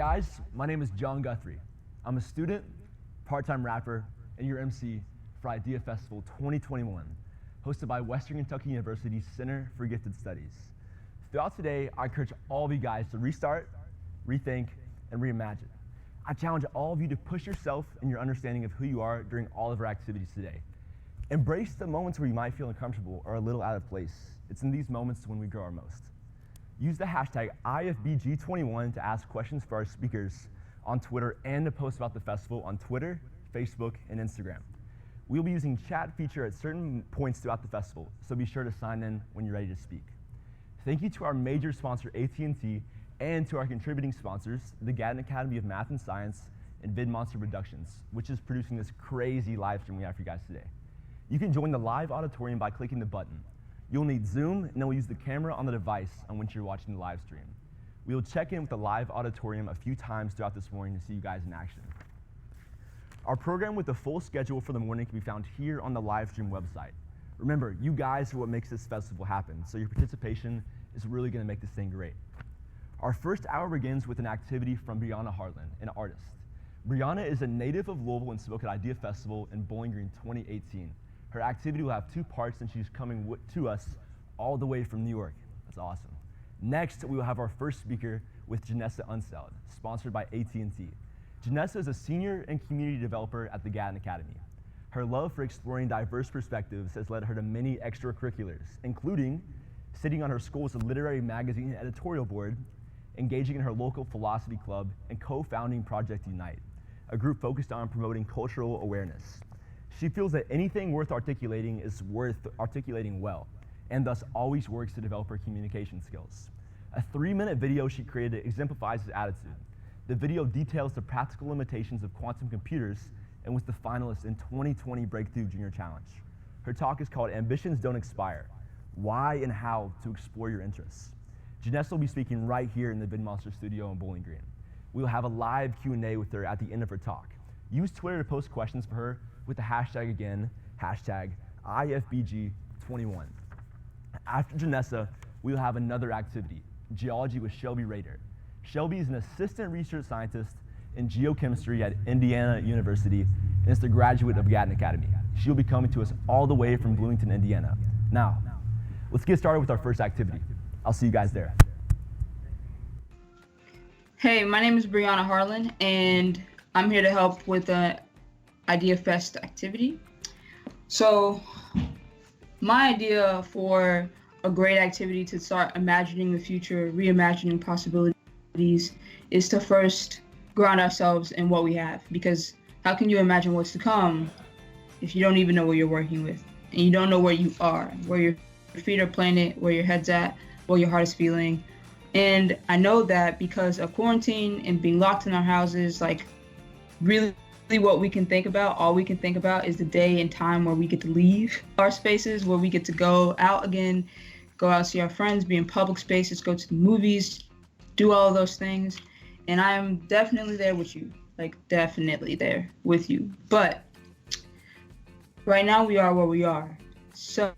guys, my name is John Guthrie. I'm a student, part-time rapper, and your MC for IdeaFestival 2021, hosted by Western Kentucky University's Center for Gifted Studies. Throughout today, I encourage all of you guys to restart, rethink, and reimagine. I challenge all of you to push yourself in your understanding of who you are during all of our activities today. Embrace the moments where you might feel uncomfortable or a little out of place. It's in these moments when we grow our most. Use the hashtag IFBG21 to ask questions for our speakers on Twitter and to post about the festival on Twitter, Facebook, and Instagram. We'll be using chat feature at certain points throughout the festival, so be sure to sign in when you're ready to speak. Thank you to our major sponsor, AT&T, and to our contributing sponsors, the Gatton Academy of Math and Science and VidMonster Productions, which is producing this crazy live stream we have for you guys today. You can join the live auditorium by clicking the button. You'll need Zoom, and then we'll use the camera on the device on which you're watching the live stream. We will check in with the live auditorium a few times throughout this morning to see you guys in action. Our program with the full schedule for the morning can be found here on the live stream website. Remember, you guys are what makes this festival happen, so your participation is really going to make this thing great. Our first hour begins with an activity from Brianna Harlan, an artist. Brianna is a native of Louisville and spoke at IdeaFestival in Bowling Green 2018. Her activity will have two parts, and she's coming to us all the way from New York. That's awesome. Next, we will have our first speaker with Janessa Unseld, sponsored by AT&T. Janessa is a senior and community developer at the Gatton Academy. Her love for exploring diverse perspectives has led her to many extracurriculars, including sitting on her school's literary magazine editorial board, engaging in her local philosophy club, and co-founding Project Unite, a group focused on promoting cultural awareness. She feels that anything worth articulating is worth articulating well, and thus always works to develop her communication skills. A 3-minute video she created exemplifies this attitude. The video details the practical limitations of quantum computers and was the finalist in 2020 Breakthrough Junior Challenge. Her talk is called Ambitions Don't Expire: Why and How to Explore Your Interests. Janessa will be speaking right here in the VidMonster studio in Bowling Green. We will have a live Q&A with her at the end of her talk. Use Twitter to post questions for her with the hashtag again, hashtag IFBG21. After Janessa, we will have another activity, Geology with Shelby Raider. Shelby is an assistant research scientist in geochemistry at Indiana University and is the graduate of Gatton Academy. She'll be coming to us all the way from Bloomington, Indiana. Now, let's get started with our first activity. I'll see you guys there. Hey, my name is Brianna Harlan, and I'm here to help with the IdeaFest activity. So, my idea for a great activity to start imagining the future, reimagining possibilities, is to first ground ourselves in what we have. Because how can you imagine what's to come if you don't even know what you're working with, and you don't know where you are, where your feet are planted, where your head's at, what your heart is feeling. And I know that because of quarantine and being locked in our houses, like really what we can think about, all we can think about is the day and time where we get to leave our spaces, where we get to go out again, go out and see our friends, be in public spaces, go to the movies, do all of those things. And I am definitely there with you, like definitely there with you. But right now we are where we are. So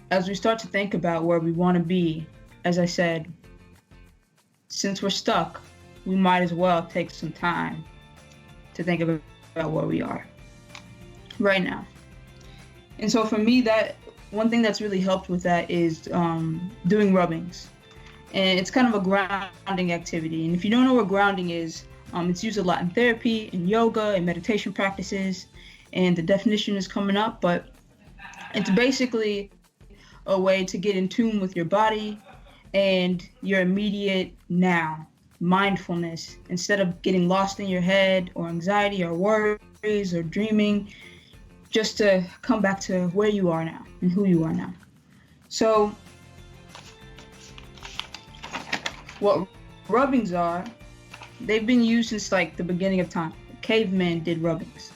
as we start to think about where we want to be, as I said, since we're stuck, we might as well take some time to think about where we are right now. And so for me, that one thing that's really helped with that is doing rubbings. And it's kind of a grounding activity. And if you don't know what grounding is, it's used a lot in therapy, in yoga, and meditation practices. And the definition is coming up, but it's basically a way to get in tune with your body and your immediate now, mindfulness, instead of getting lost in your head or anxiety or worries or dreaming, just to come back to where you are now and who you are now. So what rubbings are, they've been used since like the beginning of time. Cavemen did rubbings.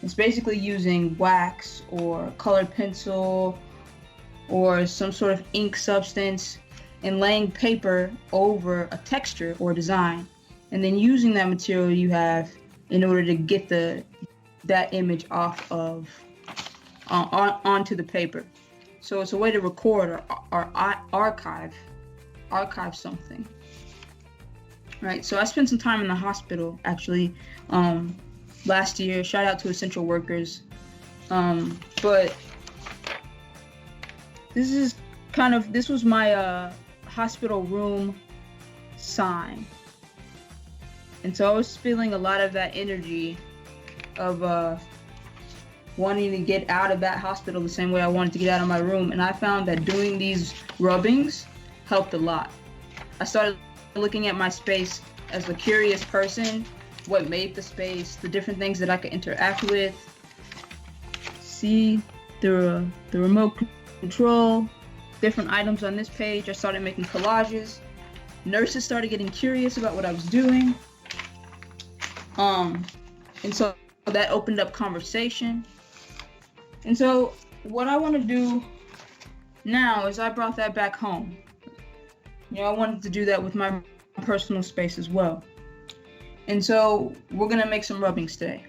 It's basically using wax or colored pencil or some sort of ink substance and laying paper over a texture or design, and then using that material you have in order to get that image off of onto the paper. So it's a way to record or archive something. right? So I spent some time in the hospital actually last year. Shout out to essential workers. But this was my hospital room sign. And so I was feeling a lot of that energy of wanting to get out of that hospital the same way I wanted to get out of my room. And I found that doing these rubbings helped a lot. I started looking at my space as a curious person, what made the space, the different things that I could interact with, see the remote control, different items on this page. I started making collages. Nurses started getting curious about what I was doing. And so that opened up conversation. And so what I want to do now is I brought that back home. I wanted to do that with my personal space as well. And so we're going to make some rubbings today.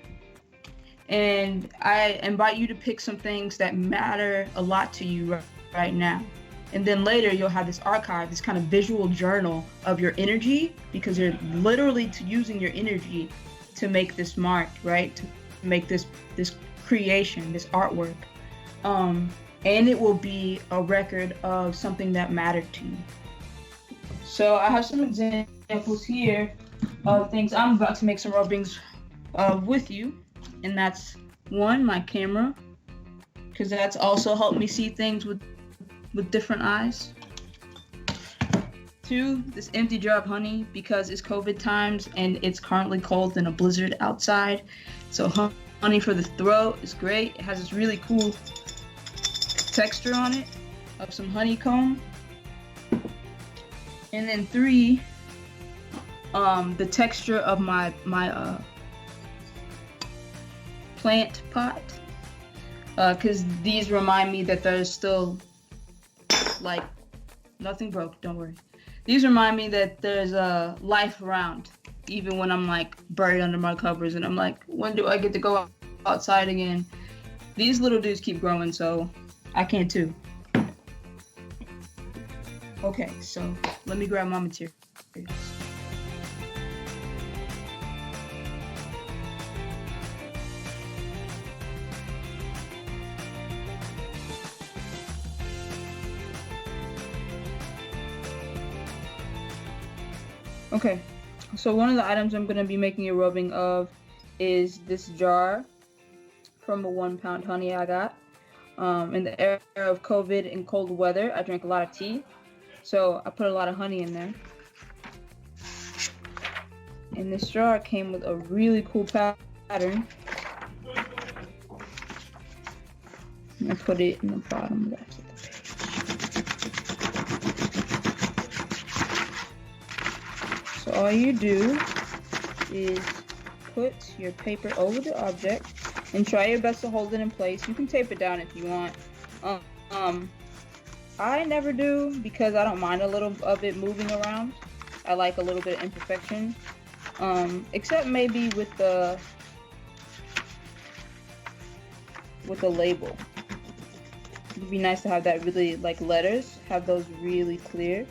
And I invite you to pick some things that matter a lot to you right now. And then later you'll have this archive, this kind of visual journal of your energy, because you're literally using your energy to make this mark, right? To make this creation, this artwork. And it will be a record of something that mattered to you. So I have some examples here of things I'm about to make some rubbings with you. And that's one, my camera, because that's also helped me see things with different eyes. Two, this empty jar of honey, because it's COVID times and it's currently cold and a blizzard outside. So honey for the throat is great. It has this really cool texture on it of some honeycomb. And then three, the texture of my plant pot, because these remind me that there's still, like, nothing broke, don't worry. These remind me that there's life around, even when I'm like buried under my covers and I'm like, when do I get to go outside again? These little dudes keep growing, so I can too. Okay, so let me grab my materials. Okay, so one of the items I'm going to be making a rubbing of is this jar from a 1 pound honey I got. In the era of COVID and cold weather, I drank a lot of tea, so I put a lot of honey in there. And this jar came with a really cool pattern. I'm going to put it in the bottom left of the page. So all you do is put your paper over the object and try your best to hold it in place. You can tape it down if you want. I never do, because I don't mind a little of it moving around. I like a little bit of imperfection. Except maybe with the label. It'd be nice to have that really, like, letters, have those really clear.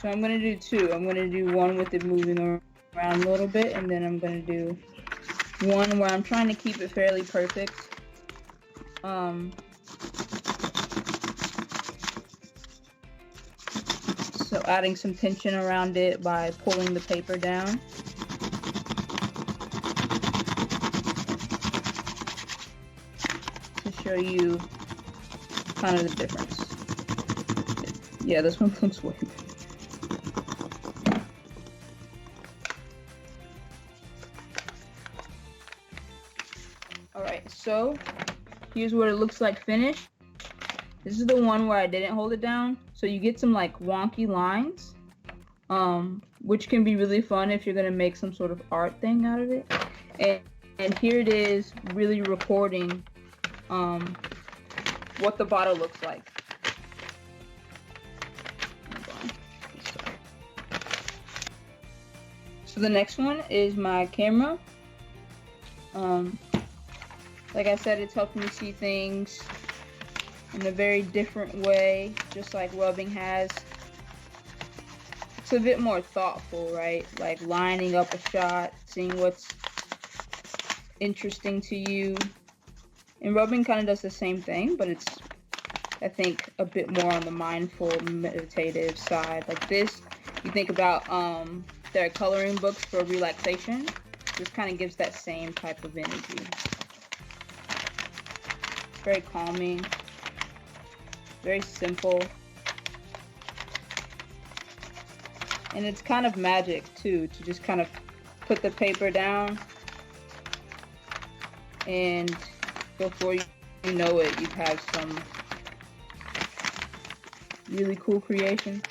So I'm going to do two. I'm going to do one with it moving around a little bit, and then I'm going to do one where I'm trying to keep it fairly perfect. So adding some tension around it by pulling the paper down. To show you kind of the difference. Yeah, this one looks way better. So here's what it looks like finished. This is the one where I didn't hold it down. So you get some like wonky lines, which can be really fun if you're gonna make some sort of art thing out of it. And here it is, really recording what the bottle looks like. Hold on. So the next one is my camera. Like I said, it's helping me see things in a very different way, just like rubbing has. It's a bit more thoughtful, right? Like lining up a shot, seeing what's interesting to you. And rubbing kind of does the same thing, but it's, I think, a bit more on the mindful, meditative side. Like this, you think about their coloring books for relaxation. This kind of gives that same type of energy. Very calming, very simple. And it's kind of magic too, to just kind of put the paper down and before you know it, you have some really cool creation.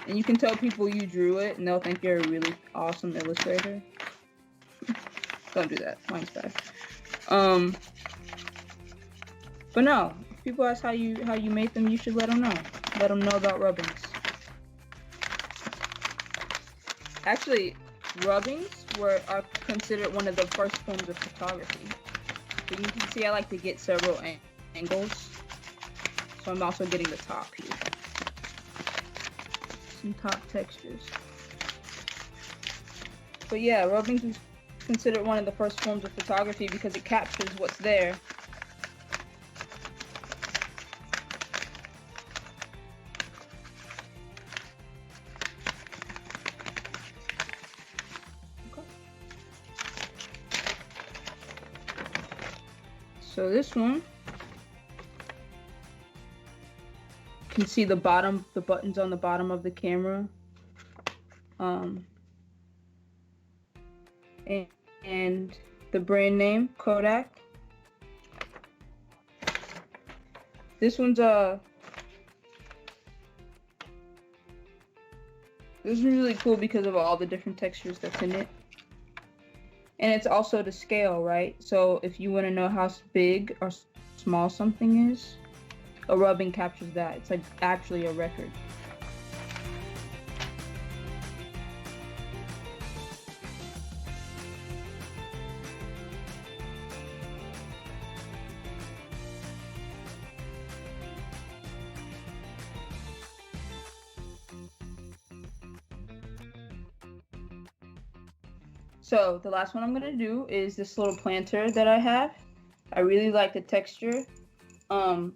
And you can tell people you drew it and they'll think you're a really awesome illustrator. Don't do that, mine's bad. But no, if people ask how you made them, you should let them know. Let them know about rubbings. Actually, rubbings are considered one of the first forms of photography. So you can see I like to get several angles. So I'm also getting the top here. Some top textures. But yeah, rubbings is considered one of the first forms of photography because it captures what's there. So this one, you can see the buttons on the bottom of the camera. And the brand name, Kodak. This one's this is really cool because of all the different textures that's in it. And it's also to scale, right? So if you want to know how big or small something is, a rubbing captures that. It's like actually a record. So the last one I'm gonna do is this little planter that I have. I really like the texture. And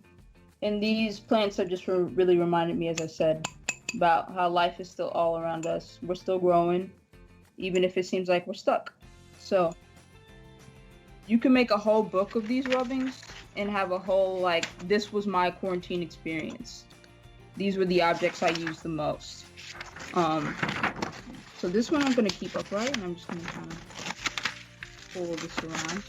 these plants have just really reminded me, as I said, about how life is still all around us. We're still growing, even if it seems like we're stuck. So you can make a whole book of these rubbings and have a whole, like, this was my quarantine experience. These were the objects I used the most. So this one I'm going to keep upright, and I'm just going to kind of pull this around.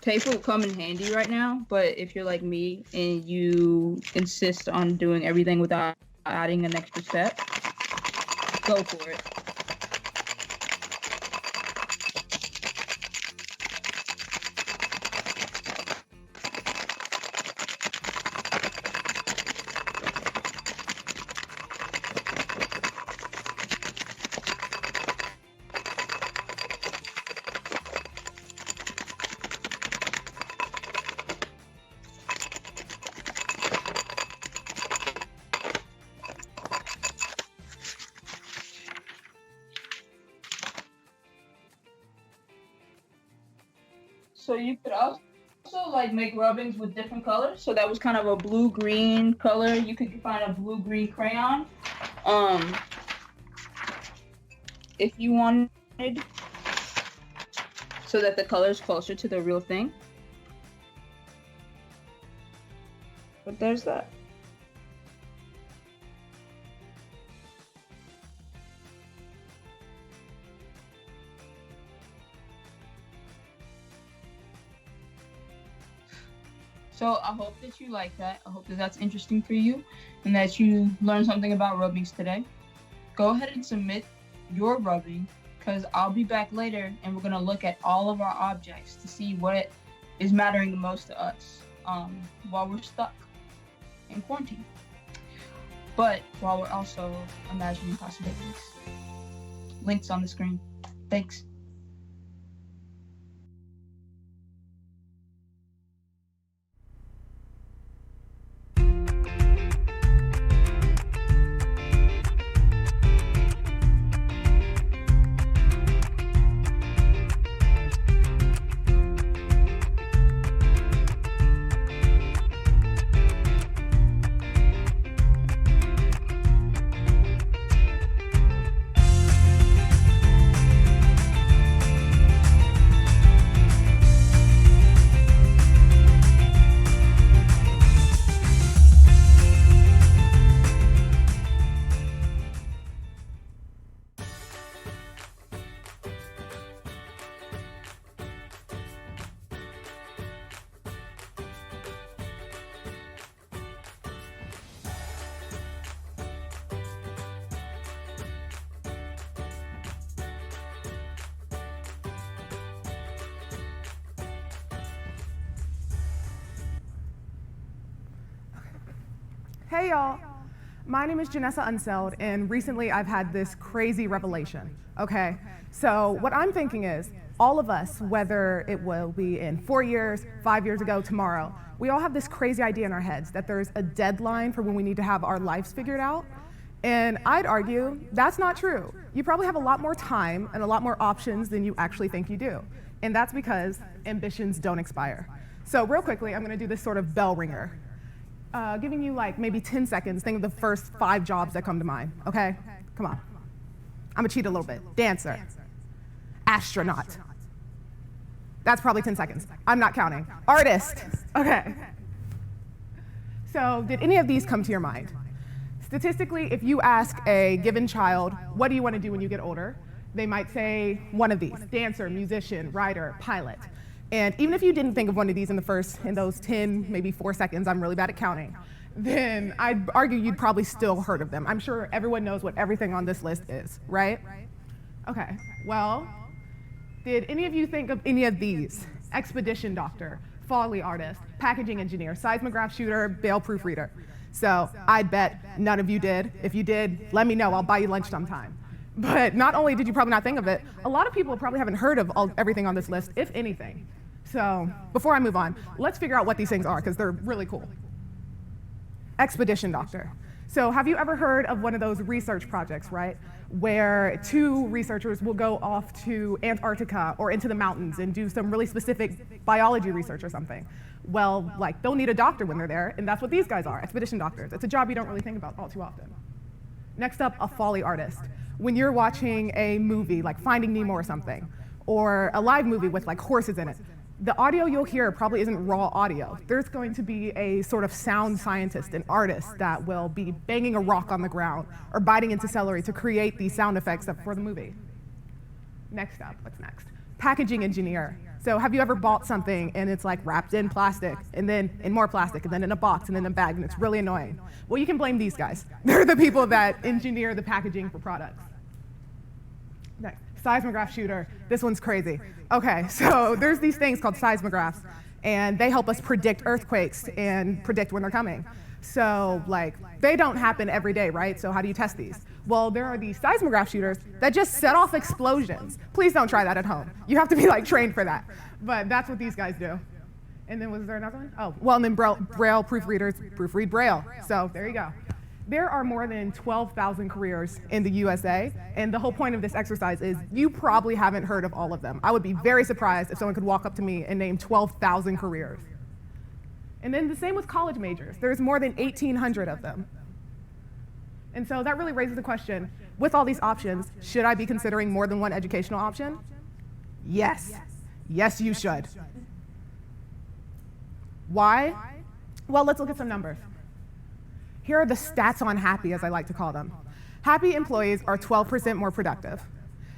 Tape will come in handy right now, but if you're like me and you insist on doing everything without adding an extra step, go for it. So you could also like make rubbings with different colors. So that was kind of a blue-green color. You could find a blue-green crayon. If you wanted, so that the color is closer to the real thing. But there's that. So I hope that you like that. I hope that that's interesting for you and that you learned something about rubbings today. Go ahead and submit your rubbing because I'll be back later and we're going to look at all of our objects to see what is mattering the most to us while we're stuck in quarantine. but while we're also imagining possibilities. Links on the screen. Thanks. Hey y'all, my name is Janessa Unseld, and recently I've had this crazy revelation, okay? So what I'm thinking is, all of us, whether it will be in 4 years, 5 years ago, tomorrow, we all have this crazy idea in our heads that there's a deadline for when we need to have our lives figured out. And I'd argue that's not true. You probably have a lot more time and a lot more options than you actually think you do. And that's because ambitions don't expire. So real quickly, I'm gonna do this sort of bell ringer. Giving you like maybe 10 seconds, think of the first 5 jobs that come to mind, okay? Come on. I'm gonna cheat a little bit. Dancer, astronaut. That's probably 10 seconds. I'm not counting. Artist, okay. So did any of these come to your mind? Statistically, if you ask a given child, what do you want to do when you get older? They might say one of these: dancer, musician, writer, pilot. And even if you didn't think of one of these in those 10, maybe 4 seconds, I'm really bad at counting, then I'd argue you'd probably still heard of them. I'm sure everyone knows what everything on this list is, right? Okay, well, did any of you think of any of these? Expedition doctor, Foley artist, packaging engineer, seismograph shooter, bale proofreader. So I'd bet none of you did. If you did, let me know, I'll buy you lunch sometime. But not only did you probably not think of it, a lot of people probably haven't heard of everything on this list, if anything. So before I move on, let's figure out what these things are, because they're really cool. Expedition doctor. So have you ever heard of one of those research projects, right? Where 2 researchers will go off to Antarctica or into the mountains and do some really specific biology research or something. Well, like, they'll need a doctor when they're there, and that's what these guys are, expedition doctors. It's a job you don't really think about all too often. Next up, a Foley artist. When you're watching a movie like Finding Nemo or something, or a live movie with like horses in it, the audio you'll hear probably isn't raw audio. There's going to be a sort of sound scientist, an artist that will be banging a rock on the ground or biting into celery to create these sound effects for the movie. Next up, what's next? Packaging engineer. So have you ever bought something and it's like wrapped in plastic and then in more plastic and then in a box and then in a bag and it's really annoying? Well, you can blame these guys. They're the people that engineer the packaging for products. Next, seismograph shooter. This one's crazy. Okay, so there's these things called seismographs, and they help us predict earthquakes and predict when they're coming. So, like, they don't happen every day, right? So how do you test these? Well, there are these seismograph shooters that just set off explosions. Please don't try that at home. You have to be, like, trained for that. But that's what these guys do. And then was there another one? Oh, well, and then Braille proofreaders proofread Braille. So there you go. There are more than 12,000 careers in the USA, and the whole point of this exercise is you probably haven't heard of all of them. I would be very surprised if someone could walk up to me and name 12,000 careers. And then the same with college majors. There's more than 1,800 of them. And so that really raises the question, with all these options, should I be considering more than one educational option? Yes. Yes, you should. Why? Well, let's look at some numbers. Here are the stats on happy, as I like to call them. Happy employees are 12% more productive.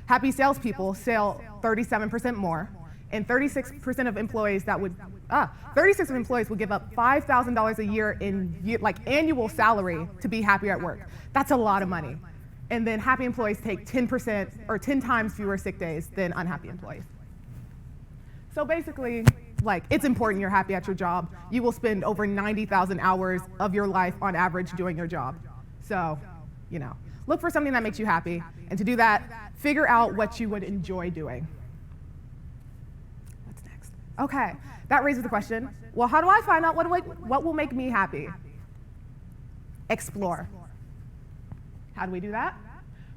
Happy salespeople sell 37% more, and 36% of employees will give up $5,000 a year in annual salary to be happier at work. That's a lot of money. And then happy employees take 10% or 10 times fewer sick days than unhappy employees. So basically, it's important you're happy at your job. You will spend over 90,000 hours of your life on average doing your job. So, look for something that makes you happy. And to do that, figure out what you would enjoy doing. What's next? Okay, that raises the question, well, how do I find out what will make me happy? Explore. How do we do that?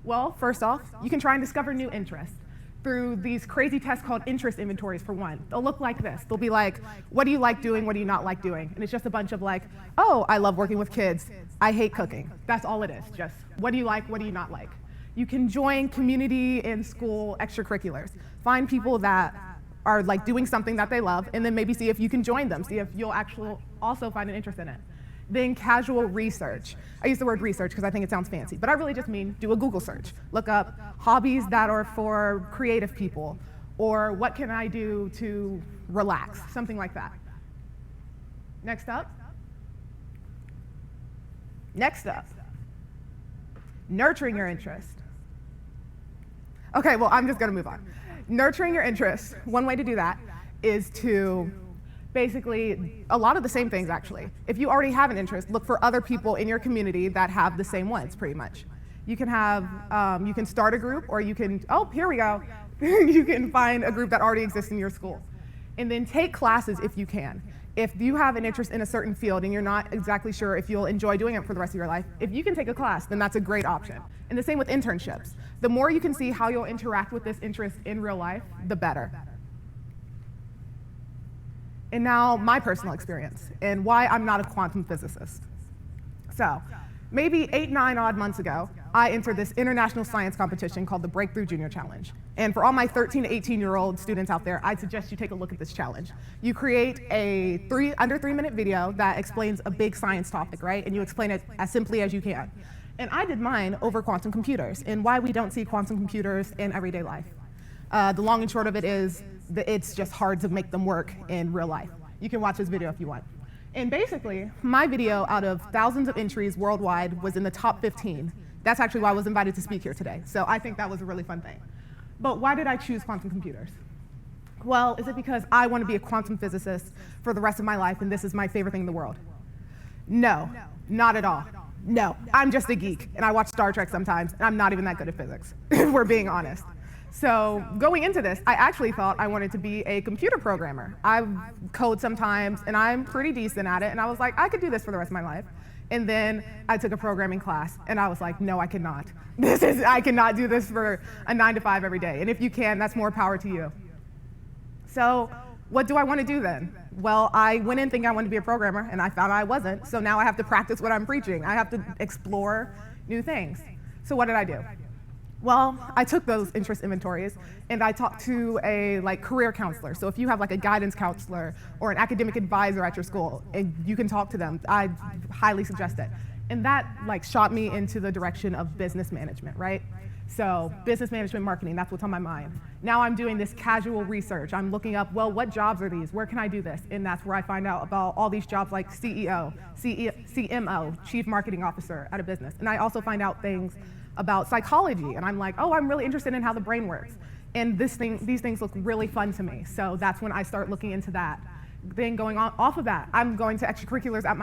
Well, first off, you can try and discover new interests through these crazy tests called interest inventories, for one. They'll look like this. They'll be like, what do you like doing? What do you not like doing? And it's just a bunch of like, oh, I love working with kids. I hate cooking. That's all it is, just what do you like? What do you not like? You can join community and school extracurriculars. Find people that are like doing something that they love, and then maybe see if you can join them, see if you'll actually also find an interest in it. Then casual research. I use the word research because I think it sounds fancy, but I really just mean do a Google search. Look up hobbies that are for creative people, or what can I do to relax, something like that. Next up, nurturing your interest. Okay, well, I'm just gonna move on. Nurturing your interest, one way to do that is to basically, a lot of the same things actually. If you already have an interest, look for other people in your community that have the same ones, pretty much. You can you can start a group, or you can, oh, here we go. You can find a group that already exists in your school. And then take classes if you can. If you have an interest in a certain field and you're not exactly sure if you'll enjoy doing it for the rest of your life, if you can take a class, then that's a great option. And the same with internships. The more you can see how you'll interact with this interest in real life, the better. And now my personal experience and why I'm not a quantum physicist. So, maybe 8, 9 odd months ago, I entered this international science competition called the Breakthrough Junior Challenge. And for all my 13 to 18-year-old students out there, I'd suggest you take a look at this challenge. You create a under 3-minute video that explains a big science topic, right? And you explain it as simply as you can. And I did mine over quantum computers and why we don't see quantum computers in everyday life. The long and short of it is that it's just hard to make them work in real life. You can watch this video if you want. And basically, my video out of thousands of entries worldwide was in the top 15. That's actually why I was invited to speak here today. So I think that was a really fun thing. But why did I choose quantum computers? Well, is it because I want to be a quantum physicist for the rest of my life and this is my favorite thing in the world? No, not at all. No, I'm just a geek and I watch Star Trek sometimes and I'm not even that good at physics, if we're being honest. So going into this, I actually thought I wanted to be a computer programmer. I code sometimes and I'm pretty decent at it, and I was like, I could do this for the rest of my life. And then I took a programming class and I was like, no, I cannot. I cannot do this for a 9 to 5 every day. And if you can, that's more power to you. So what do I want to do then? Well, I went in thinking I wanted to be a programmer and I found I wasn't. So now I have to practice what I'm preaching. I have to explore new things. So what did I do? Well, I took those interest inventories and I talked to a career counselor. So if you have a guidance counselor or an academic advisor at your school, and you can talk to them, I highly suggest it. And that shot me into the direction of business management, right? So business management, marketing, that's what's on my mind. Now I'm doing this casual research. I'm looking up, well, what jobs are these? Where can I do this? And that's where I find out about all these jobs like CEO, CMO, Chief Marketing Officer at a business. And I also find out things about psychology, and I'm like, oh, I'm really interested in how the brain works. And these things look really fun to me, so that's when I start looking into that. Then going off of that, I'm going to extracurriculars at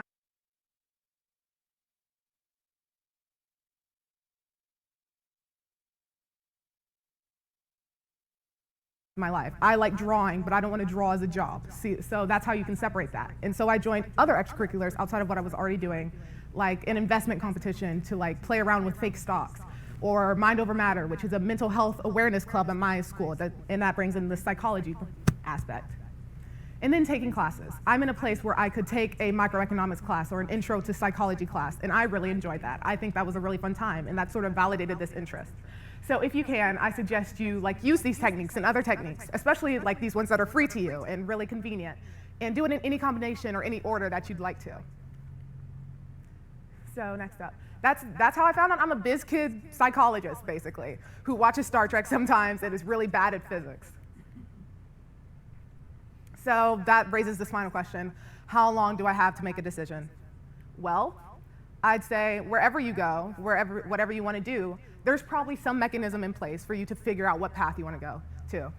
my life. I like drawing, but I don't want to draw as a job. See, so that's how you can separate that. And so I joined other extracurriculars outside of what I was already doing, like an investment competition to play around with fake stocks, or Mind Over Matter, which is a mental health awareness club at my school, and that brings in the psychology aspect. And then taking classes. I'm in a place where I could take a microeconomics class or an intro to psychology class, and I really enjoyed that. I think that was a really fun time, and that sort of validated this interest. So if you can, I suggest you use these techniques and other techniques, especially these ones that are free to you and really convenient, and do it in any combination or any order that you'd like to. So next up, that's how I found out I'm a biz kid psychologist, basically, who watches Star Trek sometimes and is really bad at physics. So that raises this final question: how long do I have to make a decision? Well, I'd say wherever you go, whatever you want to do, there's probably some mechanism in place for you to figure out what path you want to go to.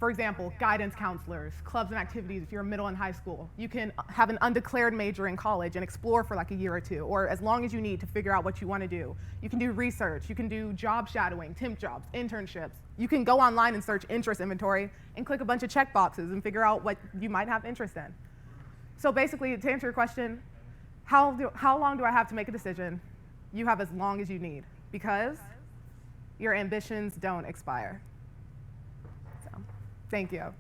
For example, guidance counselors, clubs and activities if you're middle and high school. You can have an undeclared major in college and explore for like a year or two, or as long as you need to figure out what you want to do. You can do research, you can do job shadowing, temp jobs, internships. You can go online and search interest inventory and click a bunch of check boxes and figure out what you might have interest in. So basically, to answer your question, how long do I have to make a decision? You have as long as you need, because your ambitions don't expire. So, thank you.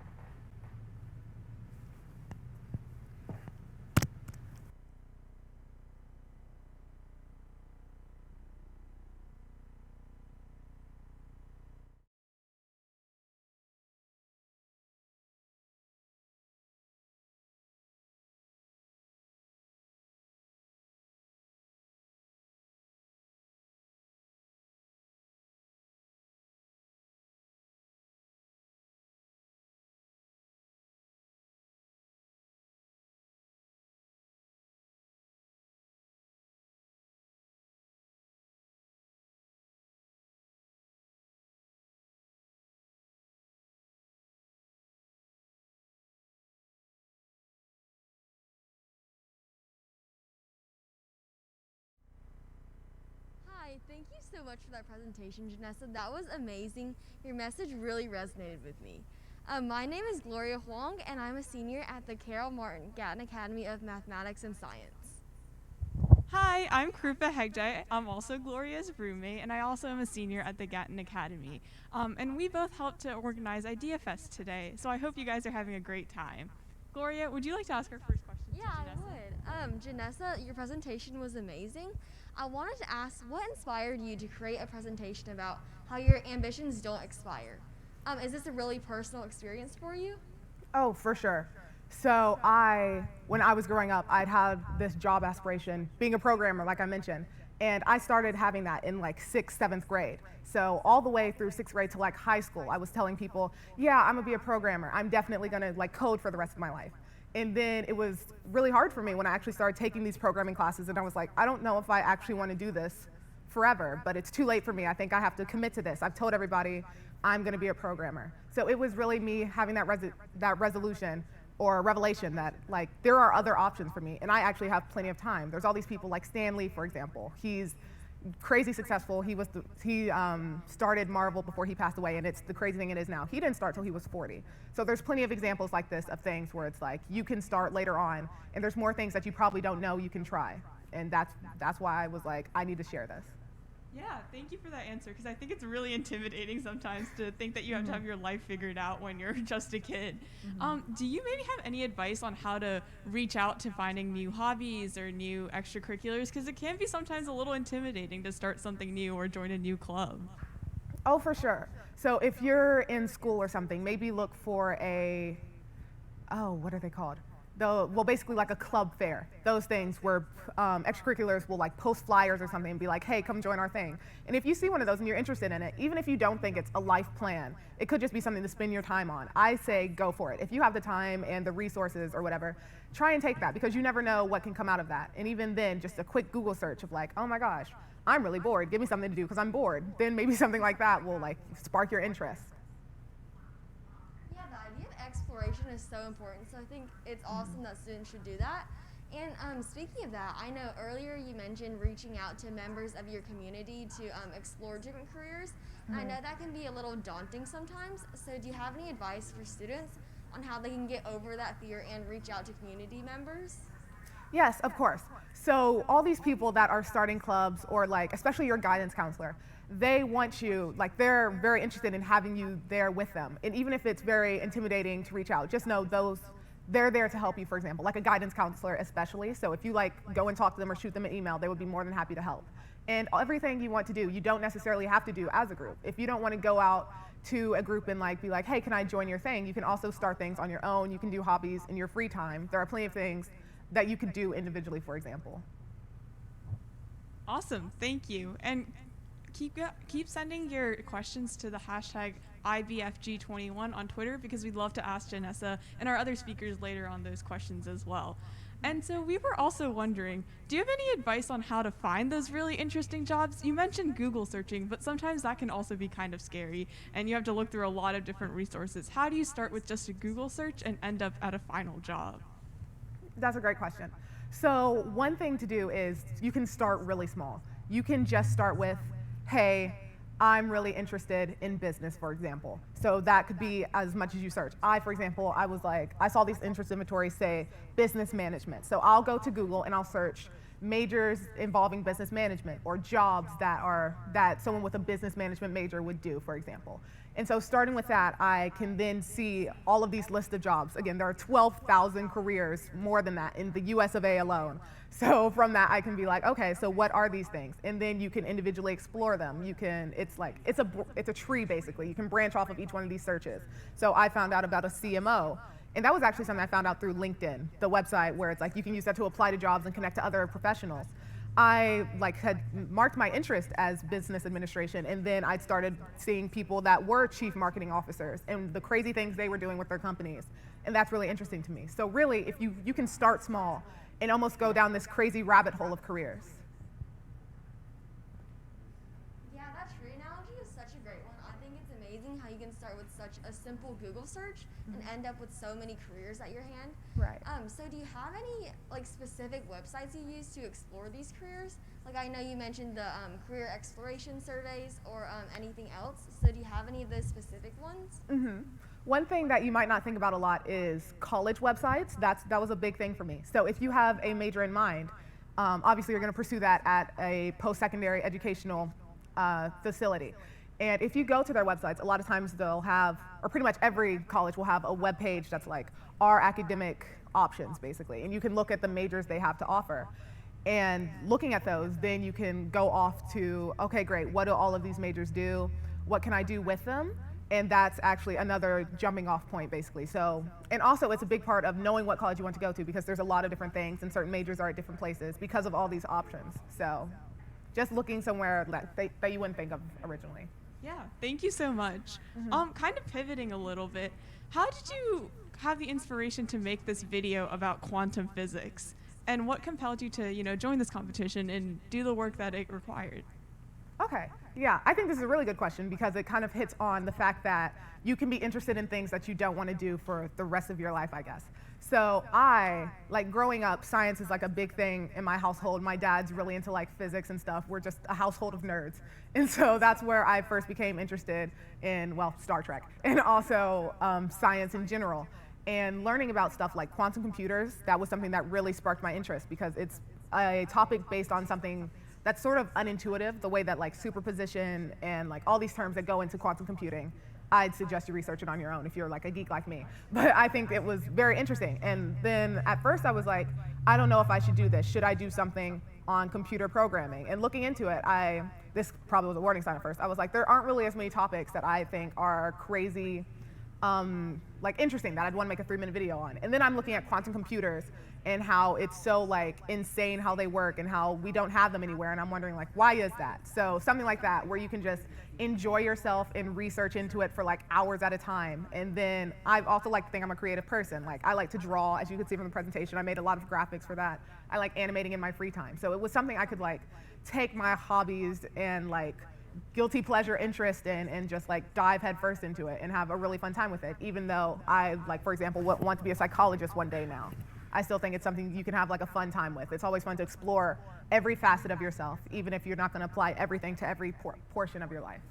Hi, thank you so much for that presentation, Janessa. That was amazing. Your message really resonated with me. My name is Gloria Huang, and I'm a senior at the Carol Martin Gatton Academy of Mathematics and Science. Hi, I'm Krupa Hegde. I'm also Gloria's roommate, and I also am a senior at the Gatton Academy. And we both helped to organize IdeaFest today, so I hope you guys are having a great time. Gloria, would you like to ask our first question? Yeah, I would. Janessa, your presentation was amazing. I wanted to ask, what inspired you to create a presentation about how your ambitions don't expire? Is this a really personal experience for you? Oh, for sure. So when I was growing up, I'd had this job aspiration, being a programmer, like I mentioned, and I started having that in like 6th, 7th grade. So all the way through 6th grade to like high school, I was telling people, yeah, I'm gonna be a programmer. I'm definitely gonna like code for the rest of my life. And then it was really hard for me when I actually started taking these programming classes, and I was like, I don't know if I actually want to do this forever, but it's too late for me. I think I have to commit to this. I've told everybody I'm going to be a programmer. So it was really me having that resolution or revelation that like there are other options for me, and I actually have plenty of time. There's all these people like Stan Lee, for example. He's crazy successful. He started Marvel before he passed away, and it's the crazy thing it is now. He didn't start till he was 40. So there's plenty of examples like this of things where it's like you can start later on, and there's more things that you probably don't know you can try. And that's why I was like, I need to share this. Yeah, thank you for that answer, because I think it's really intimidating sometimes to think that you have to have your life figured out when you're just a kid. Do you maybe have any advice on how to reach out to finding new hobbies or new extracurriculars? Because it can be sometimes a little intimidating to start something new or join a new club. Oh, for sure. So if you're in school or something, maybe look for what are they called? Basically like a club fair, those things where extracurriculars will like post flyers or something and be like, hey, come join our thing. And if you see one of those and you're interested in it, even if you don't think it's a life plan, it could just be something to spend your time on. I say go for it. If you have the time and the resources or whatever, try and take that, because you never know what can come out of that. And even then, just a quick Google search of like, oh my gosh, I'm really bored, give me something to do because I'm bored. Then maybe something like that will like spark your interest. Exploration is so important, so I think it's awesome that students should do that. And speaking of that, I know earlier you mentioned reaching out to members of your community to explore different careers. And I know that can be a little daunting sometimes, so do you have any advice for students on how they can get over that fear and reach out to community members? Yes, of course. So all these people that are starting clubs, or like especially your guidance counselor, they want you, like they're very interested in having you there with them. And even if it's very intimidating to reach out, just know they're there to help you, for example, like a guidance counselor especially. So if you like go and talk to them or shoot them an email, they would be more than happy to help. And everything you want to do, you don't necessarily have to do as a group. If you don't want to go out to a group and like be like, hey, can I join your thing? You can also start things on your own. You can do hobbies in your free time. There are plenty of things that you could do individually, for example. Awesome, thank you. And keep sending your questions to the hashtag IBFG21 on Twitter, because we'd love to ask Janessa and our other speakers later on those questions as well. And so we were also wondering, do you have any advice on how to find those really interesting jobs? You mentioned Google searching, but sometimes that can also be kind of scary, and you have to look through a lot of different resources. How do you start with just a Google search and end up at a final job? That's a great question. So one thing to do is you can start really small. You can just start with, hey, I'm really interested in business, for example. So that could be as much as you search. For example, I saw these interest inventories say business management. So I'll go to Google and I'll search majors involving business management or jobs that someone with a business management major would do, for example. And so starting with that, I can then see all of these lists of jobs. Again, there are 12,000 careers, more than that, in the US of A alone. So from that, I can be like, okay, so what are these things? And then you can individually explore them. It's a tree, basically. You can branch off of each one of these searches. So I found out about a CMO. And that was actually something I found out through LinkedIn, the website where it's like you can use that to apply to jobs and connect to other professionals. I had marked my interest as business administration, and then I started seeing people that were chief marketing officers and the crazy things they were doing with their companies. And that's really interesting to me. So really, if you can start small and almost go down this crazy rabbit hole of careers. Yeah, that tree analogy is such a great one. I think it's amazing how you can start with such a simple Google search and end up with so many careers at your hand. Right. So do you have any specific websites you use to explore these careers? Like I know you mentioned the career exploration surveys or anything else. So do you have any of those specific ones? Mm-hmm. One thing that you might not think about a lot is college websites. That was a big thing for me. So if you have a major in mind, obviously you're going to pursue that at a post-secondary educational facility. And if you go to their websites, a lot of times they'll have, or pretty much every college will have a web page that's like our academic options, basically. And you can look at the majors they have to offer. And looking at those, then you can go off to, okay, great, what do all of these majors do? What can I do with them? And that's actually another jumping off point, basically. So, and also it's a big part of knowing what college you want to go to, because there's a lot of different things and certain majors are at different places because of all these options. So just looking somewhere that you wouldn't think of originally. Yeah, thank you so much. Kind of pivoting a little bit, how did you have the inspiration to make this video about quantum physics? And what compelled you to, join this competition and do the work that it required? Okay, yeah, I think this is a really good question because it kind of hits on the fact that you can be interested in things that you don't want to do for the rest of your life, I guess. So growing up, science is like a big thing in my household. My dad's really into physics and stuff. We're just a household of nerds. And so that's where I first became interested in, Star Trek, and also science in general. And learning about stuff like quantum computers, that was something that really sparked my interest because it's a topic based on something that's sort of unintuitive, the way that superposition and all these terms that go into quantum computing. I'd suggest you research it on your own if you're a geek like me. But I think it was very interesting. And then at first I was like, I don't know if I should do this. Should I do something on computer programming? And looking into it, this probably was a warning sign at first. I was like, there aren't really as many topics that I think are crazy, interesting that I'd want to make a 3-minute video on. And then I'm looking at quantum computers and how it's so insane how they work and how we don't have them anywhere. And I'm wondering why is that? So something like that where you can just enjoy yourself and research into it for hours at a time. And then I also like to think I'm a creative person. I like to draw, as you can see from the presentation. I made a lot of graphics for that. I like animating in my free time. So it was something I could take my hobbies and guilty pleasure interest in and just dive headfirst into it and have a really fun time with it. Even though I, for example, want to be a psychologist one day now. I still think it's something you can have a fun time with. It's always fun to explore every facet of yourself, even if you're not going to apply everything to every portion of your life.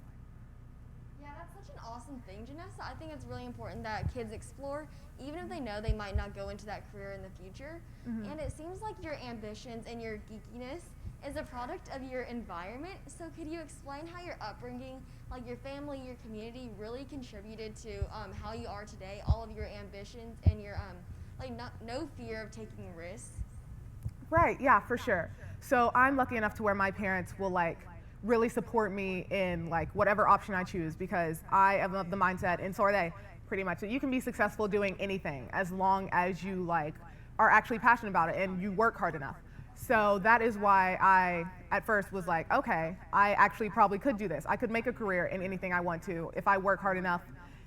Yeah, that's such an awesome thing, Janessa. I think it's really important that kids explore, even if they know they might not go into that career in the future. And it seems like your ambitions and your geekiness is a product of your environment. So could you explain how your upbringing, your family, your community really contributed to how you are today, all of your ambitions and your no fear of taking risks? Right, yeah, for sure. So I'm lucky enough to where my parents will really support me in whatever option I choose because I am of the mindset, and so are they, pretty much, that you can be successful doing anything as long as you are actually passionate about it and you work hard enough. So that is why I, at first, was okay, I actually probably could do this. I could make a career in anything I want to if I work hard enough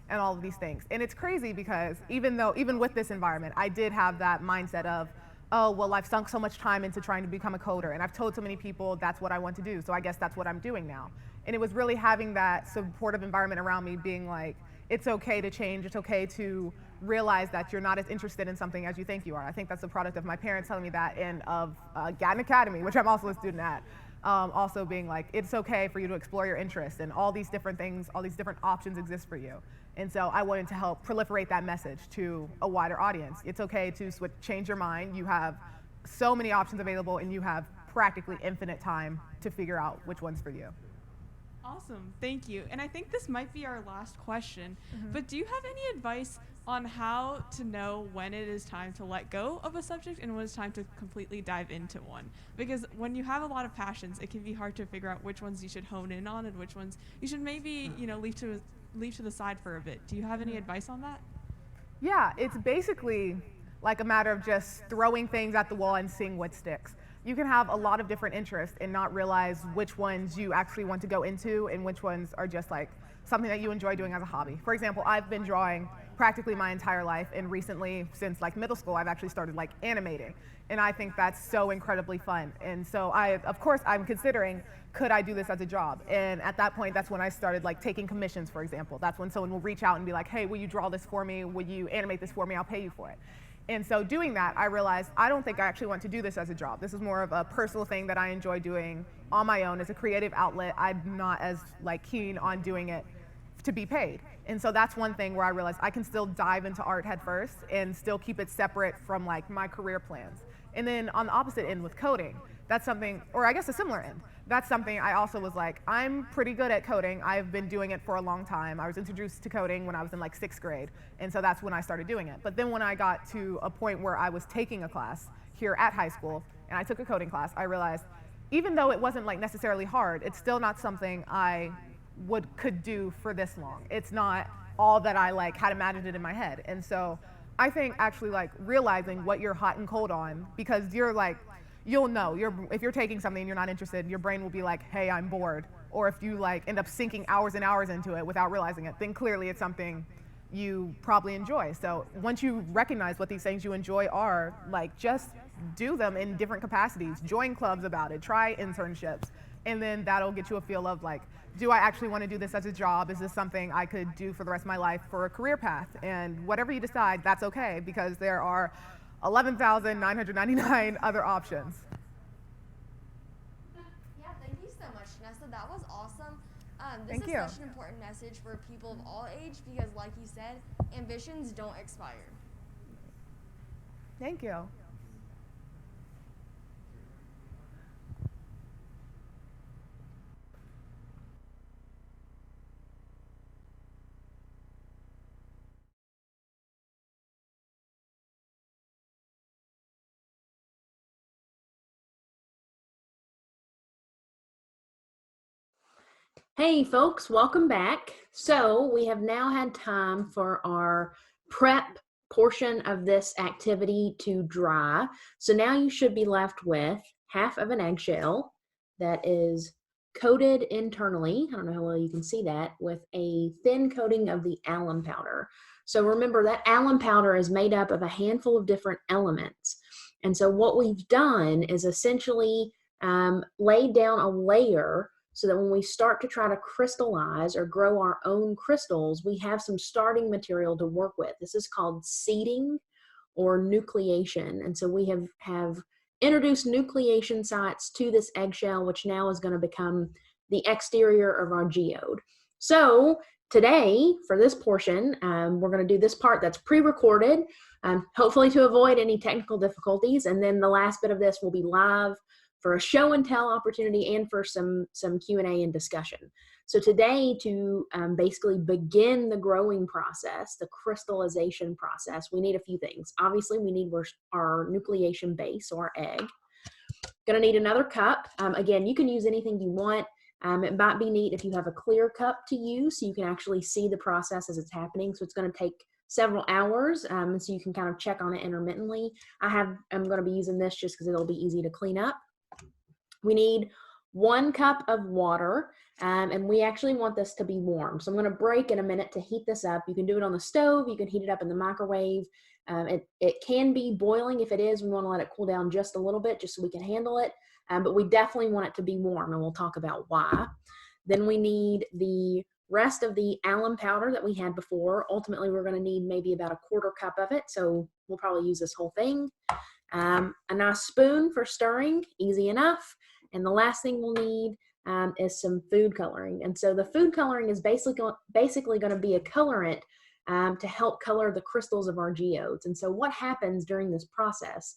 and all of these things. And it's crazy because even with this environment, I did have that mindset of, oh, well, I've sunk so much time into trying to become a coder, and I've told so many people that's what I want to do, so I guess that's what I'm doing now. And it was really having that supportive environment around me, being like, it's okay to change, it's okay to realize that you're not as interested in something as you think you are. I think that's a product of my parents telling me that, and of Gatton Academy, which I'm also a student at, also being like, it's okay for you to explore your interests, and all these different things, all these different options exist for you. And so I wanted to help proliferate that message to a wider audience. It's okay to change your mind. You have so many options available, and you have practically infinite time to figure out which one's for you. Awesome, thank you. And I think this might be our last question, but do you have any advice on how to know when it is time to let go of a subject and when it's time to completely dive into one? Because when you have a lot of passions, it can be hard to figure out which ones you should hone in on and which ones you should maybe, leave to the side for a bit. Do you have any advice on that? Yeah, it's basically like a matter of just throwing things at the wall and seeing what sticks. You can have a lot of different interests and not realize which ones you actually want to go into and which ones are just like something that you enjoy doing as a hobby. For example, I've been drawing practically my entire life, and recently, since like middle school, I've actually started like animating. And I think that's so incredibly fun. And so of course, I'm considering, could I do this as a job? And at that point, that's when I started like taking commissions, for example. That's when someone will reach out and be like, hey, will you draw this for me? Will you animate this for me? I'll pay you for it. And so doing that, I realized I don't think I actually want to do this as a job. This is more of a personal thing that I enjoy doing on my own as a creative outlet. I'm not as like keen on doing it to be paid. And so that's one thing where I realized I can still dive into art head first and still keep it separate from like my career plans. And then on the opposite end with coding, that's something, or I guess a similar end, that's something I also was like, I'm pretty good at coding. I've been doing it for a long time. I was introduced to coding when I was in like 6th grade. And so that's when I started doing it. But then when I got to a point where I was taking a class here at high school, and I took a coding class, I realized even though it wasn't like necessarily hard, it's still not something I could do for this long. It's not all that I like had imagined it in my head. And so I think actually like realizing what you're hot and cold on, because you're like, you'll know, if you're taking something and you're not interested, your brain will be like, hey, I'm bored. Or if you like end up sinking hours and hours into it without realizing it, then clearly it's something you probably enjoy. So once you recognize what these things you enjoy are, like just do them in different capacities, join clubs about it, try internships, and then that'll get you a feel of like, do I actually want to do this as a job? Is this something I could do for the rest of my life for a career path? And whatever you decide, that's okay, because there are 11,999 other options. Yeah, thank you so much, Nessa. That was awesome. This Thank is you. such an important message for people of all age because, like you said, ambitions don't expire. Thank you. Hey folks, welcome back. So we have now had time for our prep portion of this activity to dry. So now you should be left with half of an eggshell that is coated internally, I don't know how well you can see that, with a thin coating of the alum powder. So remember that alum powder is made up of a handful of different elements. And so what we've done is essentially laid down a layer so that when we start to try to crystallize or grow our own crystals, we have some starting material to work with. This is called seeding or nucleation. And so we have introduced nucleation sites to this eggshell, which now is going to become the exterior of our geode. So today, for this portion, we're going to do this part that's pre-recorded, hopefully to avoid any technical difficulties. And then the last bit of this will be live for a show and tell opportunity and for some Q&A and discussion. So today, to basically begin the growing process, the crystallization process, we need a few things. Obviously, we need our nucleation base, or our egg. Gonna need another cup. Again, you can use anything you want. It might be neat if you have a clear cup to use so you can actually see the process as it's happening. So it's gonna take several hours, so you can kind of check on it intermittently. I'm gonna be using this just because it'll be easy to clean up. We need 1 cup of water, and we actually want this to be warm. So I'm going to break in a minute to heat this up. You can do it on the stove, you can heat it up in the microwave. It can be boiling. If it is, we want to let it cool down just a little bit just so we can handle it. But we definitely want it to be warm, and we'll talk about why. Then we need the rest of the alum powder that we had before. Ultimately, we're going to need maybe about a 1/4 cup of it, so we'll probably use this whole thing. A nice spoon for stirring, easy enough. And the last thing we'll need is some food coloring. And so the food coloring is basically going to be a colorant to help color the crystals of our geodes. And so what happens during this process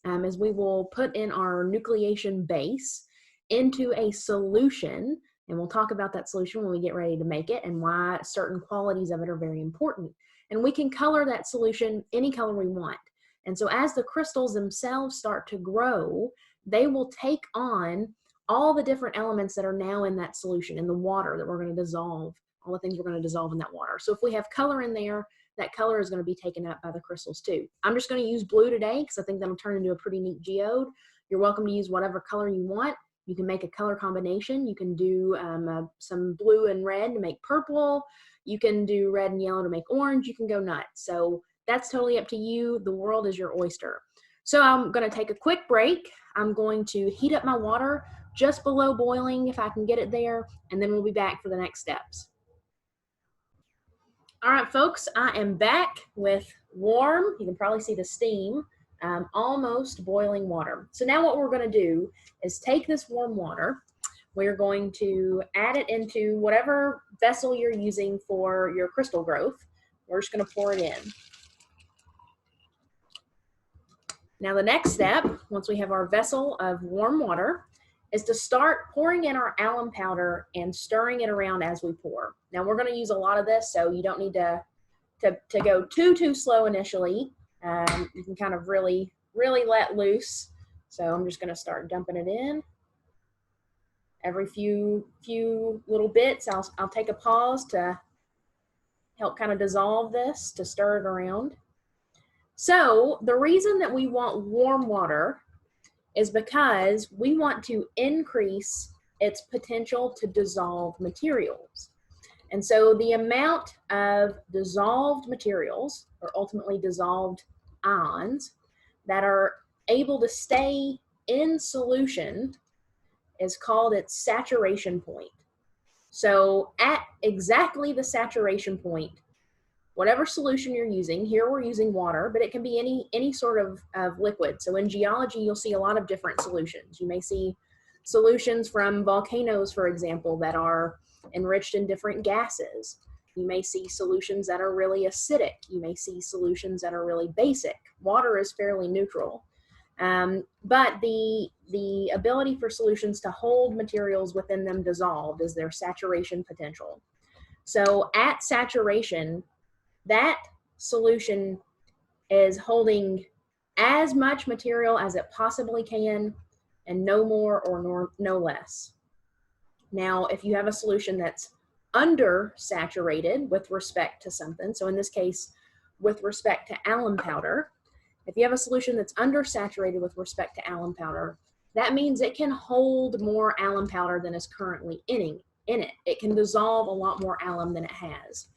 is we will put in our nucleation base into a solution, and we'll talk about that solution when we get ready to make it and why certain qualities of it are very important. And we can color that solution any color we want. And so as the crystals themselves start to grow, they will take on all the different elements that are now in that solution, in the water that we're going to dissolve, all the things we're going to dissolve in that water. So if we have color in there, that color is going to be taken up by the crystals too. I'm just going to use blue today because I think that'll turn into a pretty neat geode. You're welcome to use whatever color you want. You can make a color combination. You can do some blue and red to make purple. You can do red and yellow to make orange. You can go nuts. So that's totally up to you. The world is your oyster. So I'm going to take a quick break. I'm going to heat up my water just below boiling if I can get it there, and then we'll be back for the next steps. All right, folks, I am back with warm, you can probably see the steam, almost boiling water. So now what we're going to do is take this warm water. We're going to add it into whatever vessel you're using for your crystal growth. We're just going to pour it in. Now the next step, once we have our vessel of warm water, is to start pouring in our alum powder and stirring it around as we pour. Now we're going to use a lot of this, so you don't need to go too slow initially. You can kind of really let loose. So I'm just going to start dumping it in. Every few little bits, I'll take a pause to help kind of dissolve this, to stir it around. So the reason that we want warm water is because we want to increase its potential to dissolve materials. And so the amount of dissolved materials, or ultimately dissolved ions, that are able to stay in solution is called its saturation point. So at exactly the saturation point, whatever solution you're using, here we're using water, but it can be any sort of liquid. So in geology, you'll see a lot of different solutions. You may see solutions from volcanoes, for example, that are enriched in different gases. You may see solutions that are really acidic. You may see solutions that are really basic. Water is fairly neutral. But the ability for solutions to hold materials within them dissolved is their saturation potential. So at saturation, that solution is holding as much material as it possibly can and no more or no less. Now, if you have a solution that's undersaturated with respect to something, so in this case, with respect to alum powder, if you have a solution that's undersaturated with respect to alum powder, that means it can hold more alum powder than is currently in it. It can dissolve a lot more alum than it has.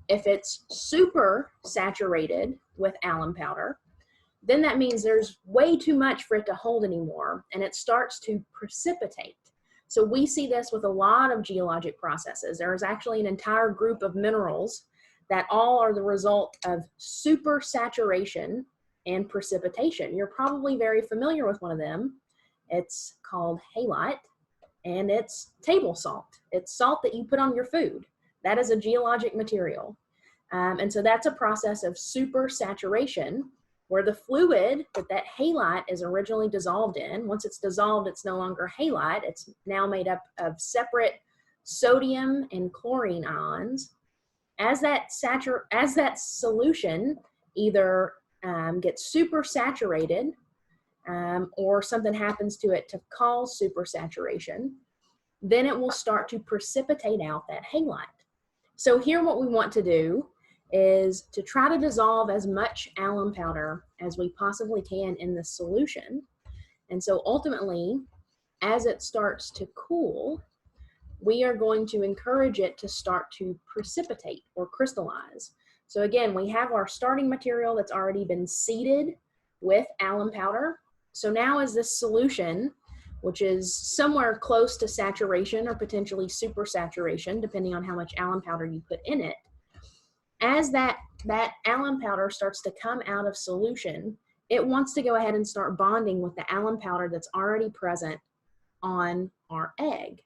If it's super saturated with alum powder, then that means there's way too much for it to hold anymore, and it starts to precipitate. So we see this with a lot of geologic processes. There's actually an entire group of minerals that all are the result of super saturation and precipitation. You're probably very familiar with one of them. It's called halite, and it's table salt. It's salt that you put on your food. That is a geologic material. And so that's a process of super saturation where the fluid that halite is originally dissolved in, once it's dissolved, it's no longer halite. It's now made up of separate sodium and chlorine ions. As that solution either gets super saturated or something happens to it to cause supersaturation, then it will start to precipitate out that halite. So here what we want to do is to try to dissolve as much alum powder as we possibly can in the solution. And so ultimately, as it starts to cool, we are going to encourage it to start to precipitate or crystallize. So again, we have our starting material that's already been seeded with alum powder. So now is this solution, which is somewhere close to saturation or potentially super saturation, depending on how much alum powder you put in it. As that alum powder starts to come out of solution, it wants to go ahead and start bonding with the alum powder that's already present on our egg.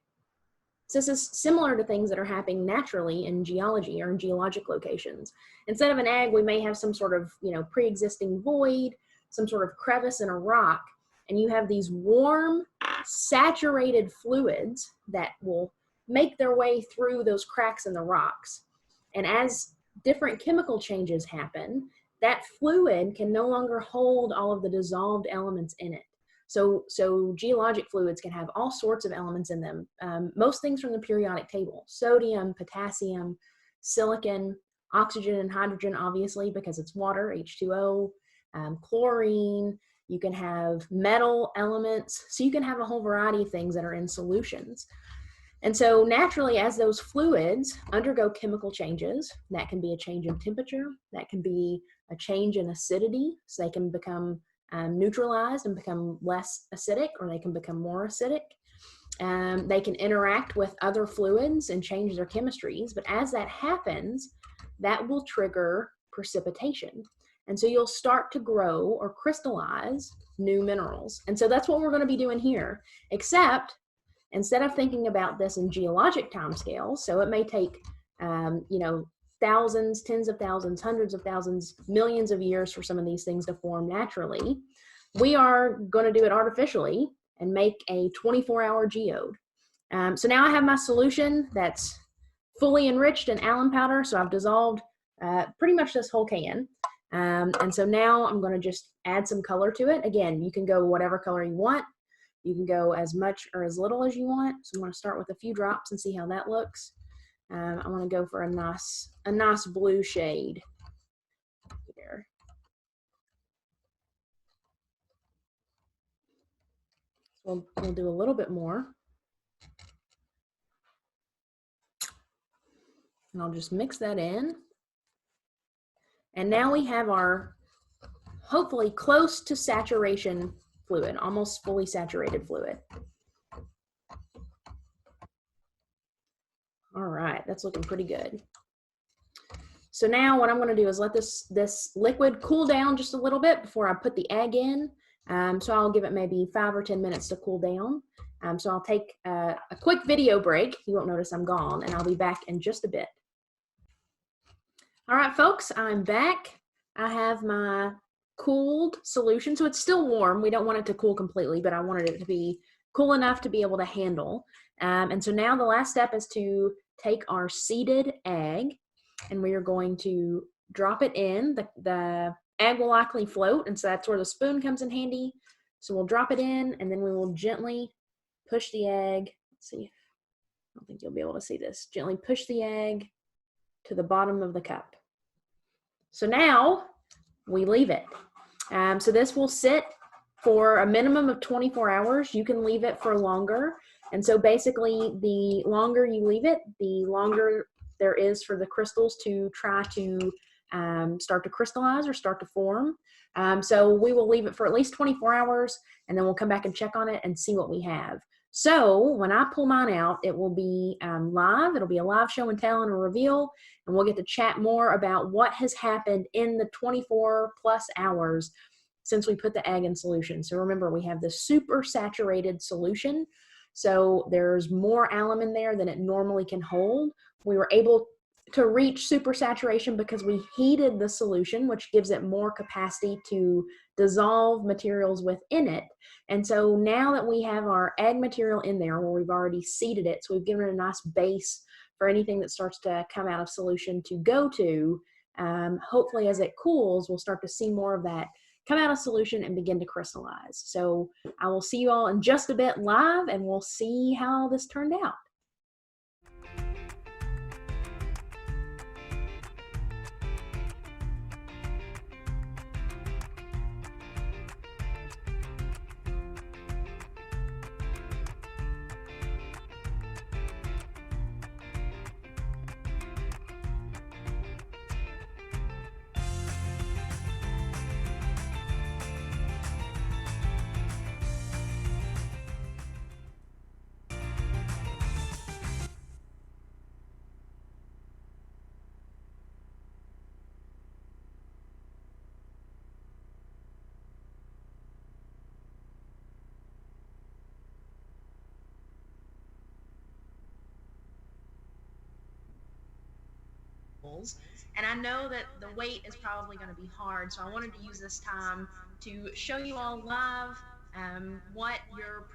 So this is similar to things that are happening naturally in geology or in geologic locations. Instead of an egg, we may have some sort of, pre-existing void, some sort of crevice in a rock, and you have these warm, saturated fluids that will make their way through those cracks in the rocks. And as different chemical changes happen, that fluid can no longer hold all of the dissolved elements in it. So geologic fluids can have all sorts of elements in them. Most things from the periodic table: sodium, potassium, silicon, oxygen and hydrogen, obviously, because it's water, H2O, chlorine. You can have metal elements. So you can have a whole variety of things that are in solutions. And so naturally, as those fluids undergo chemical changes, that can be a change in temperature, that can be a change in acidity, so they can become neutralized and become less acidic, or they can become more acidic. They can interact with other fluids and change their chemistries, but as that happens, that will trigger precipitation. And so you'll start to grow or crystallize new minerals. And so that's what we're going to be doing here, except instead of thinking about this in geologic timescales, so it may take, thousands, tens of thousands, hundreds of thousands, millions of years for some of these things to form naturally, we are going to do it artificially and make a 24-hour geode. So now I have my solution that's fully enriched in alum powder. So I've dissolved pretty much this whole can. And so now I'm going to just add some color to it. Again, you can go whatever color you want. You can go as much or as little as you want. So I'm going to start with a few drops and see how that looks. I want to go for a nice blue shade here. So we'll do a little bit more. And I'll just mix that in. And now we have our hopefully close to saturation fluid, almost fully saturated fluid. All right, that's looking pretty good. So now what I'm going to do is let this liquid cool down just a little bit before I put the egg in. So I'll give it maybe 5 or 10 minutes to cool down. So I'll take a quick video break. You won't notice I'm gone, and I'll be back in just a bit. All right, folks, I'm back. I have my cooled solution. So it's still warm. We don't want it to cool completely, but I wanted it to be cool enough to be able to handle. And so now the last step is to take our seeded egg, and we are going to drop it in. The egg will likely float, and so that's where the spoon comes in handy. So we'll drop it in, and then we will gently push the egg. Let's see. I don't think you'll be able to see this. Gently push the egg to the bottom of the cup. So now we leave it. So this will sit for a minimum of 24 hours. You can leave it for longer. And so basically, the longer you leave it, the longer there is for the crystals to try to start to crystallize or start to form. So we will leave it for at least 24 hours, and then we'll come back and check on it and see what we have. So when I pull mine out, it will be live. It'll be a live show and tell and a reveal, and we'll get to chat more about what has happened in the 24 plus hours since we put the egg in solution. So remember, we have the super saturated solution. So there's more alum in there than it normally can hold. We were able to reach super saturation because we heated the solution, which gives it more capacity to dissolve materials within it. And so now that we have our egg material in there where we've already seeded it, so we've given it a nice base for anything that starts to come out of solution to go to, hopefully as it cools, we'll start to see more of that come out of solution and begin to crystallize. So I will see you all in just a bit live, and we'll see how this turned out. crystals. And I know that the wait is probably going to be hard, so I wanted to use this time to show you all live what your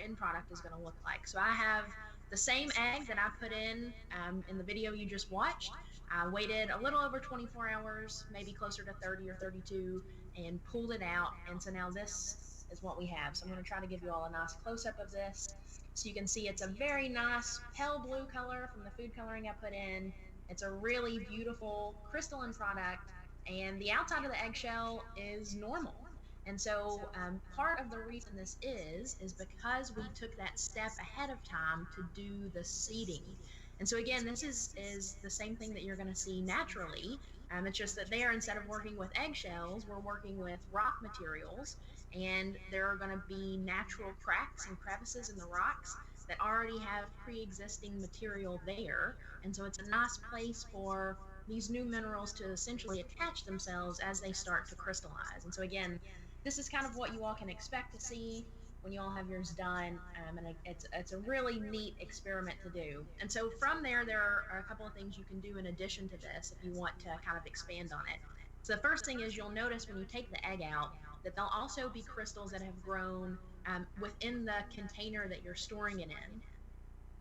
end product is going to look like. So I have the same egg that I put in the video you just watched. I waited a little over 24 hours, maybe closer to 30 or 32, and pulled it out. And so now this is what we have. So I'm going to try to give you all a nice close-up of this. So you can see it's a very nice pale blue color from the food coloring I put in. It's a really beautiful crystalline product, and the outside of the eggshell is normal. And so part of the reason this is because we took that step ahead of time to do the seeding. And so again, this is the same thing that you're going to see naturally. It's just that there, instead of working with eggshells, we're working with rock materials, and there are going to be natural cracks and crevices in the rocks that already have pre-existing material there. And so it's a nice place for these new minerals to essentially attach themselves as they start to crystallize. And so again, this is kind of what you all can expect to see when you all have yours done, and it's a really neat experiment to do. And so from there are a couple of things you can do in addition to this if you want to kind of expand on it. So the first thing is, you'll notice when you take the egg out that there'll also be crystals that have grown within the container that you're storing it in.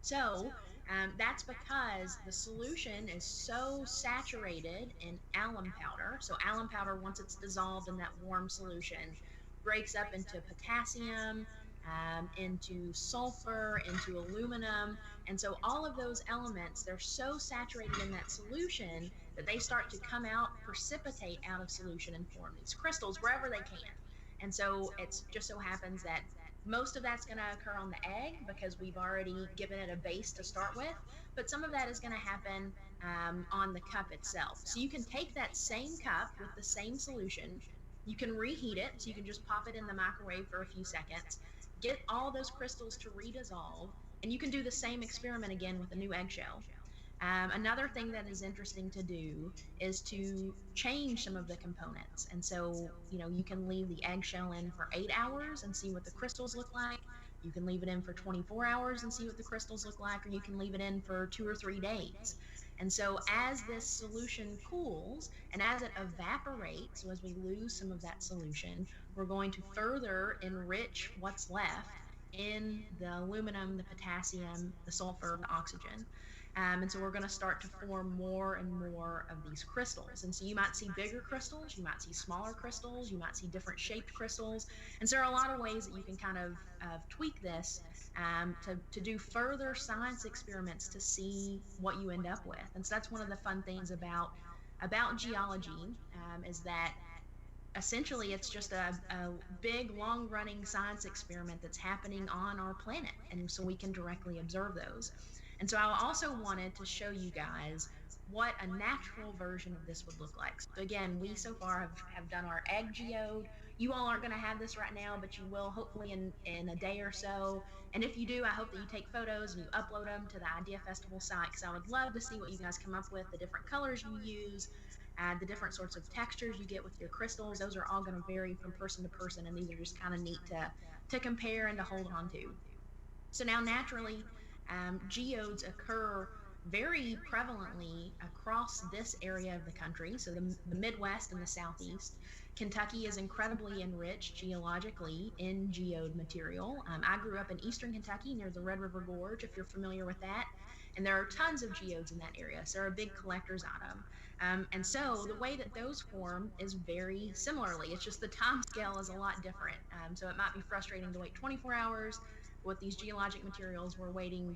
So that's because the solution is so saturated in alum powder. So alum powder, once it's dissolved in that warm solution, breaks up into potassium, into sulfur, into aluminum. And so all of those elements, they're so saturated in that solution that they start to come out, precipitate out of solution, and form these crystals wherever they can. And so it just so happens that most of that's going to occur on the egg because we've already given it a base to start with, but some of that is going to happen on the cup itself. So you can take that same cup with the same solution, you can reheat it, so you can just pop it in the microwave for a few seconds, get all those crystals to redissolve, and you can do the same experiment again with a new eggshell. Another thing that is interesting to do is to change some of the components. And so, you can leave the eggshell in for 8 hours and see what the crystals look like. You can leave it in for 24 hours and see what the crystals look like, or you can leave it in for 2 or 3 days. And so as this solution cools and as it evaporates, so as we lose some of that solution, we're going to further enrich what's left in the aluminum, the potassium, the sulfur, the oxygen. And so we're going to start to form more and more of these crystals. And so you might see bigger crystals, you might see smaller crystals, you might see different shaped crystals. And so there are a lot of ways that you can kind of tweak this to do further science experiments to see what you end up with. And so that's one of the fun things about geology, is that essentially it's just a big long-running science experiment that's happening on our planet, and so we can directly observe those. And so I also wanted to show you guys what a natural version of this would look like. So again, we so far have done our egg geode. You all aren't going to have this right now, but you will hopefully in a day or so. And if you do, I hope that you take photos and you upload them to the IdeaFestival site, because I would love to see what you guys come up with, the different colors you use, the different sorts of textures you get with your crystals. Those are all going to vary from person to person, and these are just kind of neat to compare and to hold on to. So now naturally, geodes occur very prevalently across this area of the country, so the Midwest and the Southeast. Kentucky is incredibly enriched geologically in geode material. I grew up in eastern Kentucky near the Red River Gorge, if you're familiar with that, and there are tons of geodes in that area, so they're a big collector's item. And so the way that those form is very similarly. It's just the time scale is a lot different. So it might be frustrating to wait 24 hours. With these geologic materials, we're waiting,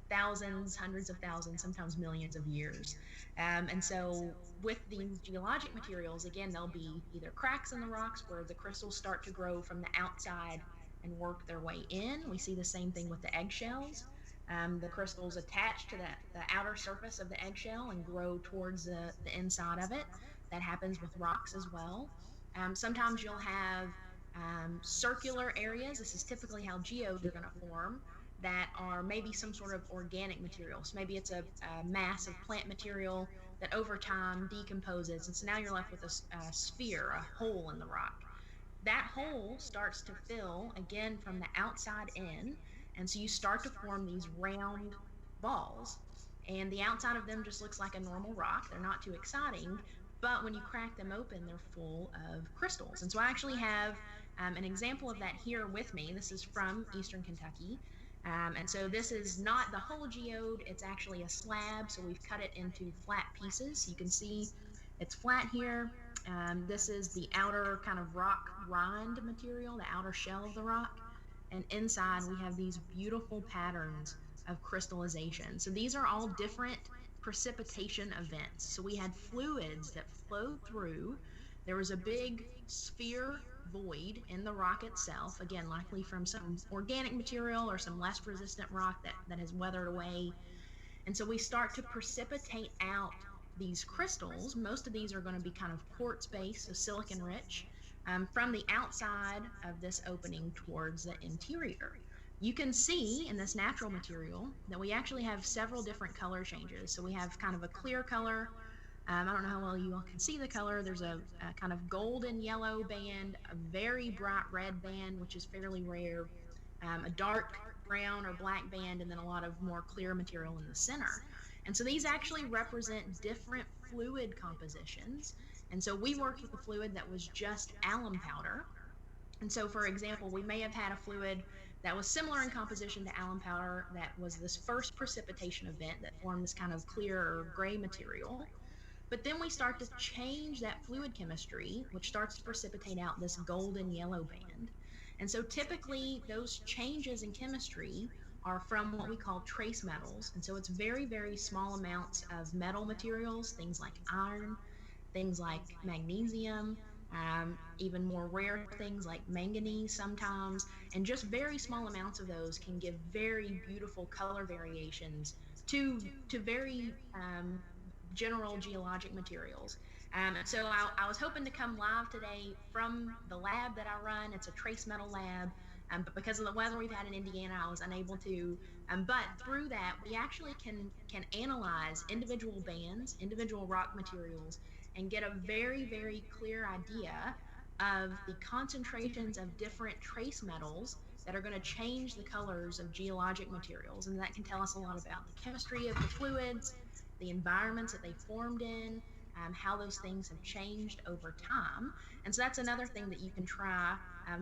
thousands, hundreds of thousands, sometimes millions of years. And so with these geologic materials, again, there'll be either cracks in the rocks where the crystals start to grow from the outside and work their way in. We see the same thing with the eggshells. The crystals attach to the outer surface of the eggshell and grow towards the inside of it. That happens with rocks as well. Sometimes you'll have circular areas. This is typically how geodes are going to form, that are maybe some sort of organic material. So maybe it's a mass of plant material that over time decomposes, and so now you're left with a sphere, a hole in the rock. That hole starts to fill again from the outside in, and so you start to form these round balls. And the outside of them just looks like a normal rock. They're not too exciting, but when you crack them open, they're full of crystals. And so I actually have an example of that here with me. This is from Eastern Kentucky. And so this is not the whole geode, it's actually a slab. So we've cut it into flat pieces. You can see it's flat here. This is the outer kind of rock rind material, the outer shell of the rock. And inside we have these beautiful patterns of crystallization. So these are all different precipitation events. So we had fluids that flowed through. There was a big sphere void in the rock itself, again, likely from some organic material or some less resistant rock that has weathered away. And so we start to precipitate out these crystals. Most of these are going to be kind of quartz-based, so silicon-rich, from the outside of this opening towards the interior. You can see in this natural material that we actually have several different color changes. So we have kind of a clear color. I don't know how well you all can see the color. There's a kind of golden yellow band, a very bright red band, which is fairly rare, a dark brown or black band, and then a lot of more clear material in the center. And so these actually represent different fluid compositions. And so we worked with a fluid that was just alum powder. And so, for example, we may have had a fluid that was similar in composition to alum powder that was this first precipitation event that formed this kind of clear or gray material. But then we start to change that fluid chemistry, which starts to precipitate out this golden yellow band. And so typically those changes in chemistry are from what we call trace metals. And so it's very, very small amounts of metal materials, things like iron, things like magnesium, even more rare things like manganese sometimes, and just very small amounts of those can give very beautiful color variations to very general geologic materials. So I was hoping to come live today from the lab that I run. It's a trace metal lab, but because of the weather we've had in Indiana, I was unable to. But through that, we actually can analyze individual bands, individual rock materials, and get a very, very clear idea of the concentrations of different trace metals that are going to change the colors of geologic materials. And that can tell us a lot about the chemistry of the fluids, the environments that they formed in, how those things have changed over time. And so that's another thing that you can try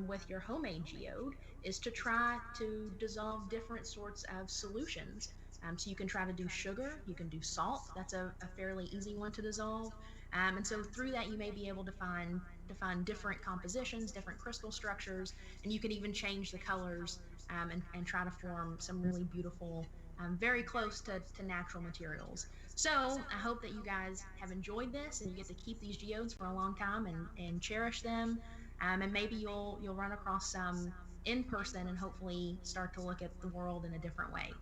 with your homemade geode, is to try to dissolve different sorts of solutions. So you can try to do sugar, you can do salt. That's a fairly easy one to dissolve. And so through that, you may be able to find different compositions, different crystal structures, and you can even change the colors and try to form some really beautiful, very close to natural materials. So I hope that you guys have enjoyed this and you get to keep these geodes for a long time and cherish them. And maybe you'll run across some in person and hopefully start to look at the world in a different way.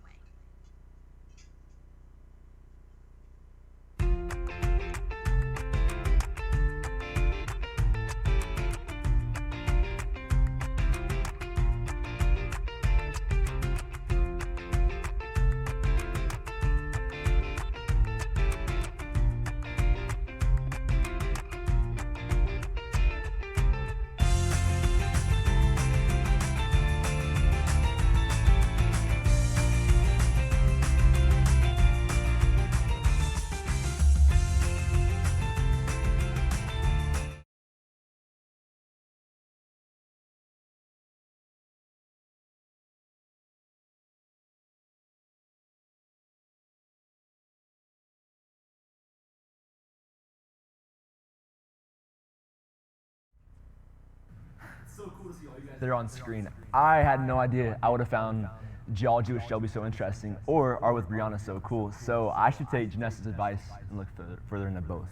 So cool to see all you guys there on screen. I had no idea I would have found geology with Shelby so interesting, or art with Brianna so cool. So I should take Janessa's advice and look further into both.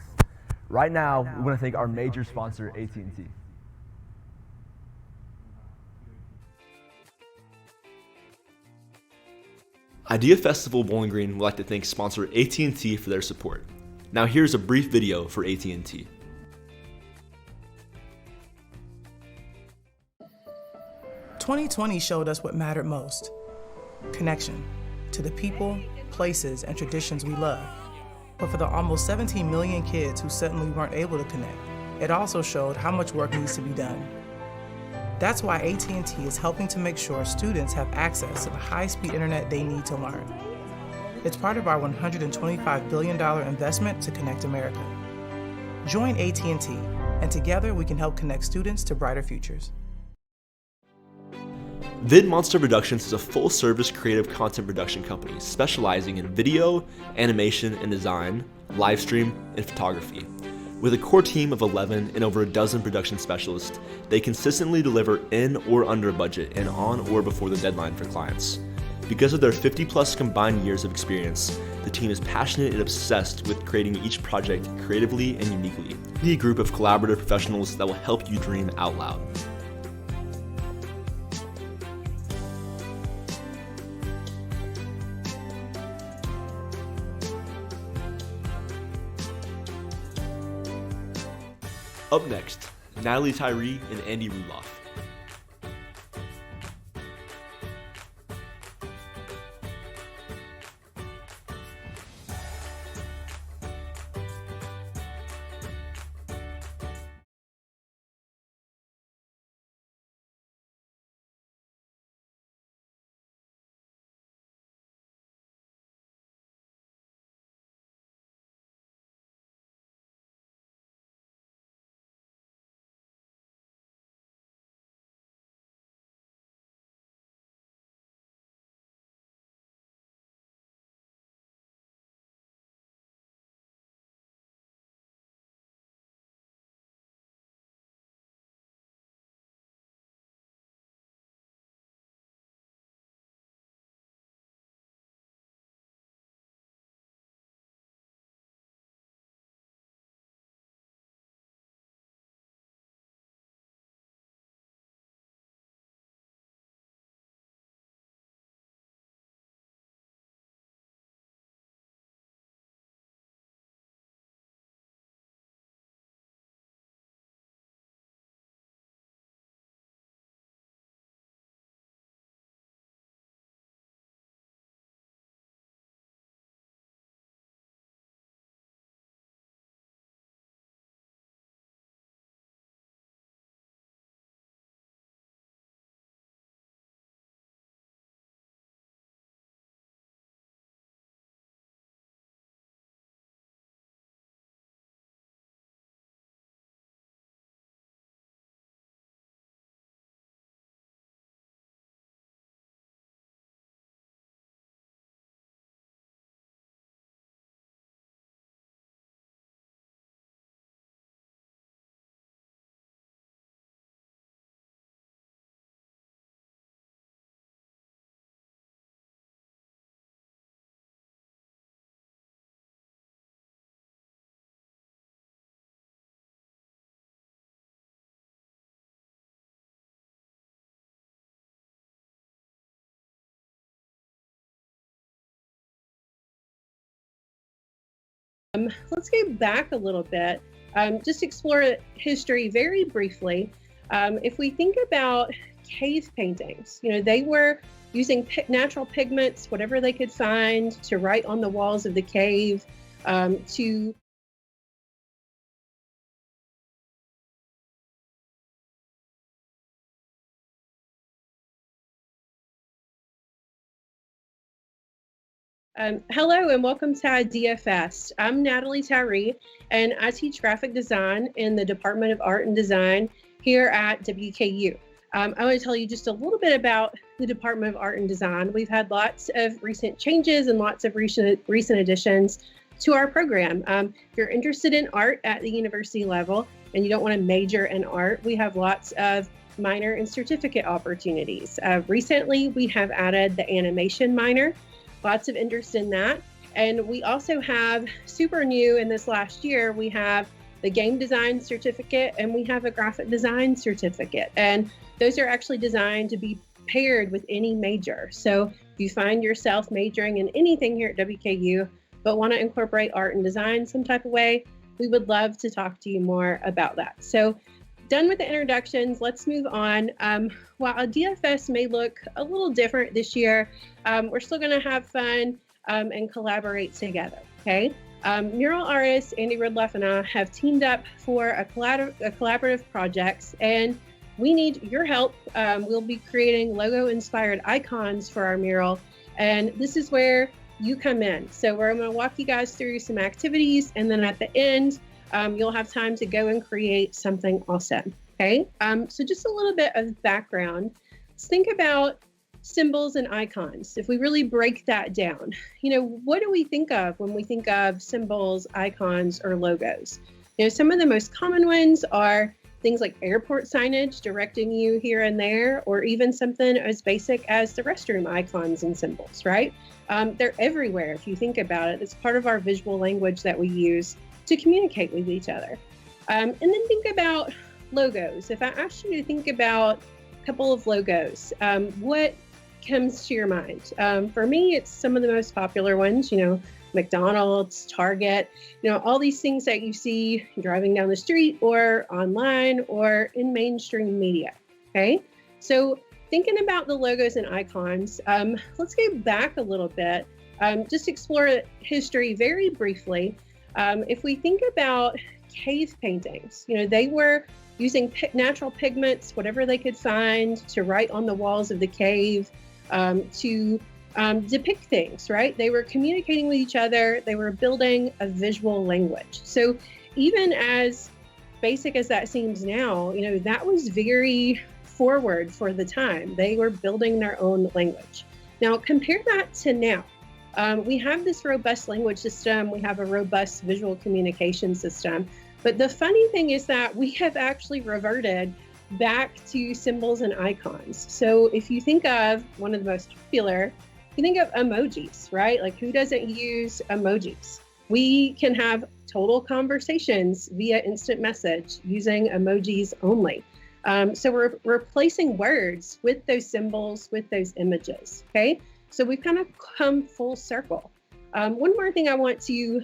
Right now, we want to thank our major sponsor, AT&T. IdeaFestival Bowling Green would like to thank sponsor AT&T for their support. Now here's a brief video for AT&T. "2020 showed us what mattered most: connection to the people, places, and traditions we love. But for the almost 17 million kids who suddenly weren't able to connect, it also showed how much work needs to be done. That's why AT&T is helping to make sure students have access to the high-speed internet they need to learn. It's part of our $125 billion investment to connect America. Join AT&T, and together we can help connect students to brighter futures. VidMonster Productions is a full-service creative content production company specializing in video, animation and design, live stream, and photography. With a core team of 11 and over a dozen production specialists, they consistently deliver in or under budget and on or before the deadline for clients. Because of their 50-plus combined years of experience, the team is passionate and obsessed with creating each project creatively and uniquely. Be a group of collaborative professionals that will help you dream out loud. Up next, Natalie Tyree and Andy Rudloff. Let's go back a little bit, just explore history very briefly. If we think about cave paintings, they were using natural pigments, whatever they could find, to write on the walls of the cave, to hello and welcome to IdeaFest. I'm Natalie Tyree, and I teach graphic design in the Department of Art and Design here at WKU. I want to tell you just a little bit about the Department of Art and Design. We've had lots of recent changes and lots of recent additions to our program. If you're interested in art at the university level and you don't want to major in art, we have lots of minor and certificate opportunities. Recently, we have added the animation minor. Lots of interest in that. And we also have, super new in this last year, we have the game design certificate and we have a graphic design certificate. And those are actually designed to be paired with any major. So if you find yourself majoring in anything here at WKU, but want to incorporate art and design some type of way, we would love to talk to you more about that. So done with the introductions, let's move on. While IdeaFest may look a little different this year, we're still going to have fun and collaborate together, okay? Mural artist Andy Rudloff and I have teamed up for a collaborative project, and we need your help. We'll be creating logo-inspired icons for our mural, and this is where you come in. So I'm going to walk you guys through some activities, and then at the end, you'll have time to go and create something awesome. Okay, so just a little bit of background. Let's think about symbols and icons. If we really break that down, what do we think of when we think of symbols, icons, or logos? Some of the most common ones are things like airport signage directing you here and there, or even something as basic as the restroom icons and symbols, right? They're everywhere if you think about it. It's part of our visual language that we use to communicate with each other. And then think about logos. If I asked you to think about a couple of logos, what comes to your mind? For me, it's some of the most popular ones, McDonald's, Target, all these things that you see driving down the street or online or in mainstream media. Okay, so thinking about the logos and icons, let's go back a little bit, just explore history very briefly. If we think about cave paintings, they were using natural pigments, whatever they could find, to write on the walls of the cave, to depict things, right? They were communicating with each other. They were building a visual language. So even as basic as that seems now, that was very forward for the time. They were building their own language. Now compare that to now. We have this robust language system. We have a robust visual communication system. But the funny thing is that we have actually reverted back to symbols and icons. So if you think of one of the most popular, you think of emojis, right? Like, who doesn't use emojis? We can have total conversations via instant message using emojis only. So we're replacing words with those symbols, with those images, okay? So we've kind of come full circle. One more thing I want to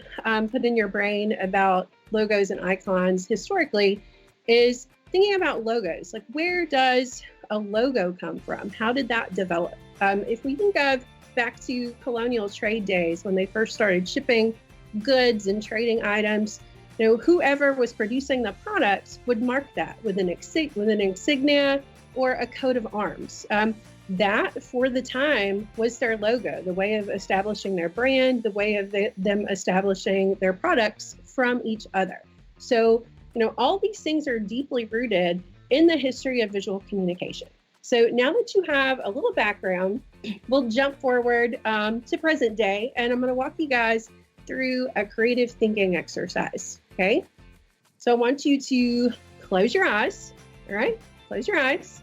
put in your brain about logos and icons historically is thinking about logos. Like, where does a logo come from? How did that develop? If we think of back to colonial trade days when they first started shipping goods and trading items, whoever was producing the products would mark that with an insignia or a coat of arms. That, for the time, was their logo, the way of establishing their brand, the way of them establishing their products from each other. So, all these things are deeply rooted in the history of visual communication. So now that you have a little background, we'll jump forward to present day, and I'm going to walk you guys through a creative thinking exercise, okay? So I want you to close your eyes, all right? Close your eyes.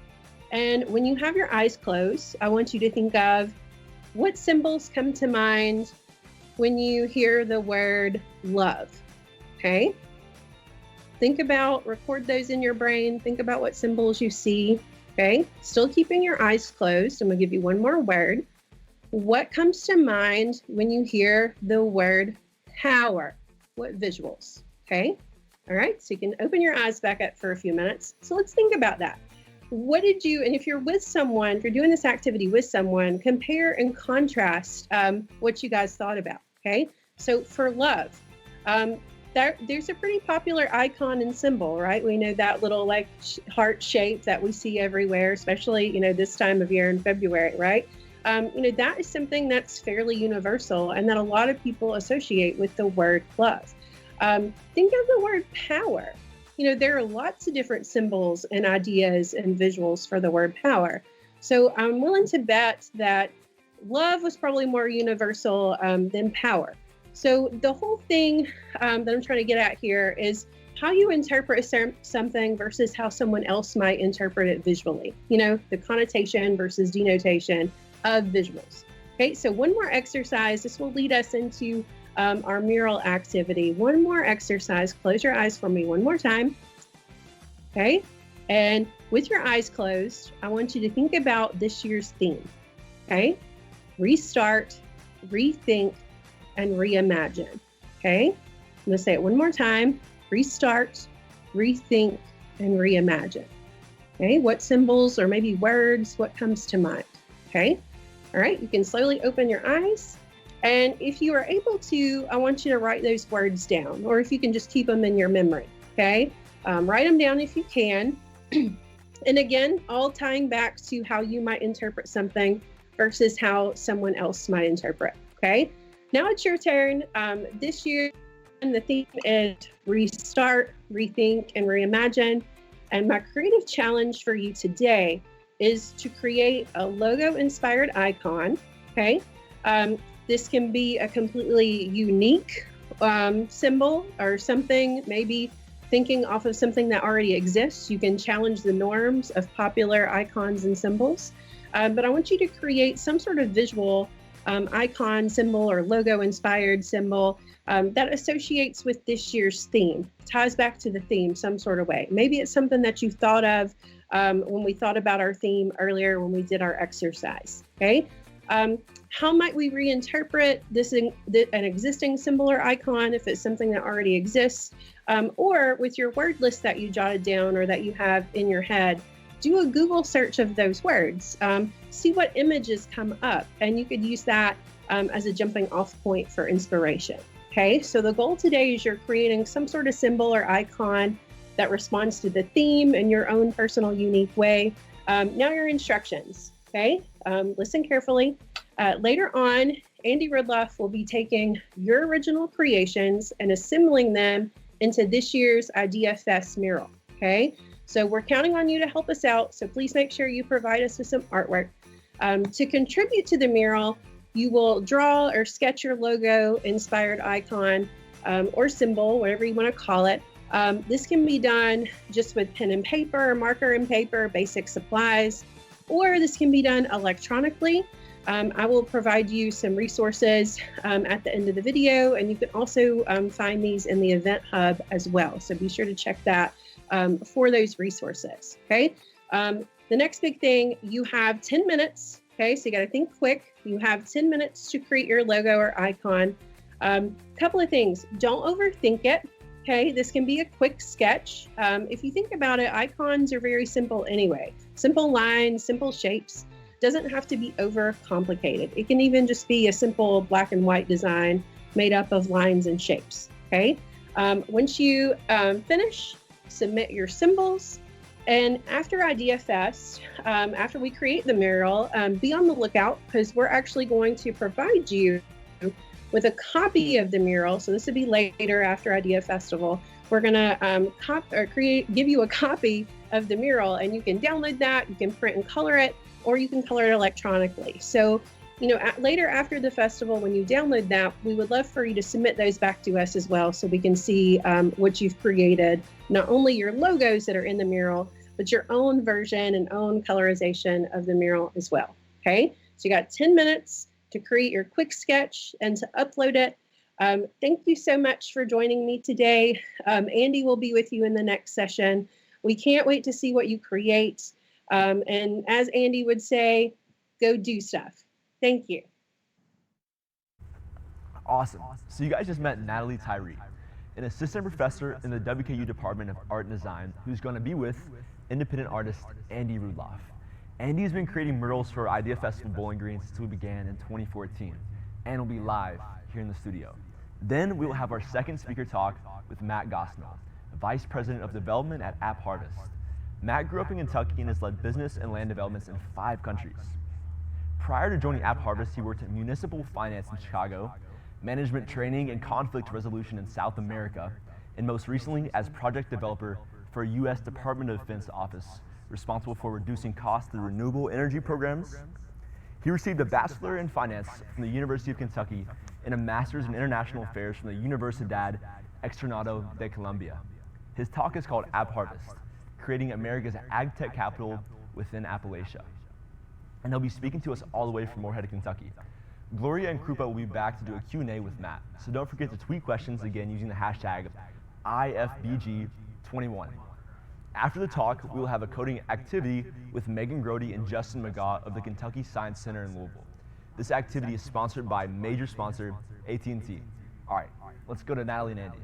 And when you have your eyes closed, I want you to think of what symbols come to mind when you hear the word love, okay? Record those in your brain. Think about what symbols you see, okay? Still keeping your eyes closed. I'm gonna give you one more word. What comes to mind when you hear the word power? What visuals, okay? All right, so you can open your eyes back up for a few minutes. So let's think about that. And if you're with someone, if you're doing this activity with someone, compare and contrast what you guys thought about, okay? So for love, there's a pretty popular icon and symbol, right? We know that little heart shape that we see everywhere, especially, this time of year in February, right? That is something that's fairly universal and that a lot of people associate with the word love. Think of the word power. There are lots of different symbols and ideas and visuals for the word power. So I'm willing to bet that love was probably more universal than power. So the whole thing that I'm trying to get at here is how you interpret something versus how someone else might interpret it visually. The connotation versus denotation of visuals. Okay, so one more exercise. This will lead us into our mural activity. One more exercise. Close your eyes for me one more time. Okay, and with your eyes closed, I want you to think about this year's theme. Okay, restart, rethink, and reimagine. Okay, I'm gonna say it one more time. Restart, rethink, and reimagine. Okay, what symbols or maybe words, what comes to mind? Okay, all right, you can slowly open your eyes. And if you are able to, I want you to write those words down, or if you can just keep them in your memory, okay? Write them down if you can. And again, all tying back to how you might interpret something versus how someone else might interpret. Okay, now it's your turn. This year, the theme is restart, rethink, and reimagine. And my creative challenge for you today is to create a logo-inspired icon. Okay, this can be a completely unique symbol or something, maybe thinking off of something that already exists. You can challenge the norms of popular icons and symbols. But I want you to create some sort of visual icon, symbol, or logo-inspired symbol that associates with this year's theme, ties back to the theme some sort of way. Maybe it's something that you thought of when we thought about our theme earlier when we did our exercise, okay? How might we reinterpret an existing symbol or icon if it's something that already exists? Or with your word list that you jotted down or that you have in your head, do a Google search of those words. See what images come up, and you could use that as a jumping off point for inspiration. Okay, so the goal today is you're creating some sort of symbol or icon that responds to the theme in your own personal, unique way. Now your instructions, okay? Listen carefully. Later on, Andy Rudloff will be taking your original creations and assembling them into this year's IdeaFest mural, okay? So we're counting on you to help us out, so please make sure you provide us with some artwork. To contribute to the mural, you will draw or sketch your logo-inspired icon or symbol, whatever you want to call it. This can be done just with pen and paper, marker and paper, basic supplies, or this can be done electronically. I will provide you some resources at the end of the video, and you can also find these in the Event Hub as well. So be sure to check that for those resources, okay? The next big thing, you have 10 minutes, okay? So you gotta think quick. You have 10 minutes to create your logo or icon. Couple of things, don't overthink it, okay? This can be a quick sketch. If you think about it, icons are very simple anyway. Simple lines, simple shapes. Doesn't have to be over complicated. It can even just be a simple black and white design made up of lines and shapes, okay? Once you finish, submit your symbols. And after IdeaFest, after we create the mural, be on the lookout because we're actually going to provide you with a copy of the mural. So this will be later after IdeaFestival. We're gonna give you a copy of the mural, and you can download that, you can print and color it, or you can color it electronically. So, you know, later after the festival, when you download that, we would love for you to submit those back to us as well so we can see what you've created, not only your logos that are in the mural, but your own version and own colorization of the mural as well, okay? So you got 10 minutes to create your quick sketch and to upload it. Thank you so much for joining me today. Andy will be with you in the next session. We can't wait to see what you create. And as Andy would say, go do stuff. Thank you. Awesome. So you guys just met Natalie Tyree, an assistant professor in the WKU Department of Art and Design, who's going to be with independent artist Andy Rudloff. Andy's been creating murals for IdeaFestival Bowling Green since we began in 2014, and will be live here in the studio. Then we will have our second speaker talk with Matt Gossman, Vice President of Development at App Harvest. Matt grew up in Kentucky and has led business and land developments in 5 countries. Prior to joining App Harvest, he worked in municipal finance in Chicago, management training and conflict resolution in South America, and most recently as project developer for a U.S. Department of Defense office responsible for reducing costs through renewable energy programs. He received a Bachelor in Finance from the University of Kentucky and a Master's in International Affairs from the Universidad Externado de Colombia. His talk is called App Harvest, Creating America's Ag Tech Capital Within Appalachia. And he'll be speaking to us all the way from Moorhead, Kentucky. Gloria and Krupa will be back to do a Q&A with Matt, so don't forget to tweet questions again using the hashtag IFBG21. After the talk, we will have a coding activity with Megan Grody and Justin McGaw of the Kentucky Science Center in Louisville. This activity is sponsored by major sponsor AT&T. All right, let's go to Natalie and Andy.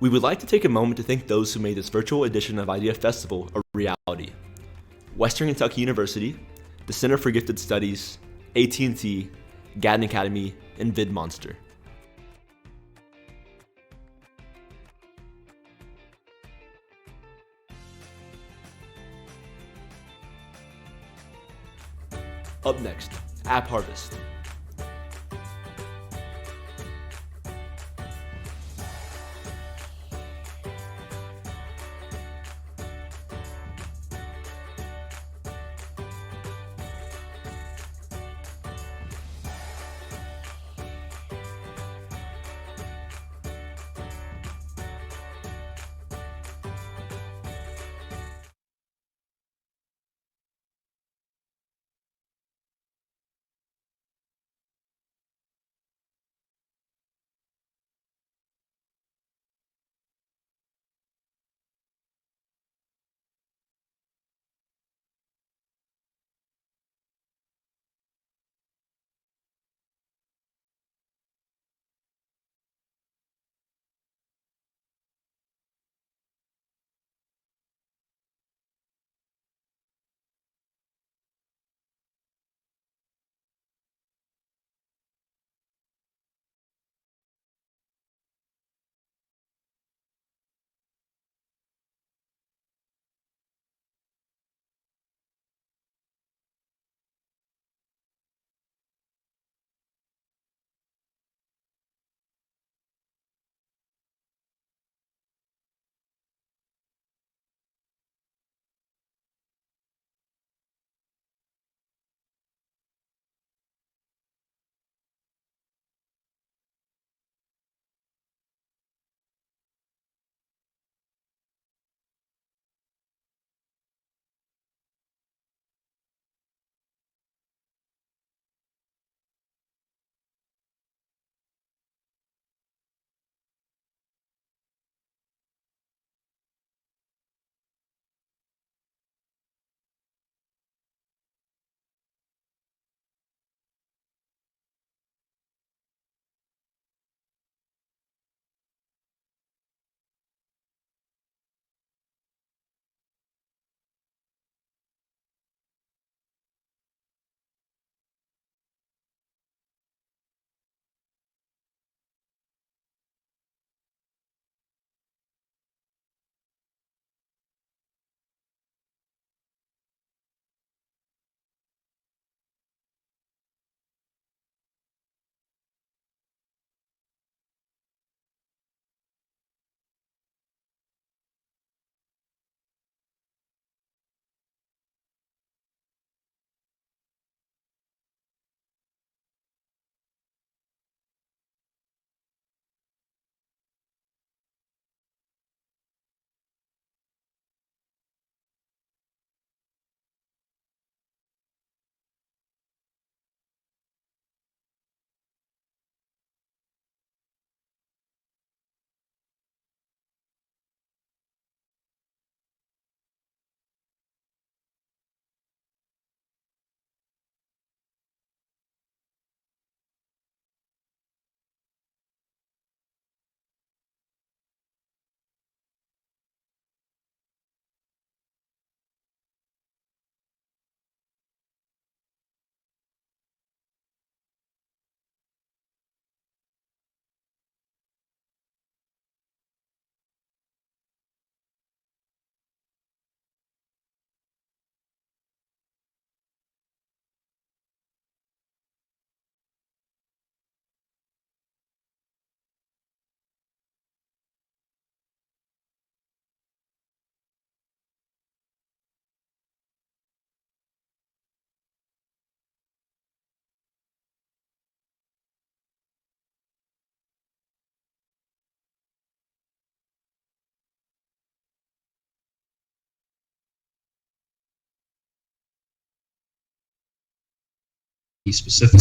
We would like to take a moment to thank those who made this virtual edition of IdeaFestival a reality. Western Kentucky University, the Center for Gifted Studies, AT&T, Gatton Academy, and VidMonster. Up next, App Harvest. specific.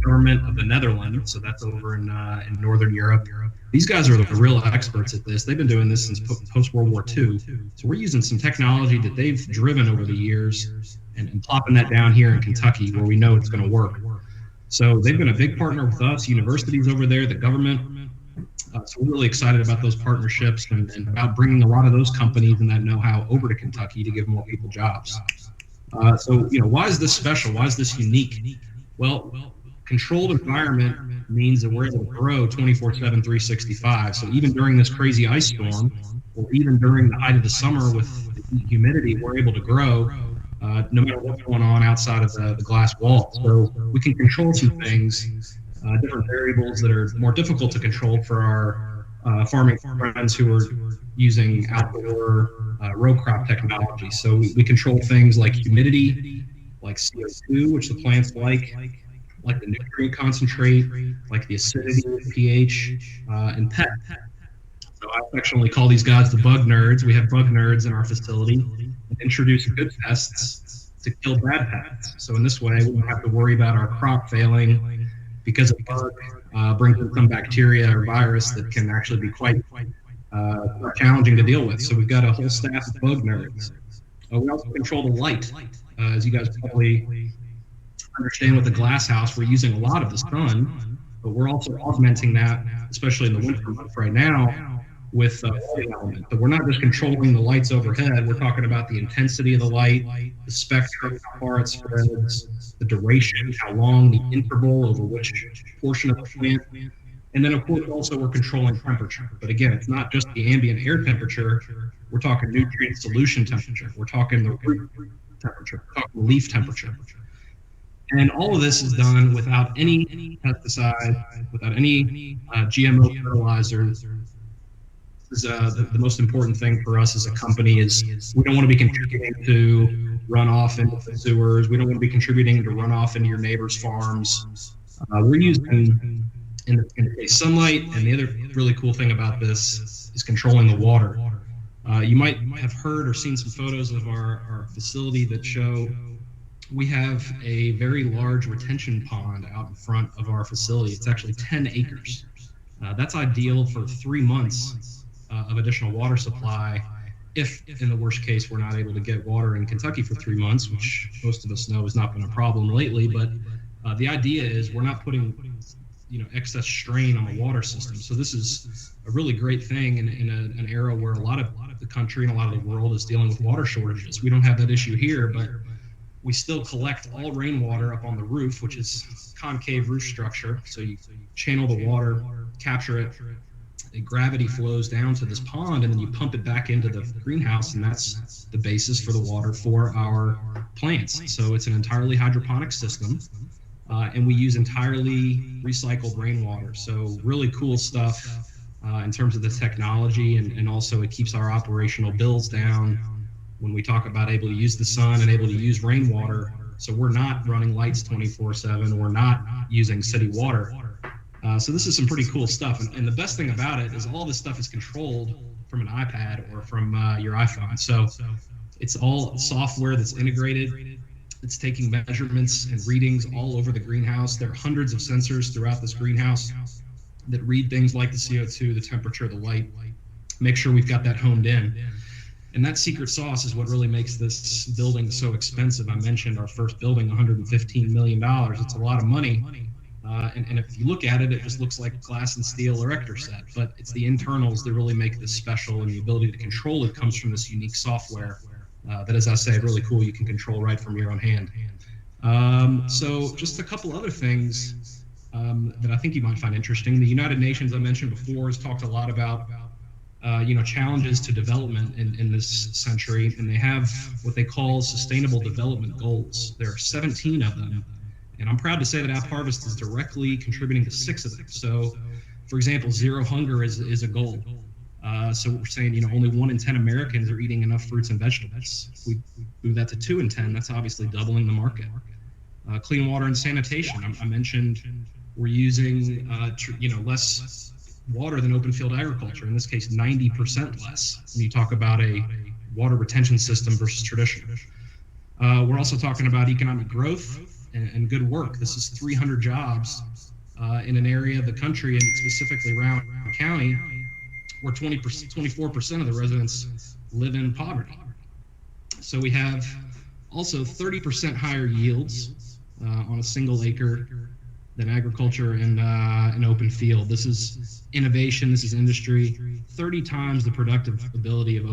Government of the Netherlands, so that's over in Northern Europe. These guys are the real experts at this. They've been doing this since post-World War II. So we're using some technology that they've driven over the years and plopping that down here in Kentucky where we know it's going to work. So they've been a big partner with us, universities over there, the government. So we're really excited about those partnerships and about bringing a lot of those companies and that know-how over to Kentucky to give more people jobs. So, why is this special? Why is this unique? Well, controlled environment means that we're able to grow 24/7, 365. So even during this crazy ice storm, or even during the height of the summer with the humidity, we're able to grow no matter what's going on outside of the glass wall. So we can control some things, different variables that are more difficult to control for our farming friends who are using outdoor row crop technology. So we control things like humidity, like CO2, which the plants like the nutrient concentrate, like the acidity, pH, and pest. So I affectionately call these guys the bug nerds. We have bug nerds in our facility and introduce good pests to kill bad pests. So in this way, we don't have to worry about our crop failing because a bug brings in some bacteria or virus that can actually be quite challenging to deal with. So we've got a whole staff of bug nerds. We also control the light. As you guys probably understand with the glass house, we're using a lot of the sun, but we're also augmenting that, especially in the winter months right now, with lighting element. But we're not just controlling the lights overhead, we're talking about the intensity of the light, the spectrum, how far it spreads, the duration, how long, the interval over which portion of the plant. And then, of course, also we're controlling temperature. But again, it's not just the ambient air temperature. We're talking nutrient solution temperature. We're talking the root temperature. We're talking leaf temperature. And all of this is done without any pesticide, without any GMO fertilizers. This is the most important thing for us as a company is we don't want to be contributing to runoff into the sewers. We don't want to be contributing to runoff into your neighbor's farms. We're using in the case sunlight, and the other really cool thing about this is controlling the water. You might have heard or seen some photos of our facility that show we have a very large retention pond out in front of our facility. It's actually 10 acres. That's ideal for 3 months of additional water supply. If in the worst case, we're not able to get water in Kentucky for 3 months, which most of us know has not been a problem lately, but the idea is we're not putting excess strain on the water system. So this is a really great thing in an era where a lot of the country and a lot of the world is dealing with water shortages. We don't have that issue here, but we still collect all rainwater up on the roof, which is concave roof structure. So you channel the water, capture it, gravity flows down to this pond, and then you pump it back into the greenhouse, and that's the basis for the water for our plants. So it's an entirely hydroponic system, and we use entirely recycled rainwater. So really cool stuff in terms of the technology, and also it keeps our operational bills down when we talk about able to use the sun and able to use rainwater. So we're not running lights 24/7. We're not using city water. So this is some pretty cool stuff. And the best thing about it is all this stuff is controlled from an iPad or from your iPhone. So it's all software that's integrated. It's taking measurements and readings all over the greenhouse. There are hundreds of sensors throughout this greenhouse that read things like the CO2, the temperature, the light, make sure we've got that honed in. And that secret sauce is what really makes this building so expensive. I mentioned our first building, $115 million. It's a lot of money. And if you look at it, it just looks like glass and steel erector set. But it's the internals that really make this special, and the ability to control it comes from this unique software that, as I say, really cool. You can control right from your own hand. So just a couple other things that I think you might find interesting. The United Nations, I mentioned before, has talked a lot about challenges to development in this century, and they have what they call sustainable development goals. There are 17 of them, and I'm proud to say that AppHarvest is directly contributing to 6 of them. So, for example, zero hunger is a goal. So we're saying, only 1 in 10 Americans are eating enough fruits and vegetables. If we move that to 2 in 10, that's obviously doubling the market. Clean water and sanitation. I mentioned we're using, less water than open field agriculture. In this case, 90% less when you talk about a water retention system versus traditional. We're also talking about economic growth and good work. This is 300 jobs in an area of the country, and specifically Rowan County, where 24% of the residents live in poverty. So we have also 30% higher yields on a single acre than agriculture in an open field. This is innovation, this is industry, 30 times the productive ability of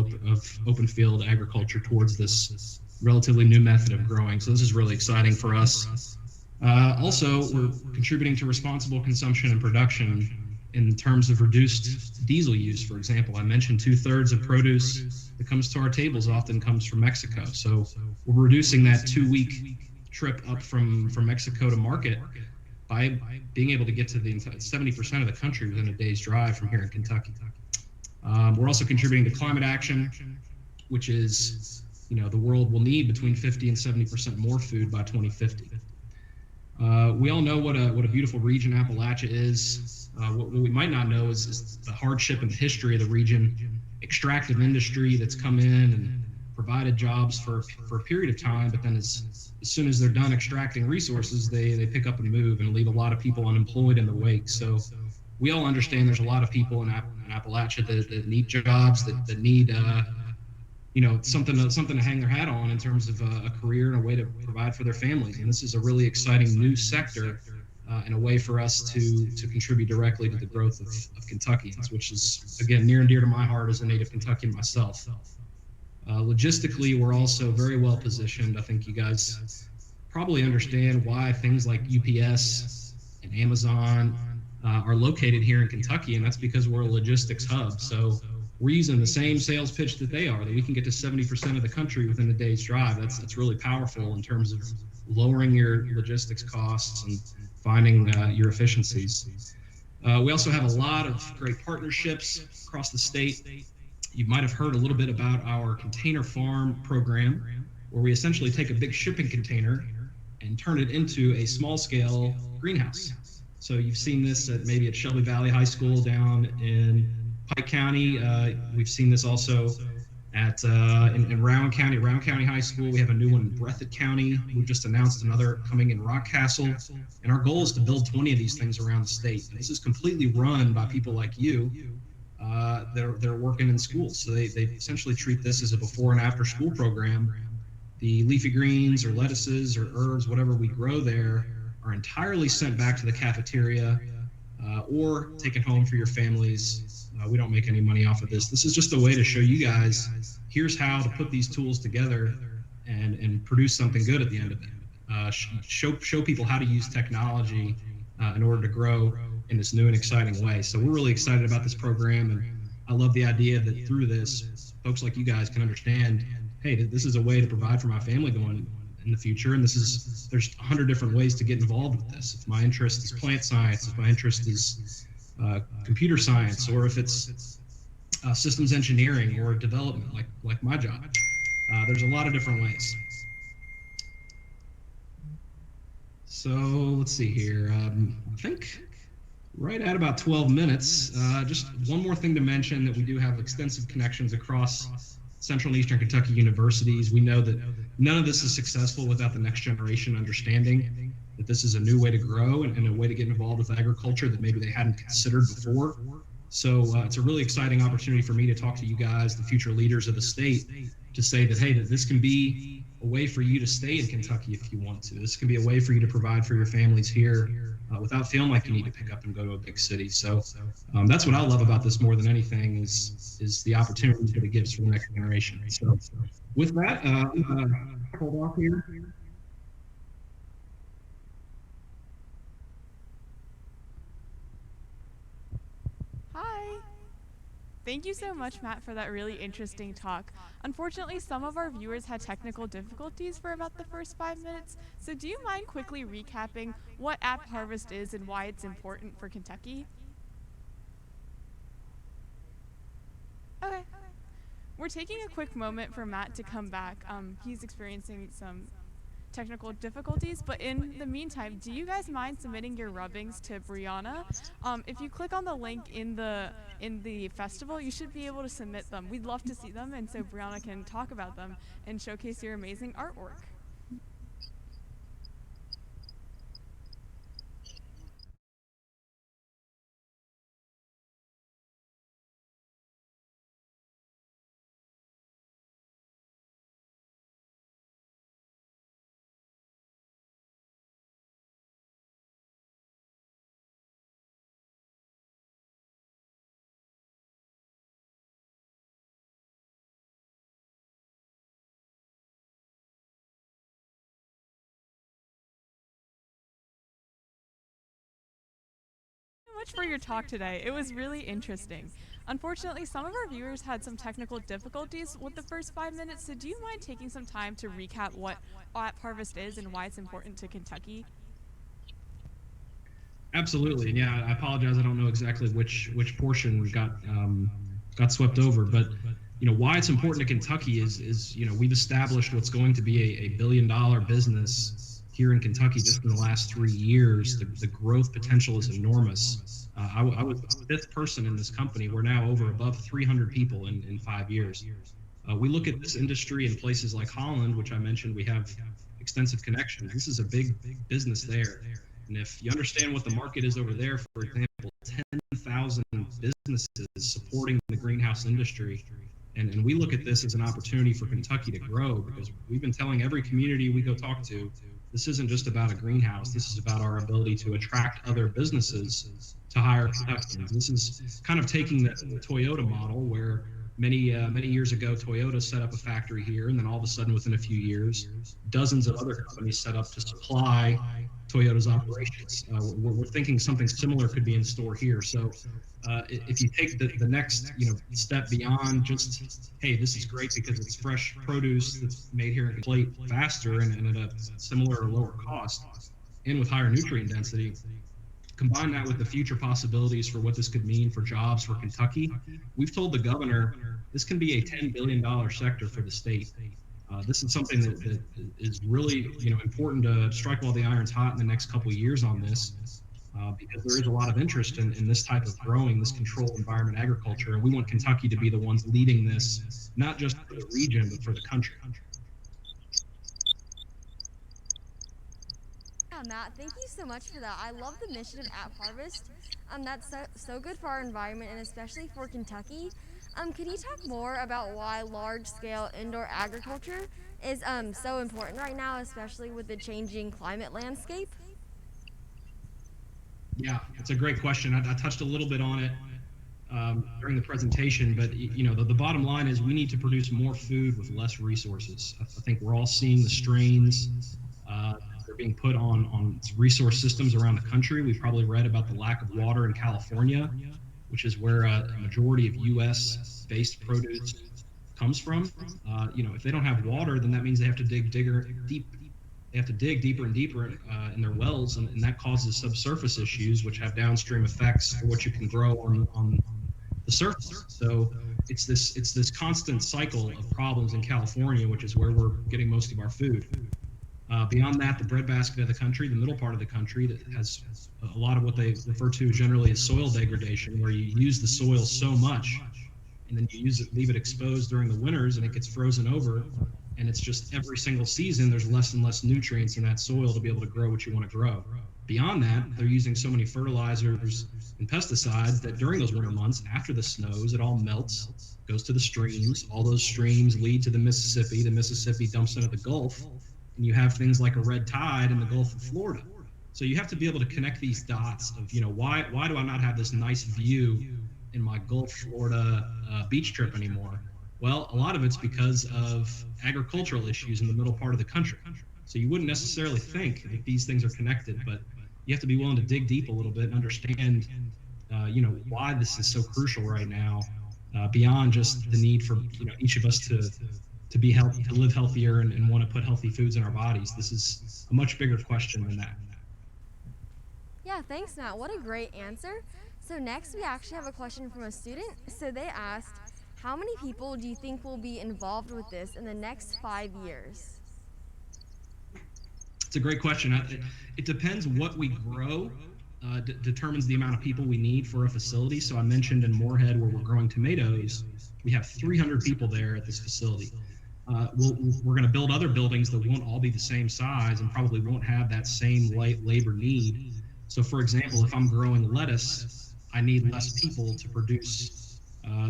open field agriculture towards this relatively new method of growing. So this is really exciting for us. Also, we're contributing to responsible consumption and production in terms of reduced diesel use. For example, I mentioned 2/3 of produce that comes to our tables often comes from Mexico. So we're reducing that 2-week trip up from Mexico to market by being able to get to the 70% of the country within a day's drive from here in Kentucky. We're also contributing to climate action, which is, the world will need between 50 and 70% more food by 2050. We all know what a beautiful region Appalachia is. What we might not know is the hardship and the history of the region, extractive industry that's come in and provided jobs for a period of time, but then as soon as they're done extracting resources, they pick up and move and leave a lot of people unemployed in the wake. So we all understand there's a lot of people in Appalachia that need jobs, that need something to hang their hat on in terms of a career and a way to provide for their families. And this is a really exciting new sector and a way for us to contribute directly to the growth of Kentuckians, which is, again, near and dear to my heart as a native Kentuckian myself. Logistically, we're also very well positioned. I think you guys probably understand why things like UPS and Amazon are located here in Kentucky, and that's because we're a logistics hub. So we're using the same sales pitch that they are, that we can get to 70% of the country within a day's drive. That's really powerful in terms of lowering your logistics costs and finding your efficiencies. We also have a lot of great partnerships across the state. You might have heard a little bit about our container farm program, where we essentially take a big shipping container and turn it into a small-scale greenhouse. So you've seen this maybe at Shelby Valley High School down in Pike County. We've seen this also at in Rowan County, Rowan County High School. We have a new one in Breathitt County. We've just announced another coming in Rockcastle. And our goal is to build 20 of these things around the state. And this is completely run by people like you. They're working in schools. So they essentially treat this as a before and after school program. The leafy greens or lettuces or herbs, whatever we grow there, are entirely sent back to the cafeteria or taken home for your families. We don't make any money off of this. This is just a way to show you guys, here's how to put these tools together and produce something good at the end of it. Show people how to use technology in order to grow in this new and exciting way. So we're really excited about this program, and I love the idea that through this, folks like you guys can understand, hey, this is a way to provide for my family going in the future, and there's 100 different ways to get involved with this. If my interest is plant science, if my interest is computer science, or if it's systems engineering or development, like my job, there's a lot of different ways. So let's see here. I think right at about 12 minutes. Just one more thing to mention, that we do have extensive connections across Central and Eastern Kentucky universities. We know that none of this is successful without the next generation understanding that this is a new way to grow and a way to get involved with agriculture that maybe they hadn't considered before. So it's a really exciting opportunity for me to talk to you guys, the future leaders of the state, to say that, hey, that this can be a way for you to stay in Kentucky if you want to. This can be a way for you to provide for your families here without feeling like you need to pick up and go to a big city. So that's what I love about this more than anything is the opportunity that it gives for the next generation. So with that, hold off here. Hi. Thank you so much, Matt, for that really interesting talk. Unfortunately, some of our viewers had technical difficulties for about the first 5 minutes, so do you mind quickly recapping what App Harvest is and why it's important for Kentucky? Okay. We're taking a quick moment for Matt to come back. He's experiencing some technical difficulties, but in the meantime, do you guys mind submitting your rubbings to Brianna? If you click on the link in the festival, you should be able to submit them. We'd love to see them, and so Brianna can talk about them and showcase your amazing artwork. much for your talk today. It was really interesting. Unfortunately, some of our viewers had some technical difficulties with the first 5 minutes, so do you mind taking some time to recap what app harvest is and why it's important to Kentucky? Absolutely. Yeah, I apologize. I don't know exactly which portion got swept over, but why it's important to Kentucky is we've established what's going to be a $1 billion business here in Kentucky just in the last 3 years. The growth potential is enormous. I was the 5th person in this company. We're now above 300 people in 5 years. We look at this industry in places like Holland, which I mentioned we have extensive connections. This is a big business there. And if you understand what the market is over there, for example, 10,000 businesses supporting the greenhouse industry. And we look at this as an opportunity for Kentucky to grow, because we've been telling every community we go talk to, this isn't just about a greenhouse. This is about our ability to attract other businesses to hire Kentuckians. This is kind of taking the Toyota model, where many years ago, Toyota set up a factory here, and then all of a sudden, within a few years, dozens of other companies set up to supply Toyota's operations. We're thinking something similar could be in store here. So if you take the next step beyond just, hey, this is great because it's fresh produce that's made here in plate faster and at a similar or lower cost, and with higher nutrient density, combine that with the future possibilities for what this could mean for jobs for Kentucky. We've told the governor this can be a $10 billion sector for the state. This is something that is really important to strike while the iron's hot in the next couple of years on this, because there is a lot of interest in this type of growing, this controlled environment agriculture, and we want Kentucky to be the ones leading this, not just for the region, but for the country. Yeah, Matt, thank you so much for that. I love the mission of App Harvest. That's so good for our environment and especially for Kentucky. Could you talk more about why large-scale indoor agriculture is so important right now, especially with the changing climate landscape? Yeah, it's a great question. I touched a little bit on it during the presentation, but the bottom line is we need to produce more food with less resources. I think we're all seeing the strains that are being put on resource systems around the country. We've probably read about the lack of water in California, which is where a majority of U.S.-based produce comes from. If they don't have water, then that means they have to dig deeper and deeper in their wells, and that causes subsurface issues, which have downstream effects for what you can grow on the surface. So it's this constant cycle of problems in California, which is where we're getting most of our food. Beyond that, the breadbasket of the country, the middle part of the country, that has a lot of what they refer to generally as soil degradation, where you use the soil so much and then you leave it exposed during the winters, and it gets frozen over, and it's just every single season there's less and less nutrients in that soil to be able to grow what you want to grow. Beyond that, they're using so many fertilizers and pesticides that during those winter months, after the snows, it all melts, goes to the streams. All those streams lead to the Mississippi. The Mississippi dumps into the Gulf, and you have things like a red tide in the Gulf of Florida. So you have to be able to connect these dots of, why do I not have this nice view in my Gulf Florida beach trip anymore? Well, a lot of it's because of agricultural issues in the middle part of the country. So you wouldn't necessarily think that these things are connected, but you have to be willing to dig deep a little bit and understand, why this is so crucial right now, beyond just the need for each of us to be healthy, to live healthier, and want to put healthy foods in our bodies. This is a much bigger question than that. Yeah, thanks, Matt. What a great answer. So next, we actually have a question from a student. So they asked, how many people do you think will be involved with this in the next 5 years? It's a great question. It depends what we grow. Determines the amount of people we need for a facility. So I mentioned in Moorhead, where we're growing tomatoes, we have 300 people there at this facility. We're going to build other buildings that won't all be the same size and probably won't have that same light labor need. So for example, if I'm growing lettuce, I need less people to produce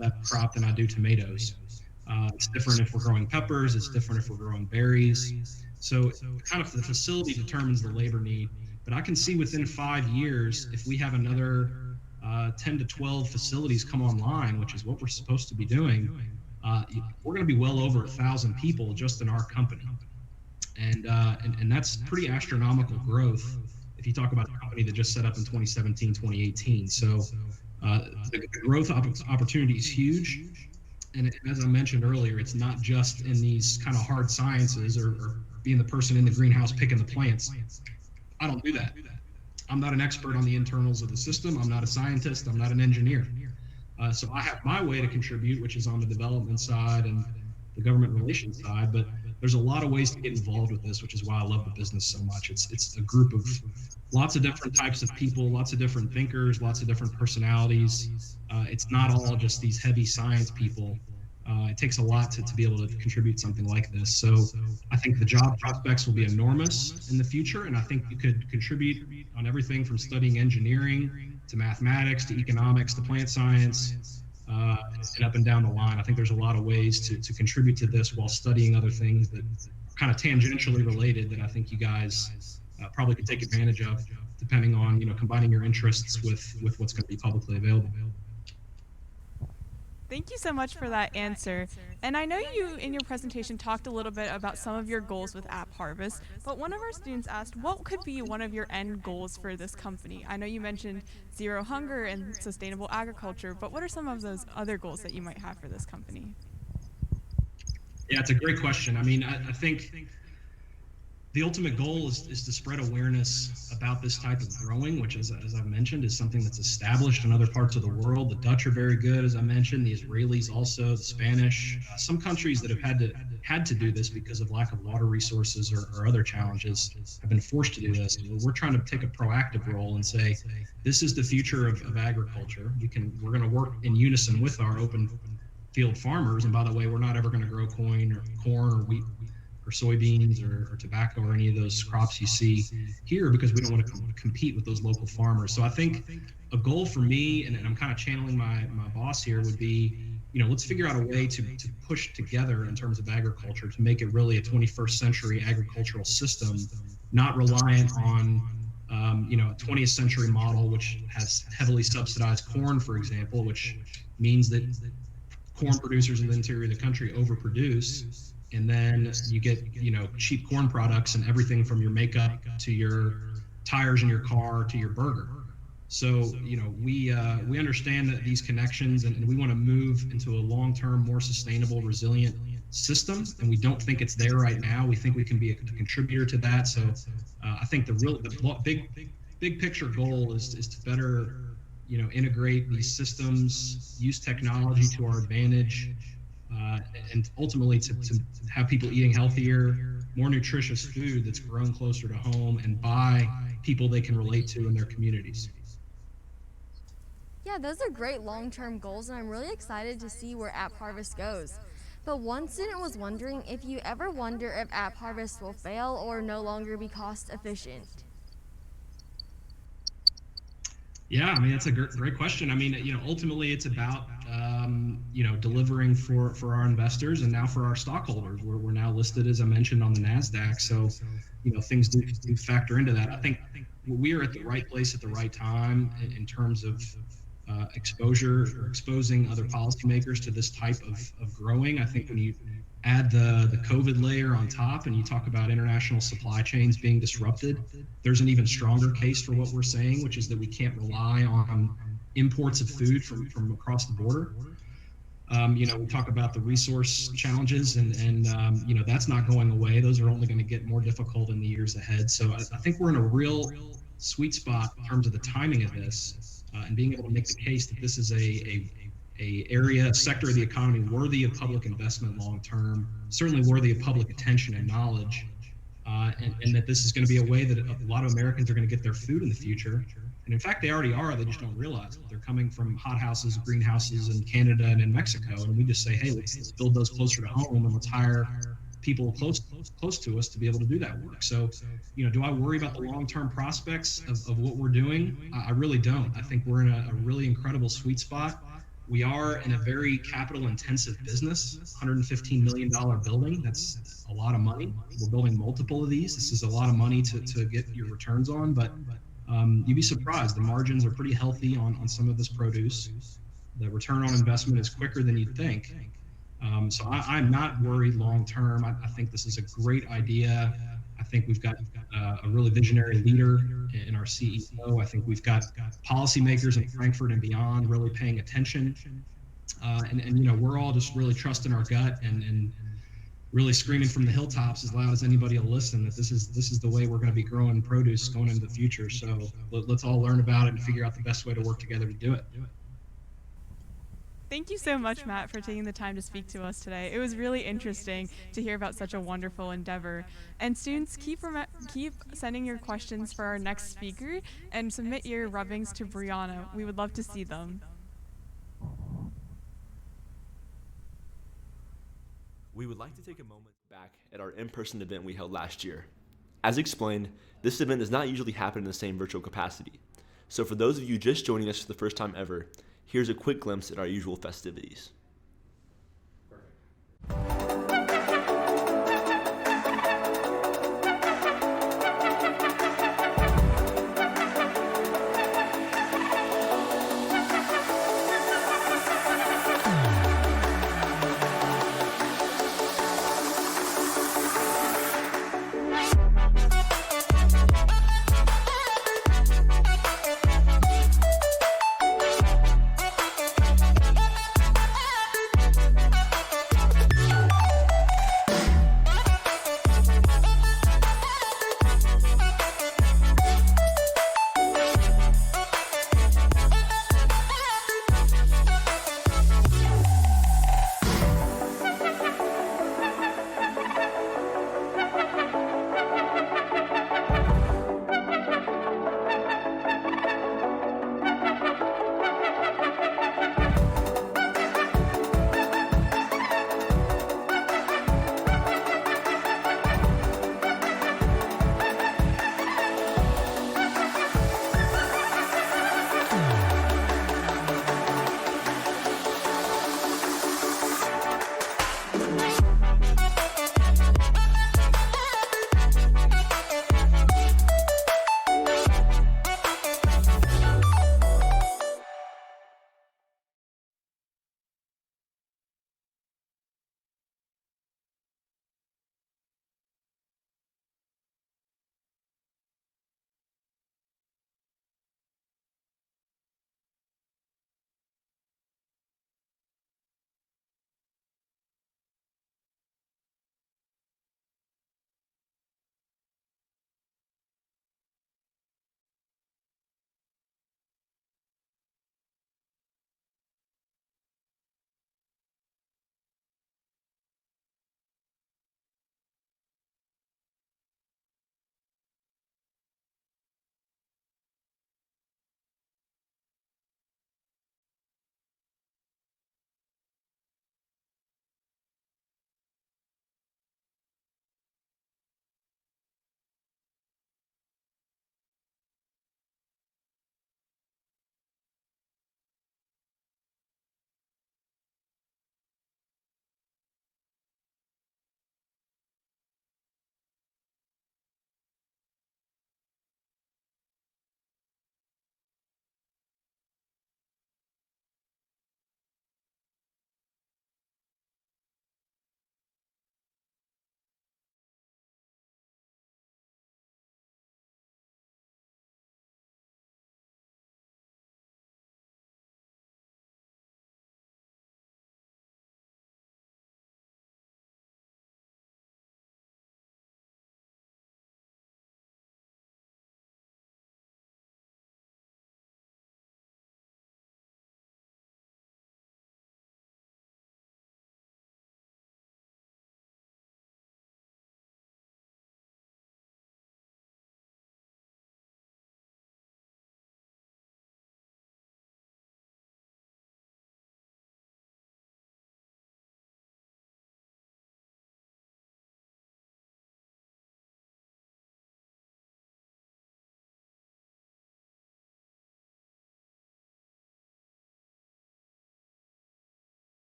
that crop than I do tomatoes. It's different if we're growing peppers. It's different if we're growing berries. So kind of the facility determines the labor need. But I can see within 5 years, if we have another 10 to 12 facilities come online, which is what we're supposed to be doing, we're going to be well over 1,000 people just in our company. And that's pretty astronomical growth if you talk about the company that just set up in 2017, 2018. So the growth opportunity is huge. And as I mentioned earlier, it's not just in these kind of hard sciences or being the person in the greenhouse picking the plants. I don't do that. I'm not an expert on the internals of the system. I'm not a scientist. I'm not an engineer. So I have my way to contribute, which is on the development side and the government relations side. But there's a lot of ways to get involved with this, which is why I love the business so much. It's a group of lots of different types of people, lots of different thinkers, lots of different personalities. It's not all just these heavy science people. It takes a lot to be able to contribute something like this. So I think the job prospects will be enormous in the future, and I think you could contribute on everything from studying engineering to mathematics to economics to plant science, and up and down the line. I think there's a lot of ways to contribute to this while studying other things that are kind of tangentially related that I think you guys probably could take advantage of, depending on, combining your interests with what's going to be publicly available. Thank you so much for that answer. And I know you, in your presentation, talked a little bit about some of your goals with App Harvest, but one of our students asked, what could be one of your end goals for this company? I know you mentioned zero hunger and sustainable agriculture, but what are some of those other goals that you might have for this company? Yeah, it's a great question. I mean, I think the ultimate goal is to spread awareness about this type of growing, which, as I've mentioned, is something that's established in other parts of the world. The Dutch are very good, as I mentioned, the Israelis also, the Spanish. Some countries that have had to do this because of lack of water resources or other challenges have been forced to do this. We're trying to take a proactive role and say, this is the future of agriculture. We're going to work in unison with our open field farmers. And by the way, we're not ever going to grow corn or wheat or soybeans or tobacco or any of those crops you see here, because we don't want to compete with those local farmers. So I think a goal for me, and I'm kind of channeling my boss here, would be, let's figure out a way to push together in terms of agriculture to make it really a 21st century agricultural system, not reliant on a 20th century model, which has heavily subsidized corn, for example, which means that corn producers in the interior of the country overproduce. And then you get, cheap corn products and everything from your makeup to your tires in your car to your burger. So, we understand that these connections, and we want to move into a long-term, more sustainable, resilient system. And we don't think it's there right now. We think we can be a contributor to that. So I think the big picture goal is to better, integrate these systems, use technology to our advantage, and ultimately to have people eating healthier, more nutritious food that's grown closer to home and by people they can relate to in their communities. Yeah, those are great long-term goals, and I'm really excited to see where App Harvest goes. But one student was wondering if you ever wonder if App Harvest will fail or no longer be cost efficient. Yeah, I mean, that's a great question. I mean, ultimately it's about, delivering for our investors and now for our stockholders. We're now listed, as I mentioned, on the NASDAQ. So, things do factor into that. I think we are at the right place at the right time in terms of exposure or exposing other policymakers to this type of growing. I think when you add the COVID layer on top and you talk about international supply chains being disrupted, there's an even stronger case for what we're saying, which is that we can't rely on imports of food from across the border. We talk about the resource challenges and that's not going away. Those are only going to get more difficult in the years ahead. So I think we're in a real sweet spot in terms of the timing of this and being able to make the case that this is a sector of the economy worthy of public investment long term, certainly worthy of public attention and knowledge, and that this is going to be a way that a lot of Americans are going to get their food in the future. And in fact, they already are. They just don't realize it. They're coming from hothouses, greenhouses in Canada and in Mexico, and we just say, hey, let's build those closer to home and let's hire people close to us to be able to do that work. So, do I worry about the long-term prospects of what we're doing? I really don't. I think we're in a really incredible sweet spot. We are in a very capital-intensive business, $115 million building. That's a lot of money. We're building multiple of these. This is a lot of money to get your returns on, but you'd be surprised. The margins are pretty healthy on some of this produce. The return on investment is quicker than you'd think. So I'm not worried long-term. I think this is a great idea. I think we've got a really visionary leader in our CEO. I think we've got policymakers in Frankfurt and beyond really paying attention. And you know, we're all just really trusting our gut and really screaming from the hilltops as loud as anybody will listen that this is the way we're going to be growing produce going into the future. So let's all learn about it and figure out the best way to work together to do it. Thank you so much, Matt, for taking the time to speak to us today. It was really interesting to hear about such a wonderful endeavor. And students, keep sending your questions for our next speaker and submit your rubbings to Brianna. We would love to see them. We would like to take a moment back at our in-person event we held last year. As explained, this event does not usually happen in the same virtual capacity. So for those of you just joining us for the first time ever, here's a quick glimpse at our usual festivities.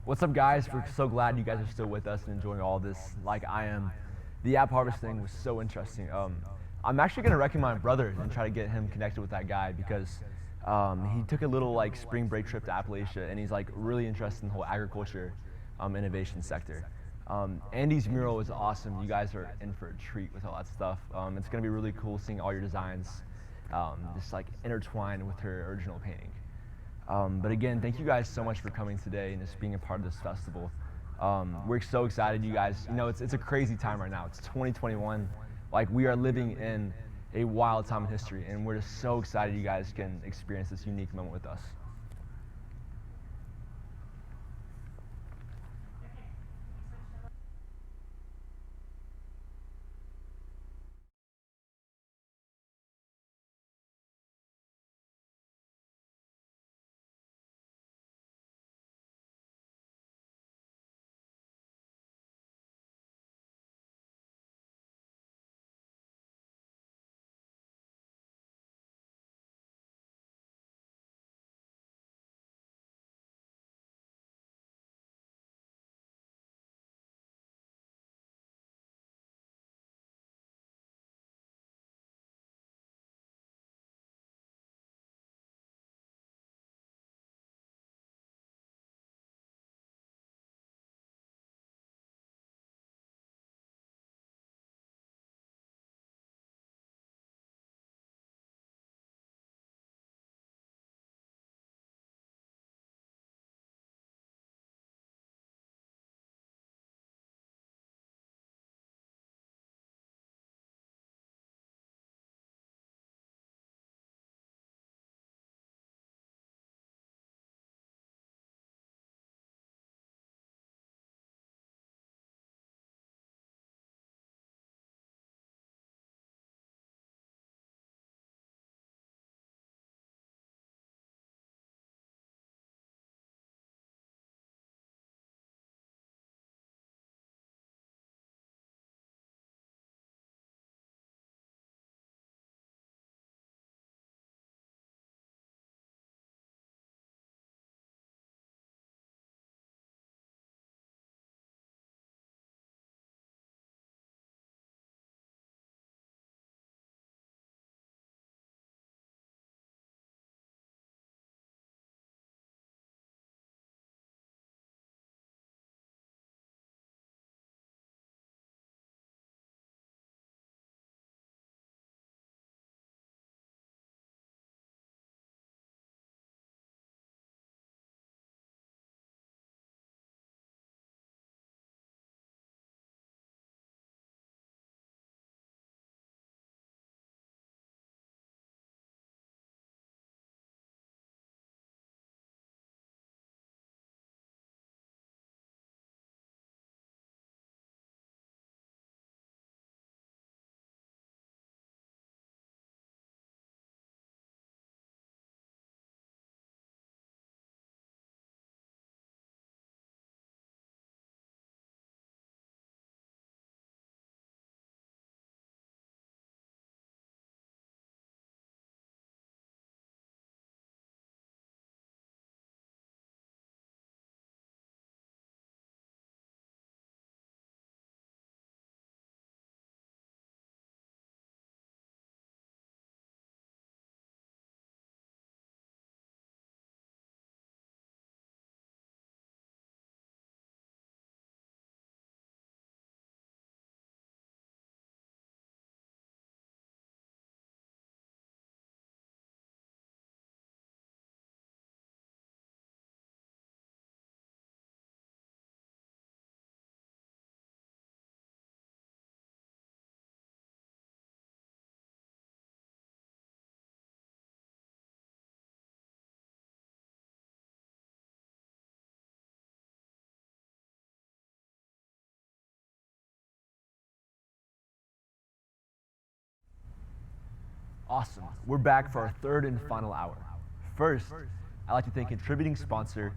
What's up, guys? We're so glad you guys are still with us and enjoying all this like I am. The app harvesting was so interesting. I'm actually going to recommend my brother and try to get him connected with that guy because he took a little like spring break trip to Appalachia, and he's like really interested in the whole agriculture innovation sector. Andy's mural is awesome. You guys are in for a treat with all that stuff. It's going to be really cool seeing all your designs just like intertwined with her original painting. But again, thank you guys so much for coming today and just being a part of this festival. We're so excited, you guys. You know, it's a crazy time right now. It's 2021. Like, we are living in a wild time in history, and we're just so excited you guys can experience this unique moment with us. Awesome. We're back for our third and final hour. First, I'd like to thank contributing sponsor,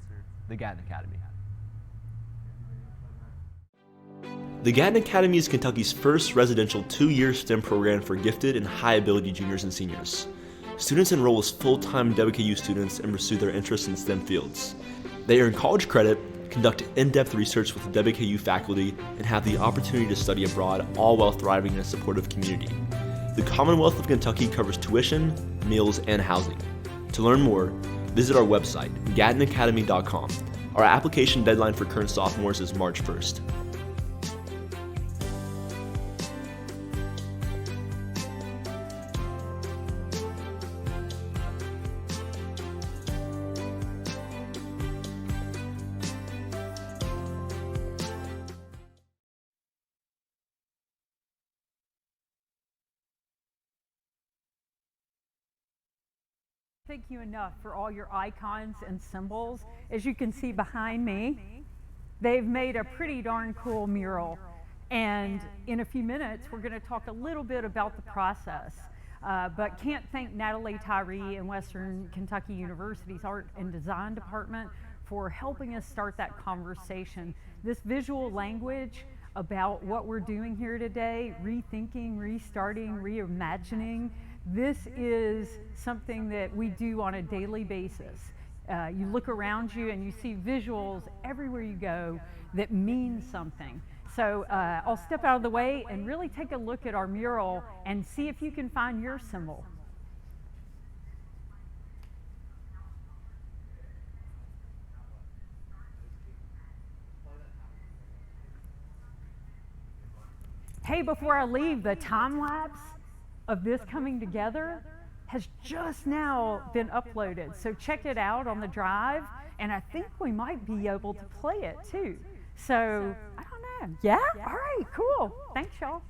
the Gatton Academy. The Gatton Academy is Kentucky's first residential 2-year STEM program for gifted and high-ability juniors and seniors. Students enroll as full-time WKU students and pursue their interests in STEM fields. They earn college credit, conduct in-depth research with the WKU faculty, and have the opportunity to study abroad, all while thriving in a supportive community. The Commonwealth of Kentucky covers tuition, meals, and housing. To learn more, visit our website, GattonAcademy.com. Our application deadline for current sophomores is March 1st. Thank you enough for all your icons and symbols. As you can see behind me, they've made a pretty darn cool mural. And in a few minutes, we're going to talk a little bit about the process. But can't thank Natalie Tyree and Western Kentucky University's Art and Design Department for helping us start that conversation. This visual language about what we're doing here today, rethinking, restarting, reimagining, this is something that we do on a daily basis. You look around you and you see visuals everywhere you go that mean something. So I'll step out of the way and really take a look at our mural and see if you can find your symbol. Hey, before I leave, the time lapse of this coming together has just now been uploaded. So check it out on the drive, and I think we might be able to play it too. So, I don't know. Yeah? All right, cool. Thanks, y'all.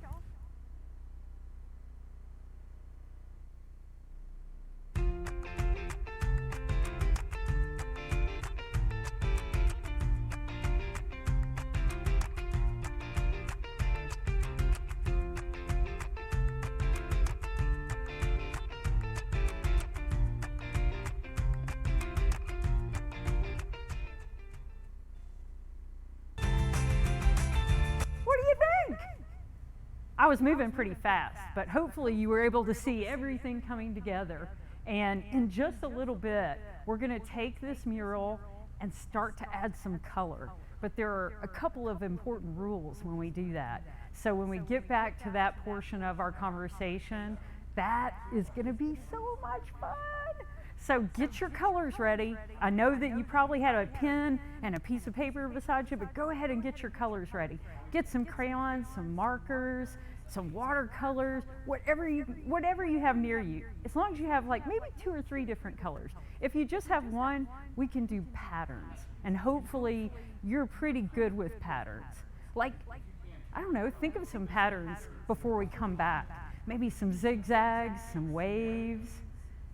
I was moving pretty fast, but hopefully you were able to see everything coming together. And in just a little bit, we're going to take this mural and start to add some color. But there are a couple of important rules when we do that. So when we get back to that portion of our conversation, that is going to be so much fun. So get your colors ready. I know that you probably had a pen and a piece of paper beside you, but go ahead and get your colors ready. Get some crayons, some markers, some watercolors, whatever you have near you. As long as you have like maybe 2 or 3 different colors. If you just have one, we can do patterns. And hopefully you're pretty good with patterns. Like, I don't know, think of some patterns before we come back. Maybe some zigzags, some waves,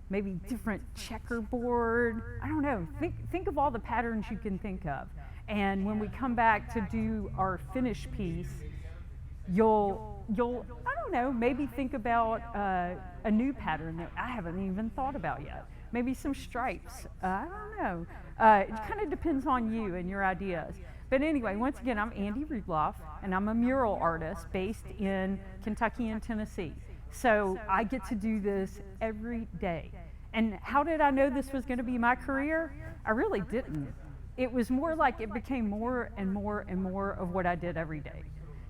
maybe different checkerboard. I don't know, think of all the patterns you can think of. And when we come back to do our finished piece, you'll I don't know, maybe think about a new pattern that I haven't even thought about yet. Maybe some stripes. I don't know. It kind of depends on you and your ideas. But anyway, once again, I'm Andy Rudloff, and I'm a mural artist based in Kentucky and Tennessee. So I get to do this every day. And how did I know this was going to be my career? I really didn't. It was more like it became more and more and more of what I did every day.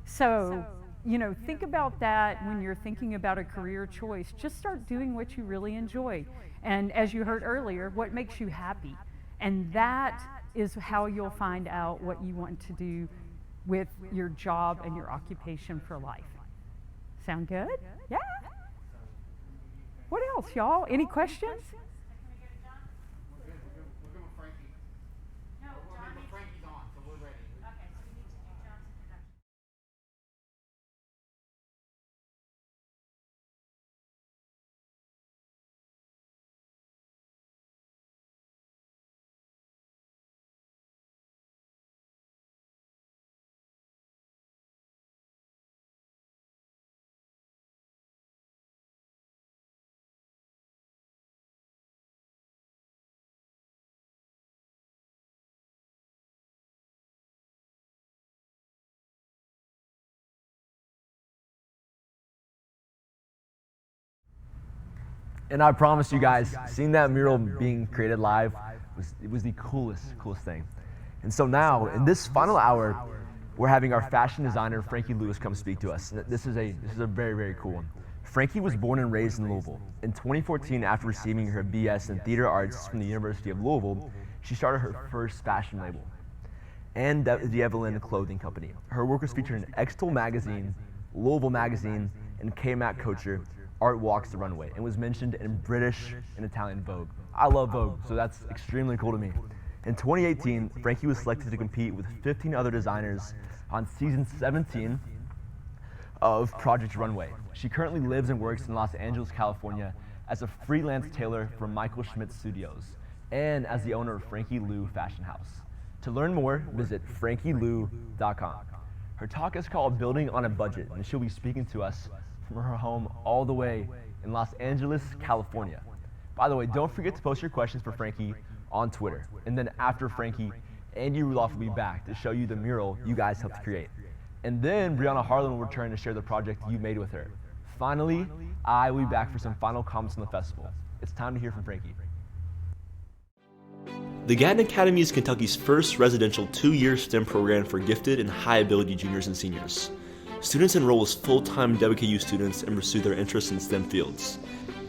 So, you know, think about that when you're thinking about a career choice. Just start doing what you really enjoy. And as you heard earlier, what makes you happy. And that is how you'll find out what you want to do with your job and your occupation for life. Sound good? Yeah? What else, y'all? Any questions? And I promise you guys, seeing that mural being created live was the coolest thing. And so now, in this final hour, we're having our fashion designer, Frankie Lewis, come speak to us. This is a very, very cool one. Frankie was born and raised in Louisville. In 2014, after receiving her BS in Theater Arts from the University of Louisville, she started her first fashion label, and the Evelyn Clothing Company. Her work was featured in Extol Magazine, Louisville Magazine, and K-Mac Culture, Art Walks the Runway, and was mentioned in British and Italian Vogue. I love Vogue, so that's extremely cool to me. In 2018, Frankie was selected to compete with 15 other designers on season 17 of Project Runway. She currently lives and works in Los Angeles, California as a freelance tailor for Michael Schmidt Studios and as the owner of Frankie Lou Fashion House. To learn more, visit frankielou.com. Her talk is called Building on a Budget, and she'll be speaking to us from her home all the way in Los Angeles, California. By the way, don't forget to post your questions for Frankie on Twitter. And then after Frankie, Andy Rudloff will be back to show you the mural you guys helped create. And then Brianna Harlan will return to share the project you made with her. Finally, I will be back for some final comments on the festival. It's time to hear from Frankie. The Gatton Academy is Kentucky's first residential 2-year STEM program for gifted and high-ability juniors and seniors. Students enroll as full-time WKU students and pursue their interests in STEM fields.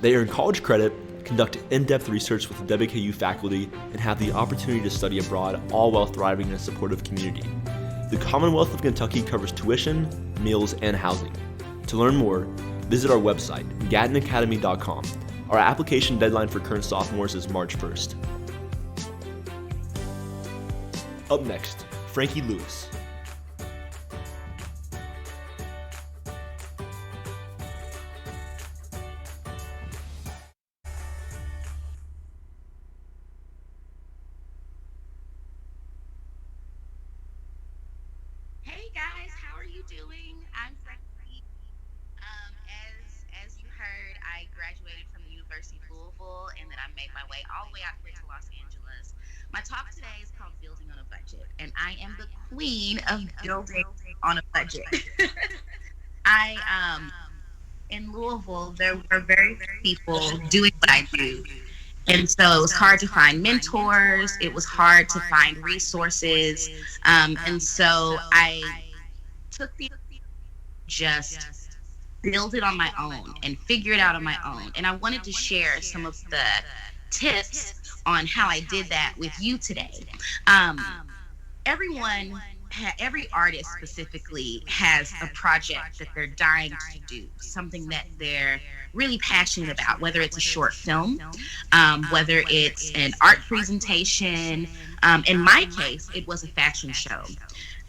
They earn college credit, conduct in-depth research with WKU faculty, and have the opportunity to study abroad, all while thriving in a supportive community. The Commonwealth of Kentucky covers tuition, meals, and housing. To learn more, visit our website, gattonacademy.com. Our application deadline for current sophomores is March 1st. Up next, Frankie Lewis. Hey guys, how are you doing? I'm Frankie. As you heard, I graduated from the University of Louisville, and then I made my way all the way out here to Los Angeles. My talk today is called Building on a Budget, and I am the queen of building on a budget. In Louisville, there were very few people doing what I do. And so it was hard to find mentors. It was hard to find resources. And so I took the just build it on my own and figure it out on my own. And I wanted to share some of the tips on how I did that with you today. Every artist specifically has a project that they're dying to do, something that they're really passionate about, whether it's a short film, whether it's an art presentation. In my case, it was a fashion show.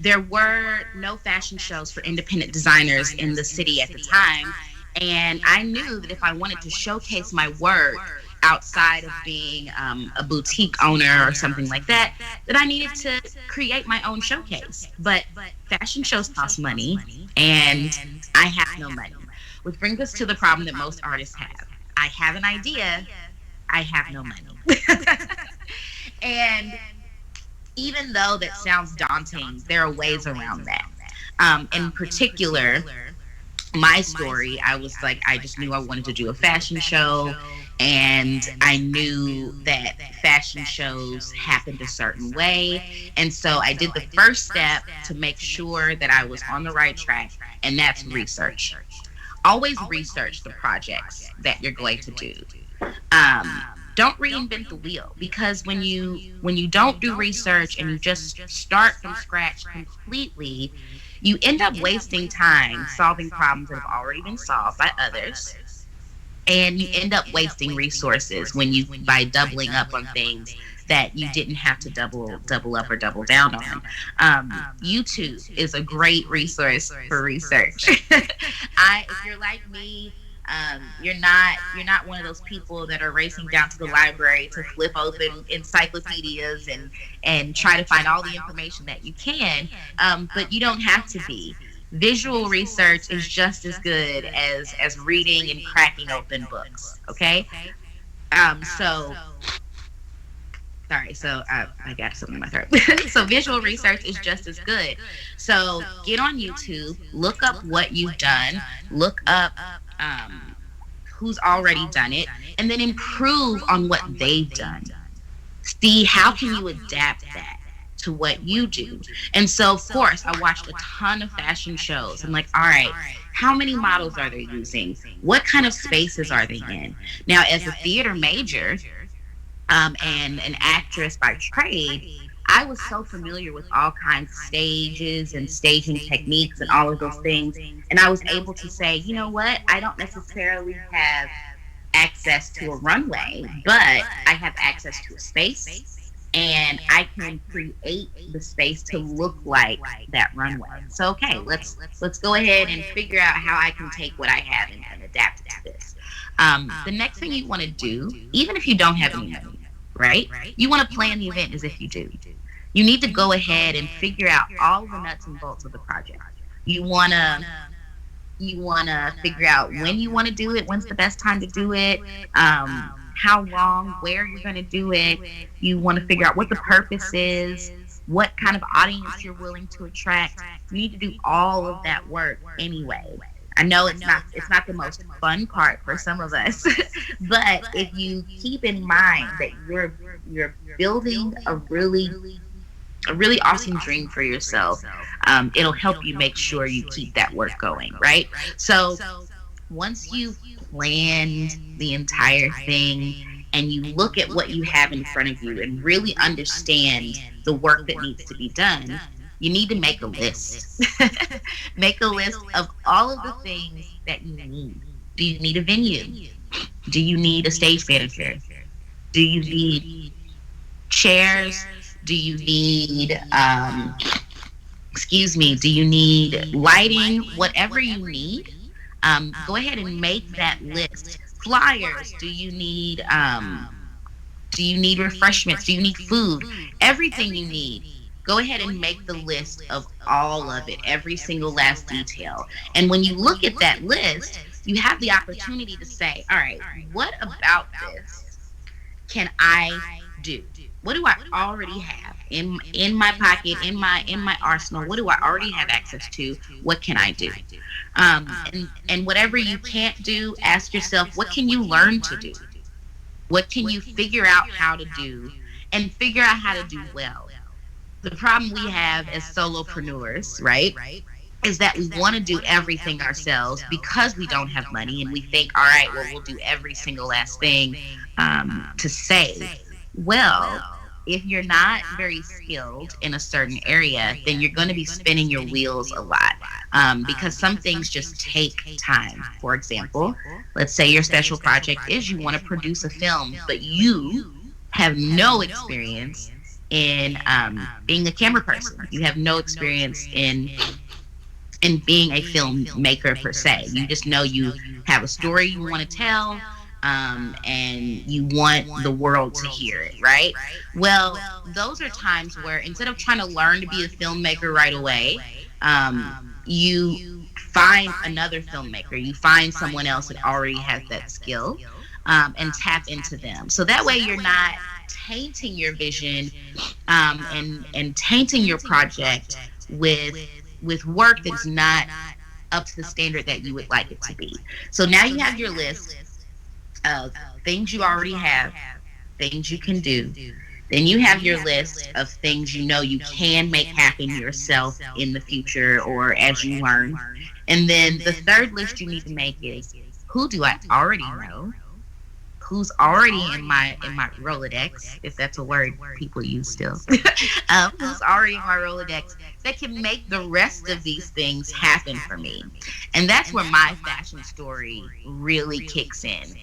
There were no fashion shows for independent designers in the city at the time, and I knew that if I wanted to showcase my work outside of being a boutique owner or something like that, that I needed to create my own showcase. But fashion shows cost money, and I have no money. Which brings us to the problem that most artists have. I have an idea, I have no money. And even though that sounds daunting, there are ways around that. In particular, my story, I was like, I just knew I wanted to do a fashion show, and I knew that fashion shows happened a certain way. And so I did the first step to make sure that I was on the right track, and that's research. Always research the projects that you're going to do. Don't reinvent the wheel, because when you don't do research and you just start from scratch completely, you end up wasting time solving problems that have already been solved by others, and you end up wasting resources by doubling up on things that you didn't have to double up or double down on. YouTube is a great resource for research. If you're like me, you're not one of those people that are racing down to the library to flip open encyclopedias and try to find all the information that you can, but you don't have to be. Visual research is just as good as reading and cracking open books. Okay. So I got something in my throat. So visual research is just as good. So get on YouTube, look up what you've done, look up who's already done it, and then improve on what they've done. See how can you adapt that to to what you do. And so, of course, I watched a ton of fashion shows. I'm like, all right, how many models are they using? What kind of spaces are they in? Now, as a theater major and an actress by trade, I was so familiar with all kinds of stages and staging techniques and all of those things. And I was able to say, you know what? I don't necessarily have access to a runway, but I have access to a space, and I can create the space to look like that runway. So okay, let's go ahead and figure out how I can take what I have and adapt it to this. The next thing you want to do, even if you don't have any money, right? You want to plan the event as if you do. You need to go ahead and figure out all the nuts and bolts of the project. You want to figure out when you want to do it, when's the best time to do it, how long, where you're going to do it. You want to figure out what the purpose is, what kind of audience you're willing to attract. You need to do all of that work anyway. I know it's not the most fun part for some of us, but if you keep in mind that you're building a really awesome dream for yourself, it'll help you make sure you keep that work going, right? So once you've planned the entire thing and you look at what you have in front of you and really understand the work that needs to be done, you need to make a list. Make a list of all of the things that you need. Do you need a venue? Do you need a stage manager? Do you need chairs? Do you need, do you need lighting? Whatever you need, go ahead and make that list. Flyers, do you need refreshments? Do you need food? Everything you need. Go ahead and make the list of all of it, every single last detail. And when you look at that list, you have the opportunity to say, all right, what about this can I do? What do I already have in my pocket, in my arsenal? What do I already have access to? What can I do? And whatever you can't do, ask yourself, what can you learn to do? What can you figure out how to do, and figure out how to do well? The problem we have as solopreneurs, right, is that we want to do everything ourselves because we don't have money, and we think, all right, well, we'll do every single last thing to save. Well, if you're not very skilled in a certain area, then you're going to be spinning your wheels a lot, because some things just take time. For example, let's say your special project is you want to produce a film, but you have no experience in being a camera person. You have no experience in being a filmmaker per se. You just know you have a story you want to tell, and you want the world to hear it, right? Well, those are times where instead of trying to learn to be a filmmaker right away, you find another filmmaker. You find someone else that already has that skill, and tap into them. So that way you're not tainting your vision and tainting your project with work that's not up to the standard that you would like it to be. So now you have your list of things you already have, things you can do. Then you have your list of things you know you can make happen yourself in the future or as you learn. And then the third list you need to make is, who do I already know? Who's already in my Rolodex, if that's a word people use still. Who's already in my Rolodex that can make the rest of these things happen for me. And that's where my fashion story really kicks in.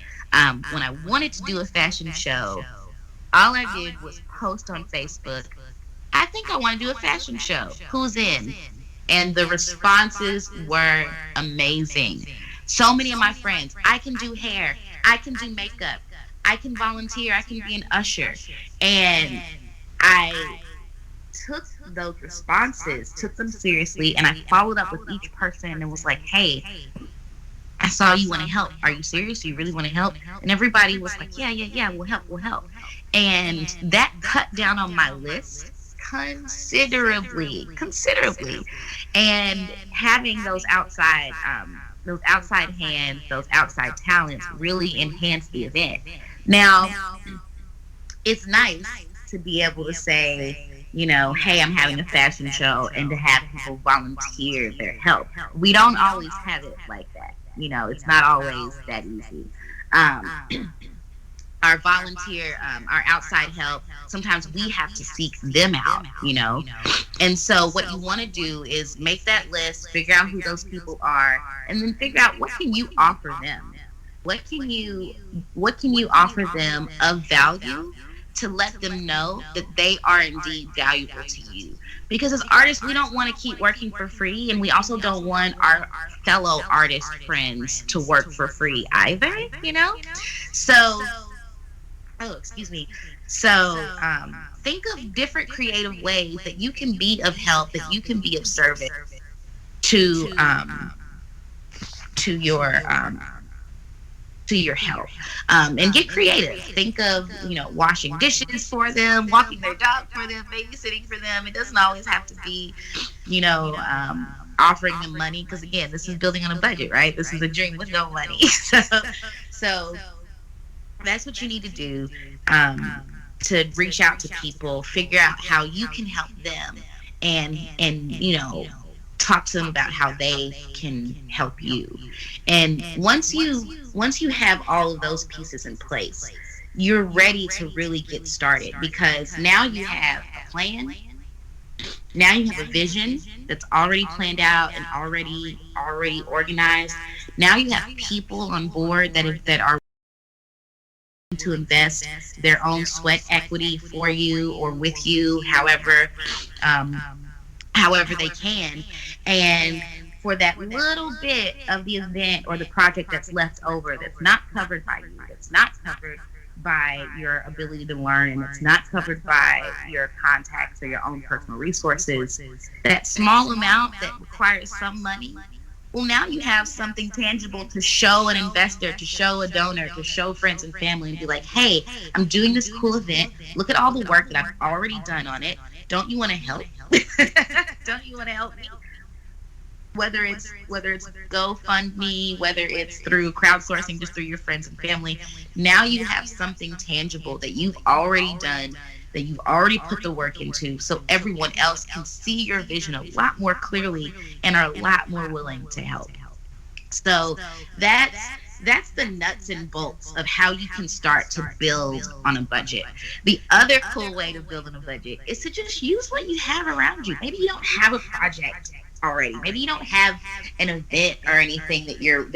When I wanted to do a fashion show, all I did was post on Facebook, I think I want to do a fashion show. Who's in? And the responses were amazing. So many of my friends, I can do hair, I can do makeup, I can volunteer, I can be an usher. And I took those responses, took them seriously, and I followed up with each person and was like, hey, I saw you want to help. Are you serious? Do you really want to help? And everybody was like, yeah, we'll help. And that cut down on my list considerably. And having those outside hands, those outside talents really enhance the event. Now, it's nice to be able to say, hey, I'm having a fashion show, and to have people volunteer their help. We don't always have it like that. It's not always that easy. Our volunteer, our outside help, sometimes we have to seek them out, And so what you want to do is make that list, figure out who those people are, and then figure out what can you offer them? What can you offer them of value to let them know that they are indeed valuable to you? Because as artists, we don't want to keep working for free, and we also don't want our fellow artist friends to work for free either, So, think of different creative ways that you can be of help, that you can be of service to your help, and get creative. Think of washing dishes for them, walking their dog for them, babysitting for them. It doesn't always have to be offering them money, because again, this is building on a budget, right? This is a dream with no money. So that's what you need to do, to reach out to people, figure out how you can help them, and talk to them about how they can help you. And once you have all of those pieces in place, you're ready to really get started, because now you have a plan. Now you have a vision that's already planned out and already organized. Now you have people on board that are to invest their own sweat equity for you or with you, however they can. And for that little bit of the event or the project that's left over, that's not covered by you, that's not covered by your ability to learn, and it's not covered by your contacts or your own personal resources, that small amount that requires some money, well, now you have something tangible to show an investor, to show a donor, to show friends and family, and be like, hey, I'm doing this cool event. Look at all the work that I've already done on it. Don't you want to help? Don't you want to help me? Whether it's GoFundMe, whether it's through crowdsourcing, just through your friends and family, now you have something tangible that you've already done, that you've already put the work into, so everyone else can see your vision a lot more clearly and are a lot more willing to help. So that's the nuts and bolts of how you can start to build on a budget. The other cool way to build on a budget is to just use what you have around you. Maybe you don't have a project already. Maybe you don't have an event or anything that you're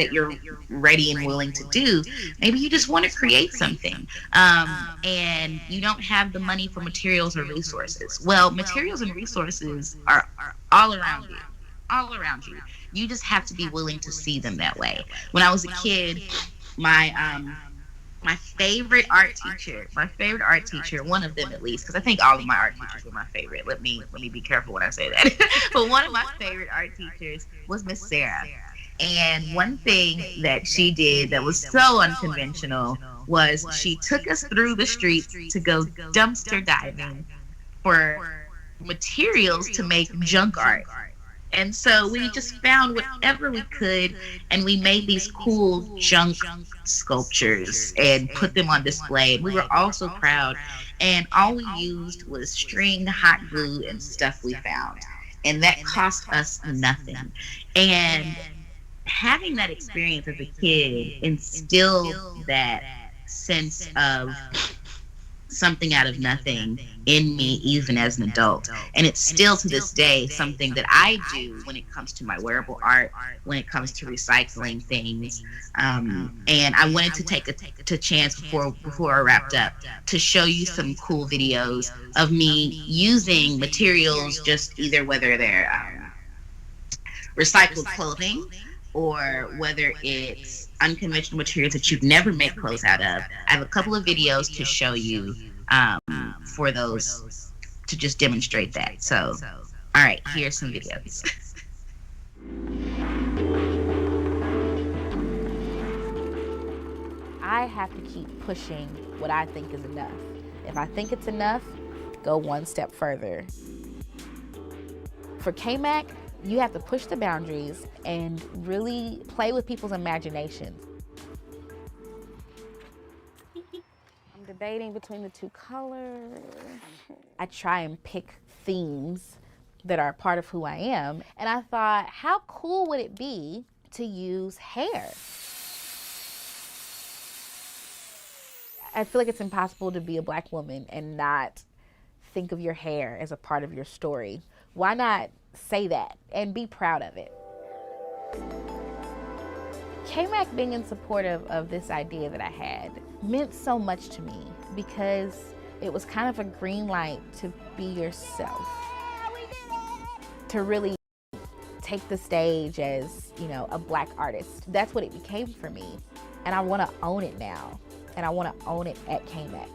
ready and willing to do. Maybe you just want to create something, and you don't have the money for materials or resources. Well, materials and resources are all around you. You just have to be willing to see them that way. When I was a kid, my favorite art teacher, one of them at least, because I think all of my art teachers were my favorite. Let me be careful when I say that. But one of my favorite art teachers was Miss Sarah. And one thing that she did that was so unconventional was she took us through the streets to go dumpster diving for materials to make junk art. And so we just found whatever we could, and we made these cool junk sculptures and put them on display. We were all so proud, and all we used was string, hot glue, and stuff we found. And that cost us nothing. And having that experience as a kid instilled that sense of something out of nothing in me, even as an adult. And it's still to this day something that I do when it comes to my wearable art, when it comes to recycling things. And I wanted to take a chance before I wrapped up to show you some cool videos of me using materials, just either whether they're recycled clothing or whether it's unconventional materials that you'd never make clothes out of. I have a couple of videos to show you for those, to just demonstrate that. So, all right, here's some videos. I have to keep pushing what I think is enough. If I think it's enough, go one step further. For KMAC, you have to push the boundaries and really play with people's imaginations. I'm debating between the two colors. I try and pick themes that are a part of who I am. And I thought, how cool would it be to use hair? I feel like it's impossible to be a Black woman and not think of your hair as a part of your story. Why not say that and be proud of it? KMAC being in support of this idea that I had meant so much to me because it was kind of a green light to be yourself, to really take the stage as, you know, a Black artist. That's what it became for me. And I want to own it now. And I want to own it at KMAC.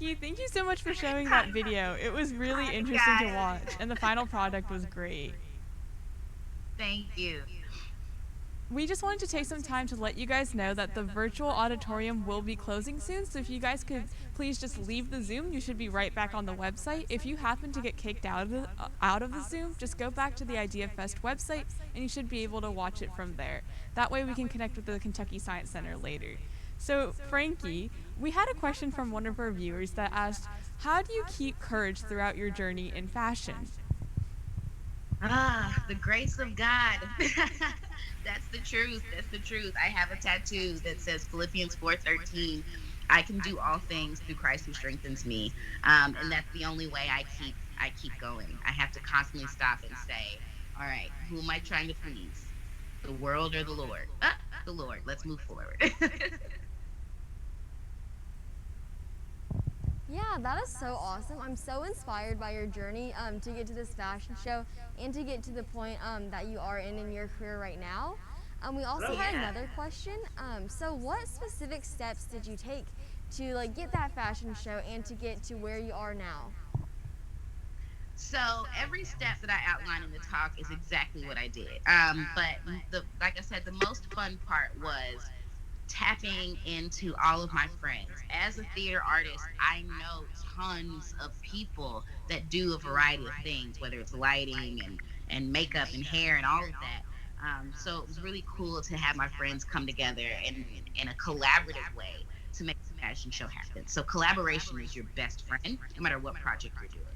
Frankie, thank you so much for showing that video. It was really interesting to watch, and the final product was great. Thank you. We just wanted to take some time to let you guys know that the virtual auditorium will be closing soon, so if you guys could please just leave the Zoom, you should be right back on the website. If you happen to get kicked out of the Zoom, just go back to the IdeaFest website, and you should be able to watch it from there. That way we can connect with the Kentucky Science Center later. So, Frankie, we had a question from one of our viewers that asked, how do you keep courage throughout your journey in fashion? The grace of God. That's the truth. That's the truth. I have a tattoo that says Philippians 4:13. I can do all things through Christ who strengthens me. And that's the only way I keep going. I have to constantly stop and say, all right, who am I trying to please? The world or the Lord? The Lord. Let's move forward. Yeah, that is so awesome. I'm so inspired by your journey to get to this fashion show and to get to the point that you are in your career right now. We also had another question. So what specific steps did you take to get that fashion show and to get to where you are now? So every step that I outlined in the talk is exactly what I did. But like I said, the most fun part was tapping into all of my friends. As a theater artist, I know tons of people that do a variety of things, whether it's lighting and makeup and hair and all of that. So it was really cool to have my friends come together in a collaborative way to make the fashion show happen. So collaboration is your best friend, no matter what project you're doing.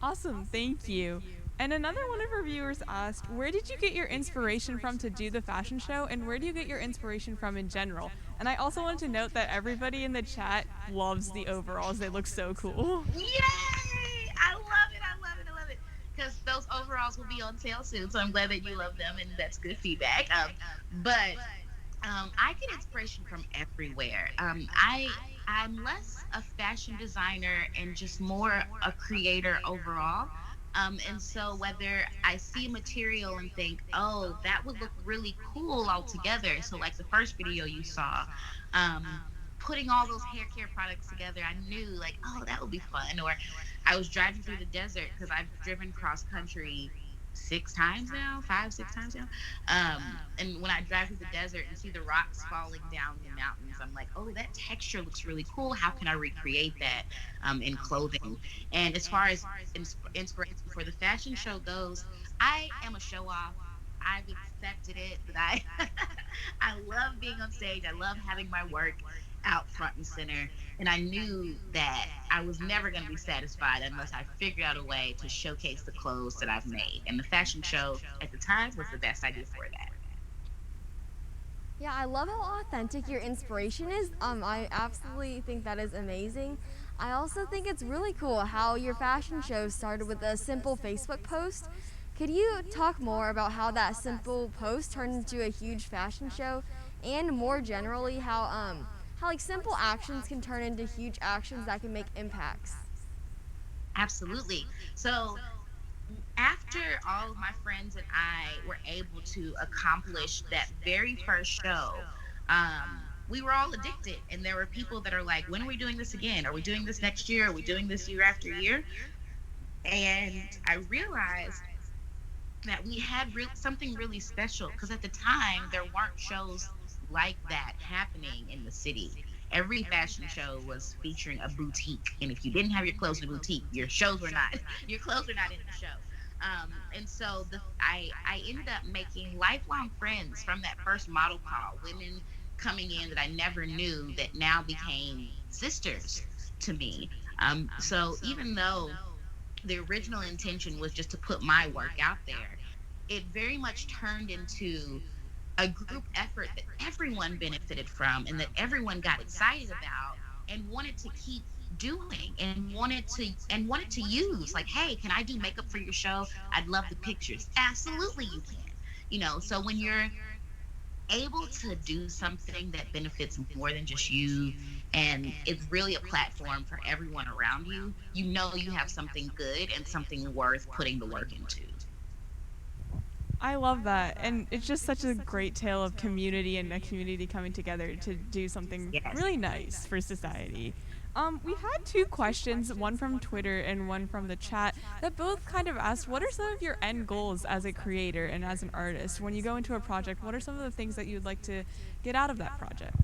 Awesome, thank you. And another one of our viewers asked, where did you get your inspiration from to do the fashion show, and where do you get your inspiration from in general? And I also wanted to note that everybody in the chat loves the overalls. They look so cool. Yay! I love it. Because those overalls will be on sale soon, so I'm glad that you love them, and that's good feedback. I get inspiration from everywhere. I'm less a fashion designer and just more a creator overall. And so whether I see material and think, oh, that would look really cool all together. So like the first video you saw, putting all those hair care products together, I knew oh, that would be fun. Or I was driving through the desert because I've driven cross country 6 times now, 5-6 times now. And when I drive through the desert and see the rocks falling down the mountains, I'm like, oh, that texture looks really cool. How can I recreate that in clothing? And as far as inspiration for the fashion show goes, I am a show off. I've accepted it, but I love being on stage. I love having my work out front and center. And I knew that I was never going to be satisfied unless I figured out a way to showcase the clothes that I've made. And the fashion show at the time was the best idea for that. Yeah, I love how authentic your inspiration is. I absolutely think that is amazing. I also think it's really cool how your fashion show started with a simple Facebook post. Could you talk more about how that simple post turned into a huge fashion show, and more generally how simple actions can turn into huge actions that can make impacts? Absolutely. So after all of my friends and I were able to accomplish that very first show, we were all addicted. And there were people that are like, when are we doing this again? Are we doing this next year? Are we doing this year after year? And I realized that we had something really special, because at the time there weren't shows like that happening in the city. Every fashion show was featuring a boutique, and if you didn't have your clothes in a boutique, your clothes were not in the show. And so I ended up making lifelong friends from that first model call, women coming in that I never knew that now became sisters to me. So even though the original intention was just to put my work out there, it very much turned into a group effort that everyone benefited from and that everyone got excited about and wanted to keep doing and wanted to use. Like, hey, can I do makeup for your show? I'd love the pictures. Absolutely you can. So when you're able to do something that benefits more than just you, and it's really a platform for everyone around you, you have something good and something worth putting the work into. I love that. And it's just such a great tale of community and a community coming together to do something really nice for society. We had two questions, one from Twitter and one from the chat, that both kind of asked, what are some of your end goals as a creator and as an artist? When you go into a project, what are some of the things that you'd like to get out of that project?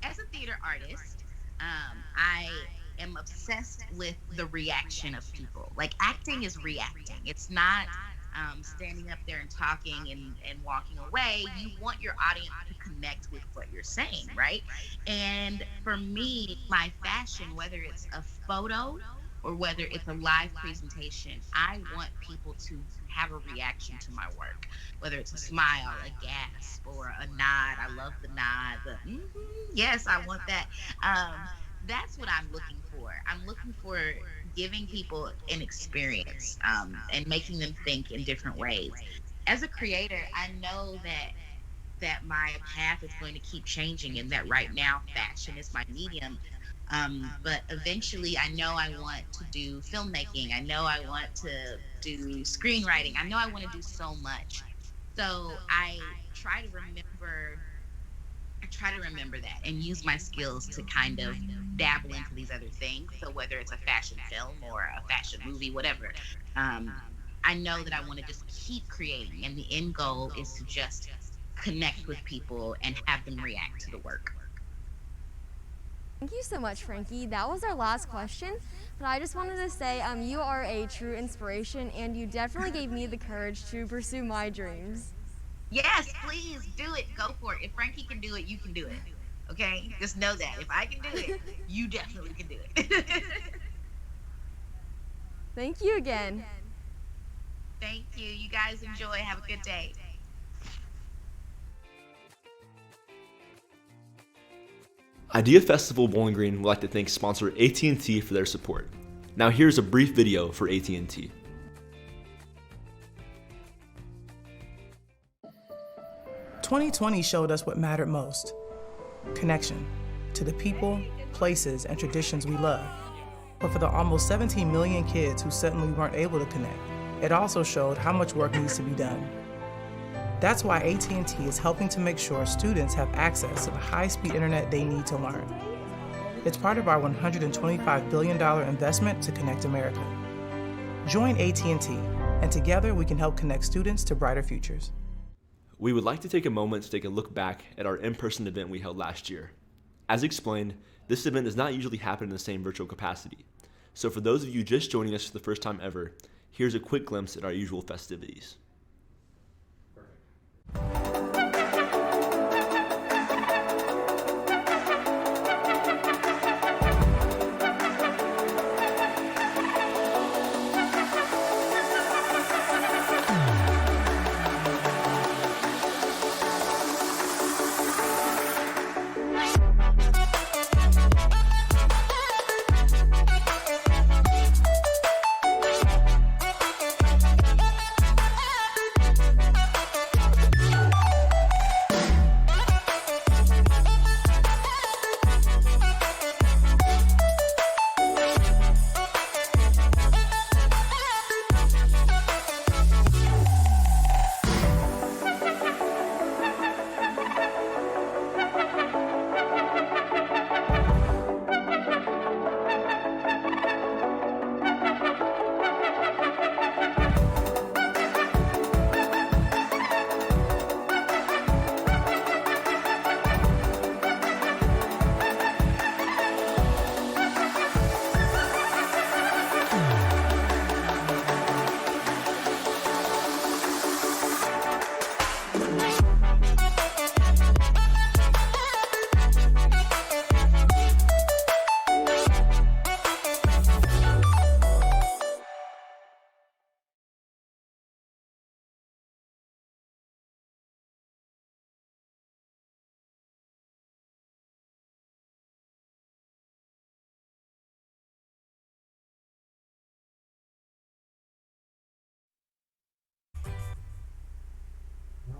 As a theater artist, I am obsessed with the reaction of people. Like, acting is reacting. It's not standing up there and talking and walking away. You want your audience to connect with what you're saying, right? And for me, my fashion, whether it's a photo or whether it's a live presentation, I want people to have a reaction to my work, whether it's a smile, a gasp, or a nod. I love the nod. Yes, I want that. That's what I'm looking for. I'm looking for giving people an experience and making them think in different ways. As a creator, I know that my path is going to keep changing, and that right now fashion is my medium. But eventually I know I want to do filmmaking. I know I want to do screenwriting. I know I want to do so much. So I try to remember that and use my skills to kind of dabble into these other things. So whether it's a fashion film or a fashion movie, whatever, I know that I want to just keep creating. And the end goal is to just connect with people and have them react to the work. Thank you so much, Frankie. That was our last question, but I just wanted to say you are a true inspiration, and you definitely gave me the courage to pursue my dreams. Yes, please do it. Go for it. If Frankie can do it, you can do it. Okay? Just know that. If I can do it, you definitely can do it. Thank you again. Thank you. You guys enjoy. Have a good day. IdeaFestival Bowling Green would like to thank sponsor AT&T for their support. Now here's a brief video for AT&T. "2020 showed us what mattered most: connection to the people, places, and traditions we love. But for the almost 17 million kids who suddenly weren't able to connect, it also showed how much work needs to be done. That's why AT&T is helping to make sure students have access to the high-speed internet they need to learn. It's part of our $125 billion investment to connect America. Join AT&T, and together we can help connect students to brighter futures." We would like to take a moment to take a look back at our in-person event we held last year. As explained, this event does not usually happen in the same virtual capacity. So for those of you just joining us for the first time ever, here's a quick glimpse at our usual festivities.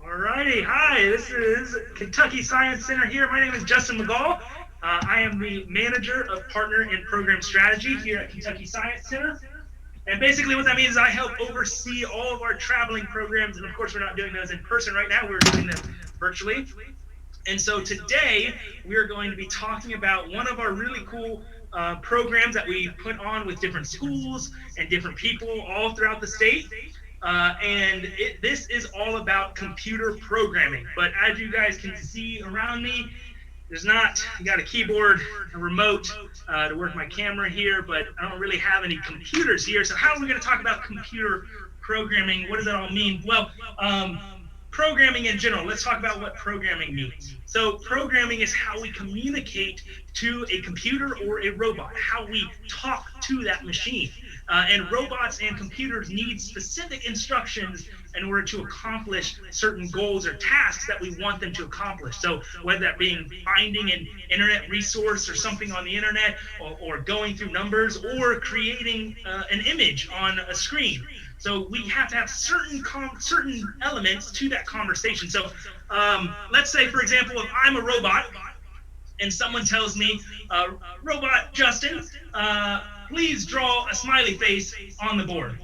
Alrighty, hi, this is Kentucky Science Center here. My name is Justin McGall. I am the manager of partner and program strategy here at Kentucky Science Center. And basically what that means is I help oversee all of our traveling programs. And of course, we're not doing those in person right now. We're doing them virtually. And so today we're going to be talking about one of our really cool programs that we put on with different schools and different people all throughout the state. This is all about computer programming. But as you guys can see around me, you got a keyboard, a remote to work my camera here, but I don't really have any computers here. So how are we going to talk about computer programming? What does that all mean? Well, programming in general, let's talk about what programming means. So programming is how we communicate to a computer or a robot, how we talk to that machine. And robots and computers need specific instructions in order to accomplish certain goals or tasks that we want them to accomplish. So whether that being finding an internet resource or something on the internet, or going through numbers, or creating an image on a screen. So we have to have certain elements to that conversation. So let's say, for example, if I'm a robot and someone tells me, Robot Justin, please draw a smiley face on the board.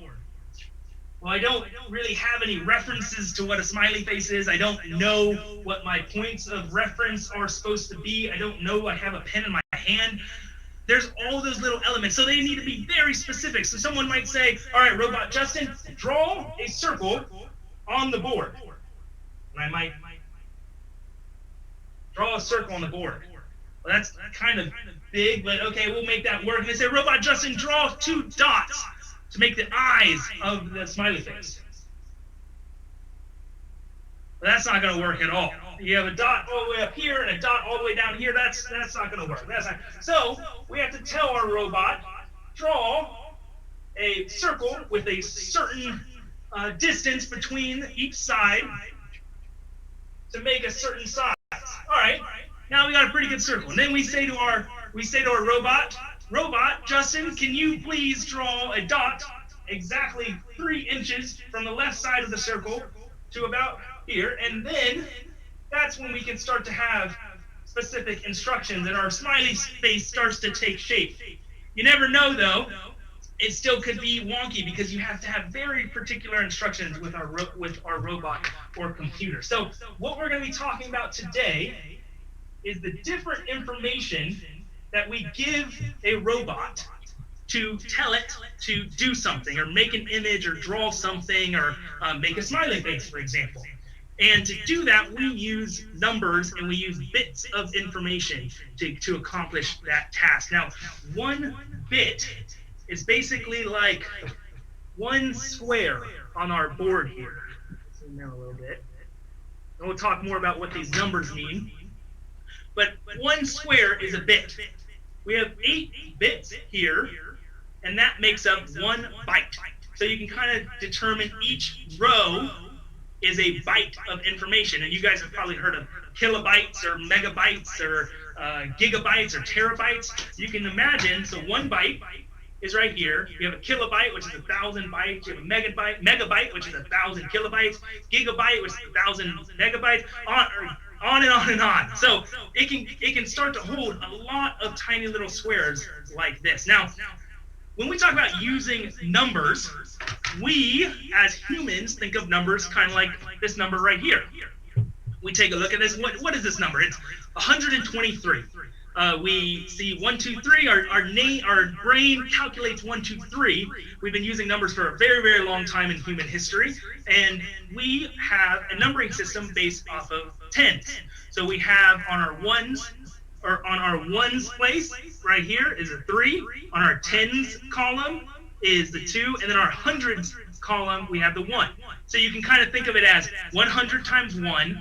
Well, I don't really have any references to what a smiley face is. I don't know what my points of reference are supposed to be. I don't know I have a pen in my hand. There's all those little elements, so they need to be very specific. So someone might say, all right, Robot Justin, draw a circle on the board. And I might draw a circle on the board. Well, that's kind of big, but okay, we'll make that work. And they say, Robot Justin, draw 2 dots to make the eyes of the smiley face. Well, that's not going to work at all. You have a dot all the way up here and a dot all the way down here. That's not going to work. So we have to tell our robot, draw a circle with a certain distance between each side to make a certain size. All right. Now we got a pretty good circle. And then we say to our robot, Justin, can you please draw a dot exactly 3 inches from the left side of the circle to about here? And then that's when we can start to have specific instructions and our smiley face starts to take shape. You never know though, it still could be wonky because you have to have very particular instructions with our robot or computer. So what we're going to be talking about today is the different information that we give a robot to tell it to do something, or make an image, or draw something, or make a smiley face, for example. And to do that, we use numbers and we use bits of information to accomplish that task. Now, 1 bit is basically like 1 square on our board here. Zoom down a little bit. And we'll talk more about what these numbers mean. But 1 square is a bit. We have 8 bits here, and that makes up 1 byte. So you can kind of determine each row is a byte of information. And you guys have probably heard of kilobytes or megabytes or gigabytes or terabytes. You can imagine, so 1 byte is right here. You have a kilobyte, which is 1,000 bytes. You have a megabyte, which is 1,000 kilobytes. Gigabyte, which is 1,000 megabytes. On and on and on. So it can start to hold a lot of tiny little squares like this. Now, when we talk about using numbers, we as humans think of numbers kind of like this number right here. We take a look at this. What is this number? It's 123. We see 1, 2, 3. Our brain calculates 1, 2, 3. We've been using numbers for a very, very long time in human history, and we have a numbering system based off of tens. So we have on our ones place right here is a 3. On our tens column is the 2, and then our hundreds column we have the 1. So you can kind of think of it as 100 times 1,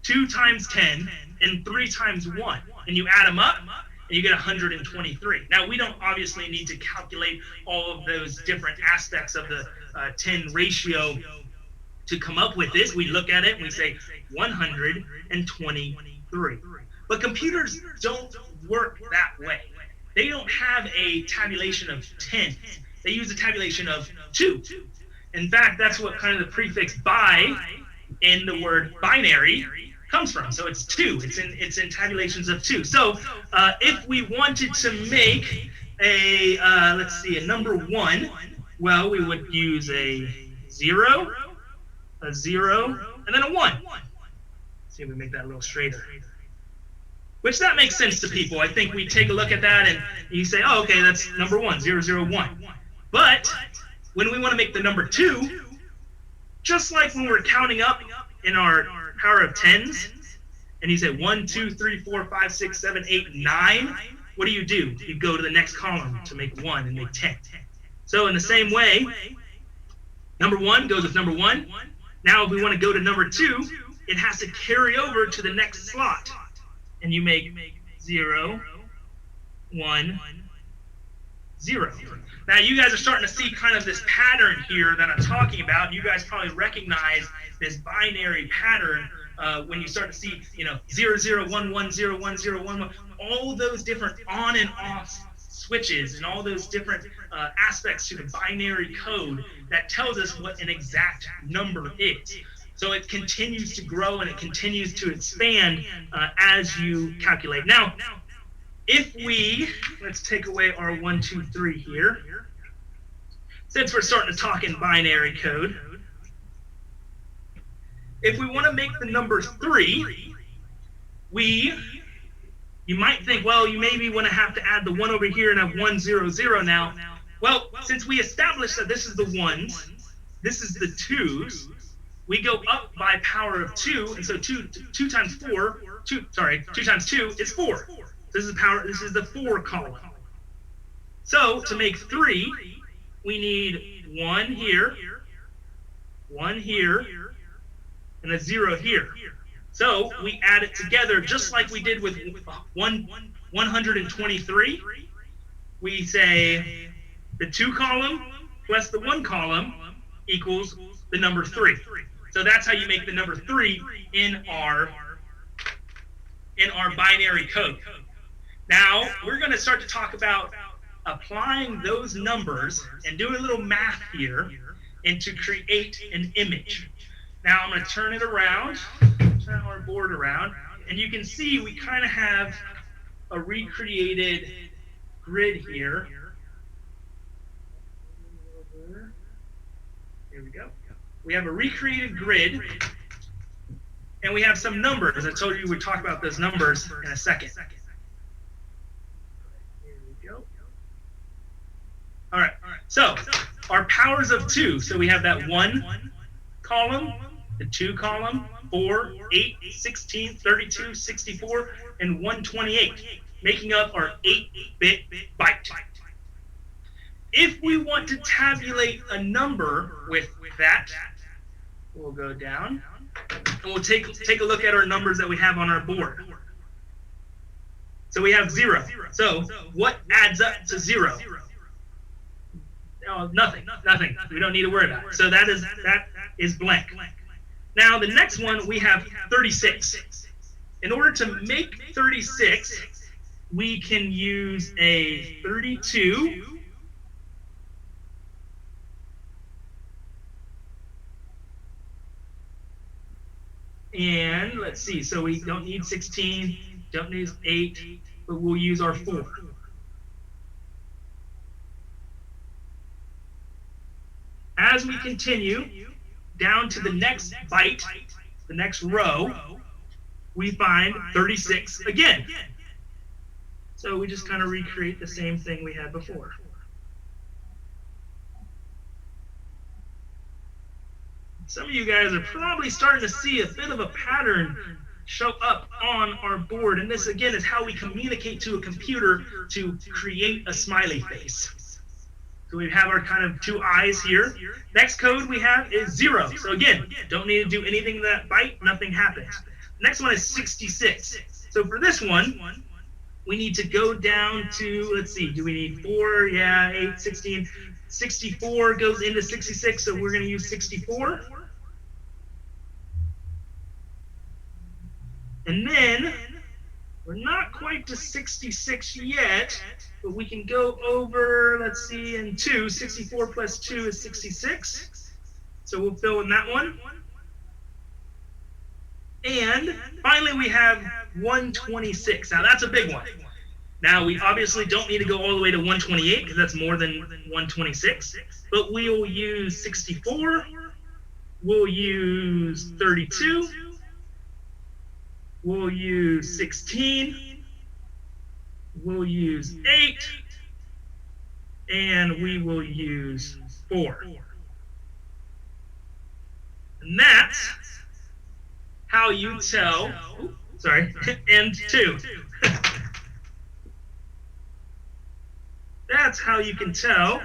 2 times 10, and 3 times 1. And you add them up, and you get 123. Now, we don't obviously need to calculate all of those different aspects of the 10 ratio to come up with this. We look at it and we say 123. But computers don't work that way. They don't have a tabulation of 10. They use a tabulation of 2. In fact, that's what kind of the prefix bi in the word binary comes from. So it's 2. It's in tabulations of 2. So if we wanted to make let's see, a number 1, well, we would use a 0, and then a 1. See if we make that a little straighter. Which that makes sense to people. I think we take a look at that and you say, oh, okay, that's number 1, 0, 0, 1. But when we want to make the number 2, just like when we're counting up in our power of tens, and you say 1, 2, 3, 4, 5, 6, 7, 8, 9, what do? You go to the next column to make 1 and make 10. So in the same way, number 1 goes with number 1. Now if we want to go to number 2, it has to carry over to the next slot. And you make 0, 1, 0. Now you guys are starting to see kind of this pattern here that I'm talking about. You guys probably recognize this binary pattern when you start to see, 0, 0, 1, 1, 0, 1, 0, 1, 1. All those different on and off switches and all those different aspects to the binary code that tells us what an exact number is. So it continues to grow and it continues to expand as you calculate. Now, if let's take away our 1, 2, 3 here. Since we're starting to talk in binary code, if we want to make the number 3, you might think, well, you maybe want to have to add the 1 over here and have 1, 0, 0 now. Well, since we established that this is the 1s, this is the 2s, we go up by power of 2, and so 2 times 2 times 2 is 4. This is the 4 column. So to make 3, we need 1 here, 1 here, and a 0 here. So we add it together just like we did with 123. We say the 2 column plus the 1 column equals the number 3. So that's how you make the number 3 in our binary code. Now we're going to start to talk about applying those numbers and doing a little math here and to create an image. Now I'm going to turn it around, turn our board around, and you can see we kind of have a recreated grid here. Here we go. We have a recreated grid, and we have some numbers. I told you we would talk about those numbers in a second. Here we go. All right. So our powers of 2. So we have that 1 column, the 2 column, 4, 8, 16, 32, 64, and 128, making up our 8-bit byte. If we want to tabulate a number with that, we'll go down and we'll take a look at our numbers that we have on our board. So we have 0. So what adds up to 0? Oh, nothing. We don't need to worry about it. So that is blank. Now the next one we have 36. In order to make 36, we can use a 32. And let's see, so we don't need 16, don't need 8, but we'll use our 4. As we continue down to the next byte, the next row, we find 36 again. So we just kind of recreate the same thing we had before. Some of you guys are probably starting to see a bit of a pattern show up on our board. And this, again, is how we communicate to a computer to create a smiley face. So we have our kind of 2 eyes here. Next code we have is 0. So again, don't need to do anything to that byte, nothing happens. Next one is 66. So for this one, we need to go down to, let's see, do we need 4? Yeah, 8, 16. 64 goes into 66, so we're going to use 64. And then, we're not quite to 66 yet, but we can go over, let's see, in 2. 64 plus 2 is 66. So we'll fill in that one. And finally, we have 126. Now, that's a big one. Now, we obviously don't need to go all the way to 128 because that's more than 126, but we will use 64, we'll use 32, we'll use 16, we'll use 8, and we will use 4. And that's how you tell, and 2. That's how you can tell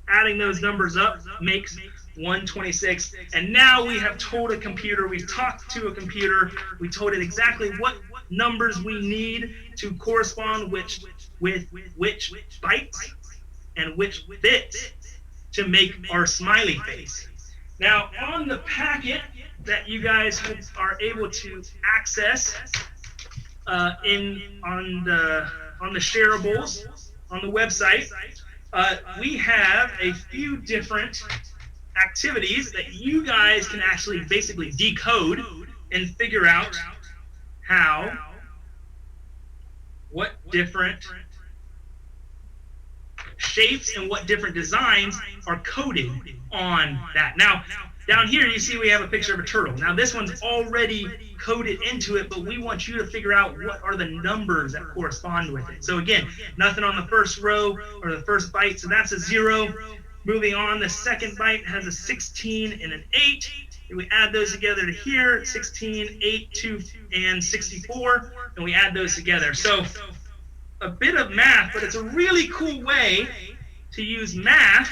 adding those numbers up makes 126. And now we have told a computer, we've talked to a computer, we told it exactly what numbers we need to correspond with which bytes and which bits to make our smiley face. Now, on the packet that you guys are able to access on the shareables on the website, we have a few different activities that you guys can actually basically decode and figure out what different shapes and what different designs are coded on that. Now, down here you see we have a picture of a turtle. Now this one's already coded into it, but we want you to figure out what are the numbers that correspond with it. So again, nothing on the first row or the first byte, so that's a 0. Moving on, the second byte has a 16 and an 8. And we add those together to here, 16, 8, 2, and 64, and we add those together. So a bit of math, but it's a really cool way to use math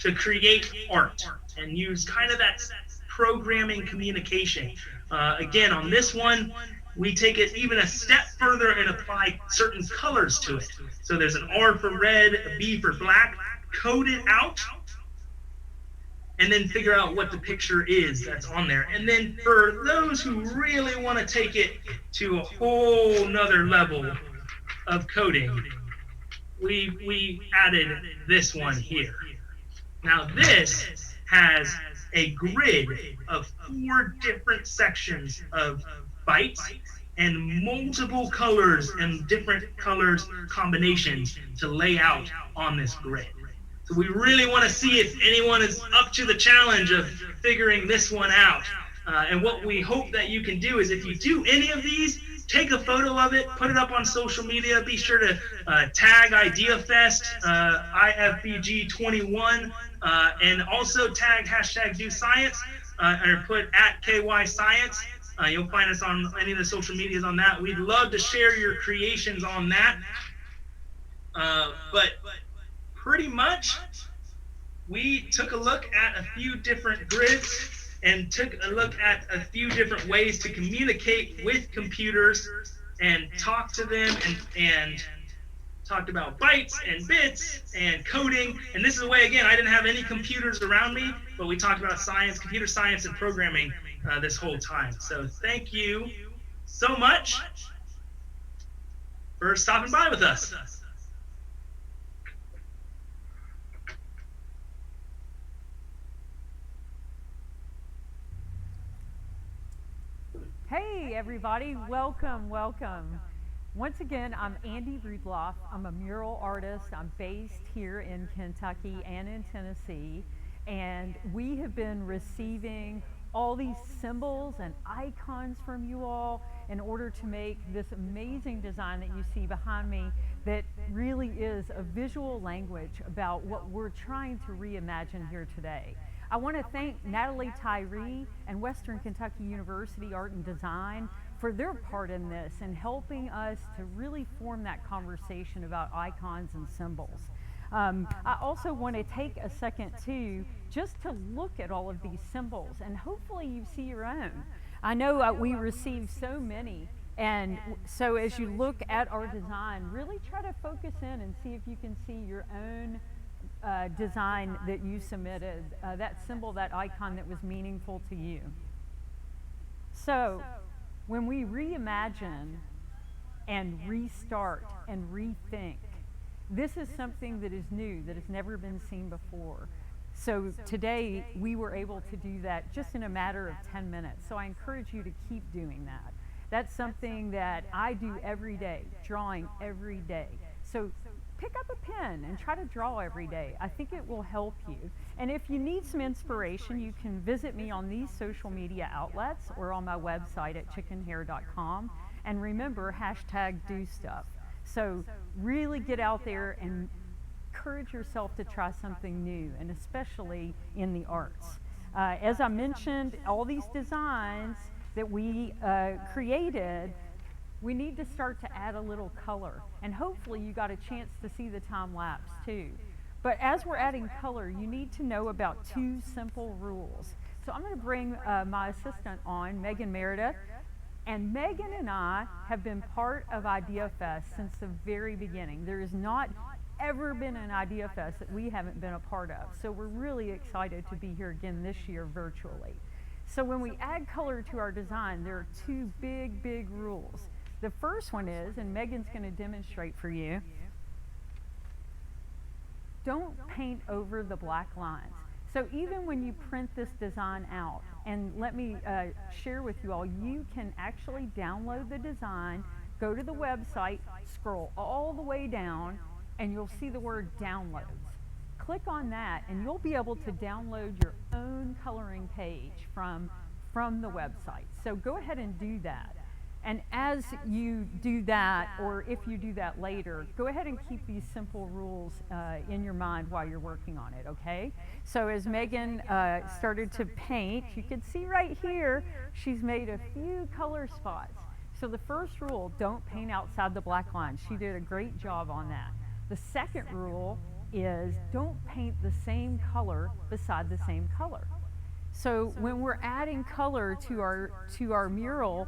to create art and use kind of that programming communication. Again, on this one, we take it even a step further and apply certain colors to it. So there's an R for red, a B for black, code it out, and then figure out what the picture is that's on there. And then for those who really want to take it to a whole nother level of coding, we added this one here. Now this has a grid of 4 different sections of bytes and multiple colors and different colors combinations to lay out on this grid. So we really want to see if anyone is up to the challenge of figuring this one out. And what we hope that you can do is if you do any of these, take a photo of it, put it up on social media. Be sure to tag IdeaFest, IFBG 21, and also tag #DoScience, or put @KYScience. You'll find us on any of the social medias on that. We'd love to share your creations on that. But pretty much, we took a look at a few different grids and took a look at a few different ways to communicate with computers and talk to them and talked about bytes and bits and coding. And this is a way, again, I didn't have any computers around me, but we talked about science, computer science, and programming this whole time. So thank you so much for stopping by with us. Hey everybody, welcome, welcome. Once again, I'm Andy Rudloff. I'm a mural artist. I'm based here in Kentucky and in Tennessee, and we have been receiving all these symbols and icons from you all in order to make this amazing design that you see behind me that really is a visual language about what we're trying to reimagine here today. I want to thank Natalie Tyree and Western Kentucky University Art and Design for their part in this and helping us to really form that conversation about icons and symbols. I also want to take a second too, just to look at all of these symbols, and hopefully you see your own. I know we received so many, and so as you look at our design, really try to focus in and see if you can see your own design that you submitted, that symbol, that icon that was meaningful to you. So when we reimagine and restart and rethink, this is something that is new, that has never been seen before. So today we were able to do that just in a matter of 10 minutes. So I encourage you to keep doing that. That's something that I do every day, drawing every day. So pick up a pen and try to draw every day. I think it will help you. And if you need some inspiration, you can visit me on these social media outlets or on my website at chickenhair.com. And remember, #DoStuff. So really get out there and encourage yourself to try something new, and especially in the arts. As I mentioned, all these designs that we created, we need to start to add a little color. And hopefully you got a chance to see the time lapse too. But as we're adding color, you need to know about 2 simple rules. So I'm going to bring my assistant on, Megan Meredith. And Megan and I have been part of IdeaFest since the very beginning. There has not ever been an IdeaFest that we haven't been a part of. So we're really excited to be here again this year virtually. So when we add color to our design, there are 2 big rules. The first one is, and Megan's going to demonstrate for you, don't paint over the black lines. So even when you print this design out, and let me share with you all, you can actually download the design, go to the website, scroll all the way down, and you'll see the word downloads. Click on that and you'll be able to download your own coloring page from the website. So go ahead and do that. And as you do that, or if you do that later, go ahead and keep these simple rules in your mind while you're working on it, okay? So as Megan started to paint, you can see right here, she's made a few color spots. So the first rule, don't paint outside the black line. She did a great job on that. The second rule is don't paint the same color beside the same color. So when we're adding color to our mural,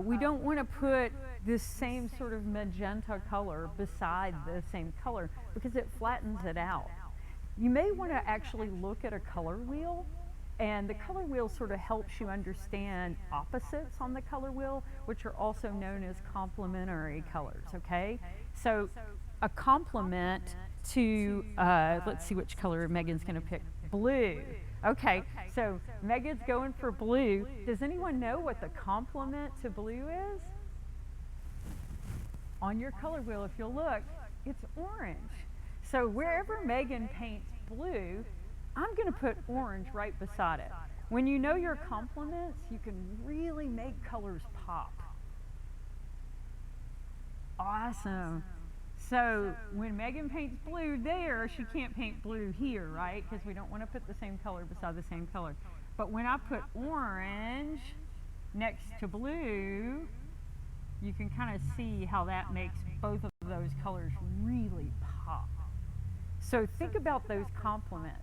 we don't want to put this same sort of magenta color beside the same color because it flattens it out. You may want to actually look at a color wheel, and the color wheel sort of helps you understand opposites on the color wheel, which are also known as complementary colors, okay? So a complement to, let's see which color Megan's going to pick, blue. Okay, so Megan's going for blue. Does anyone know what the complement to blue is? On your color wheel, if you'll look, it's orange. So wherever Megan paints blue, I'm going to put orange right beside it. When you know your complements, you can really make colors pop. Awesome. So when Megan paints blue there, she can't paint blue here, right? Because we don't want to put the same color beside the same color. But when I put orange next to blue, you can kind of see how that makes both of those colors really pop. So think about those complements.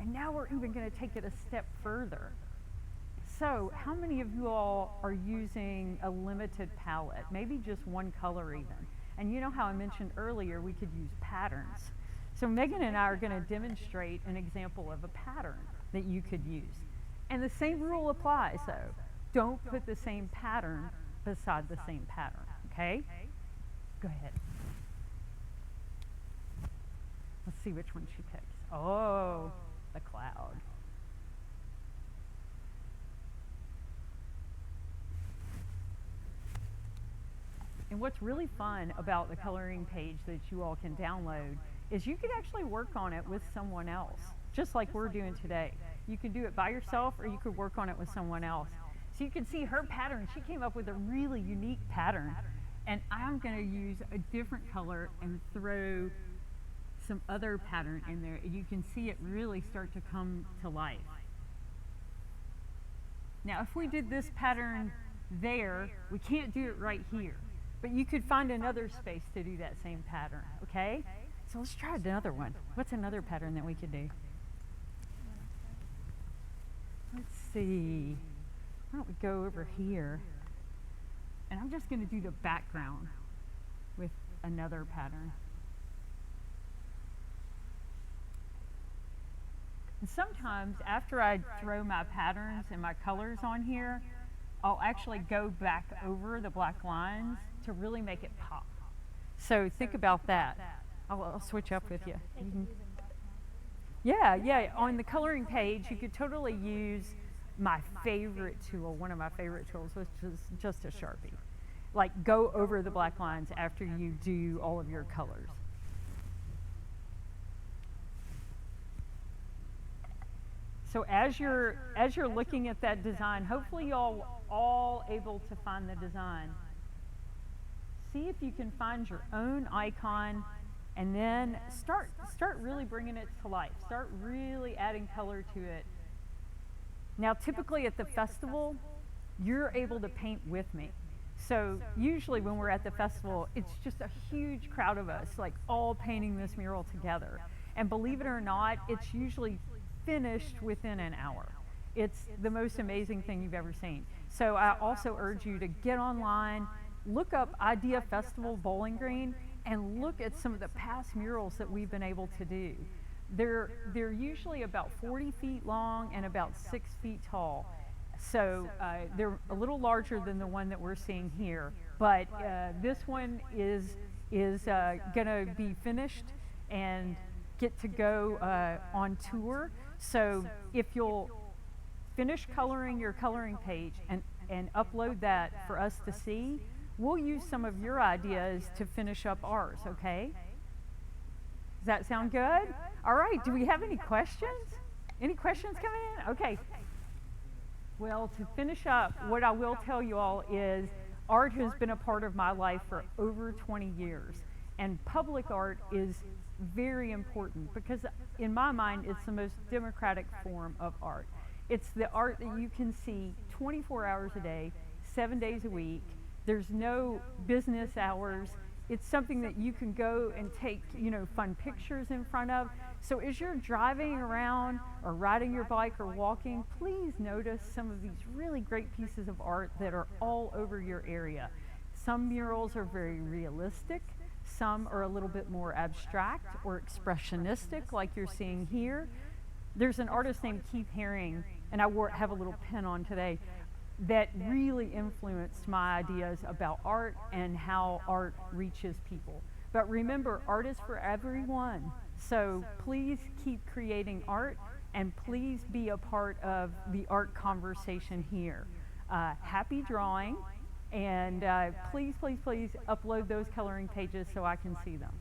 And now we're even going to take it a step further. So how many of you all are using a limited palette? Maybe just one color even. And you know how I mentioned earlier we could use patterns. So Megan and I are going to demonstrate an example of a pattern that you could use. And the same rule applies though. Don't put the same pattern beside the same pattern, okay? Go ahead. Let's see which one she picks. Oh, the cloud. And what's really fun about the coloring page that you all can download is you can actually work on it with someone else, just like we're doing today. You can do it by yourself or you could work on it with someone else. So you can see her pattern. She came up with a really unique pattern. And I'm going to use a different color and throw some other pattern in there. You can see it really start to come to life. Now, if we did this pattern there, we can't do it right here. But you could find another space to do that same pattern, okay? So let's try another one. What's another pattern that we could do? Let's see. Why don't we go over here? And I'm just going to do the background with another pattern. And sometimes after I throw my patterns and my colors on here, I'll actually go back over the black lines to really make it pop. So think about that. I'll switch up with you. Yeah, on the coloring page, you could totally use my favorite tool, one of my favorite tools, was just a Sharpie. Like, go over the black lines after you do all of your colors. So as you're looking at that design, hopefully y'all all able to find the design. See if you can find your own icon, and then start really bringing it to life. Start really adding color to it. Now, typically at the festival, you're able to paint with me. So usually when we're at the festival, it's just a huge crowd of us, like all painting this mural together. And believe it or not, it's usually finished within an hour. It's the most amazing thing you've ever seen. So I also urge you to get online, look up IdeaFestival Bowling Green, and look at some of the past murals that we've been able to do. They're usually about 40 feet long and about 6 feet tall. So they're a little larger than the one that we're seeing here, but this one is gonna be finished and get to go on tour. So if you'll finish coloring your coloring page and upload that for us to see, we'll use some of your ideas to finish up ours, okay? Does that sound good? All right, do we have any questions? Any questions coming in? Okay. Well, to finish up, what I will tell you all is art has been a part of my life for over 20 years. And public art is very important because in my mind, it's the most democratic form of art. It's the art that you can see 24 hours a day, 7 days a week. There's no business hours. It's something that you can go and take, fun pictures in front of. So as you're driving around or riding your bike or walking, please notice some of these really great pieces of art that are all over your area. Some murals are very realistic. Some are a little bit more abstract or expressionistic, like you're seeing here. There's an artist named Keith Haring, and I have a little pin on today, that really influenced my ideas about art and how art reaches people. But remember, art is for everyone. So please keep creating art, and please be a part of the art conversation here. Happy drawing, and please, please, please upload those coloring pages so I can see them.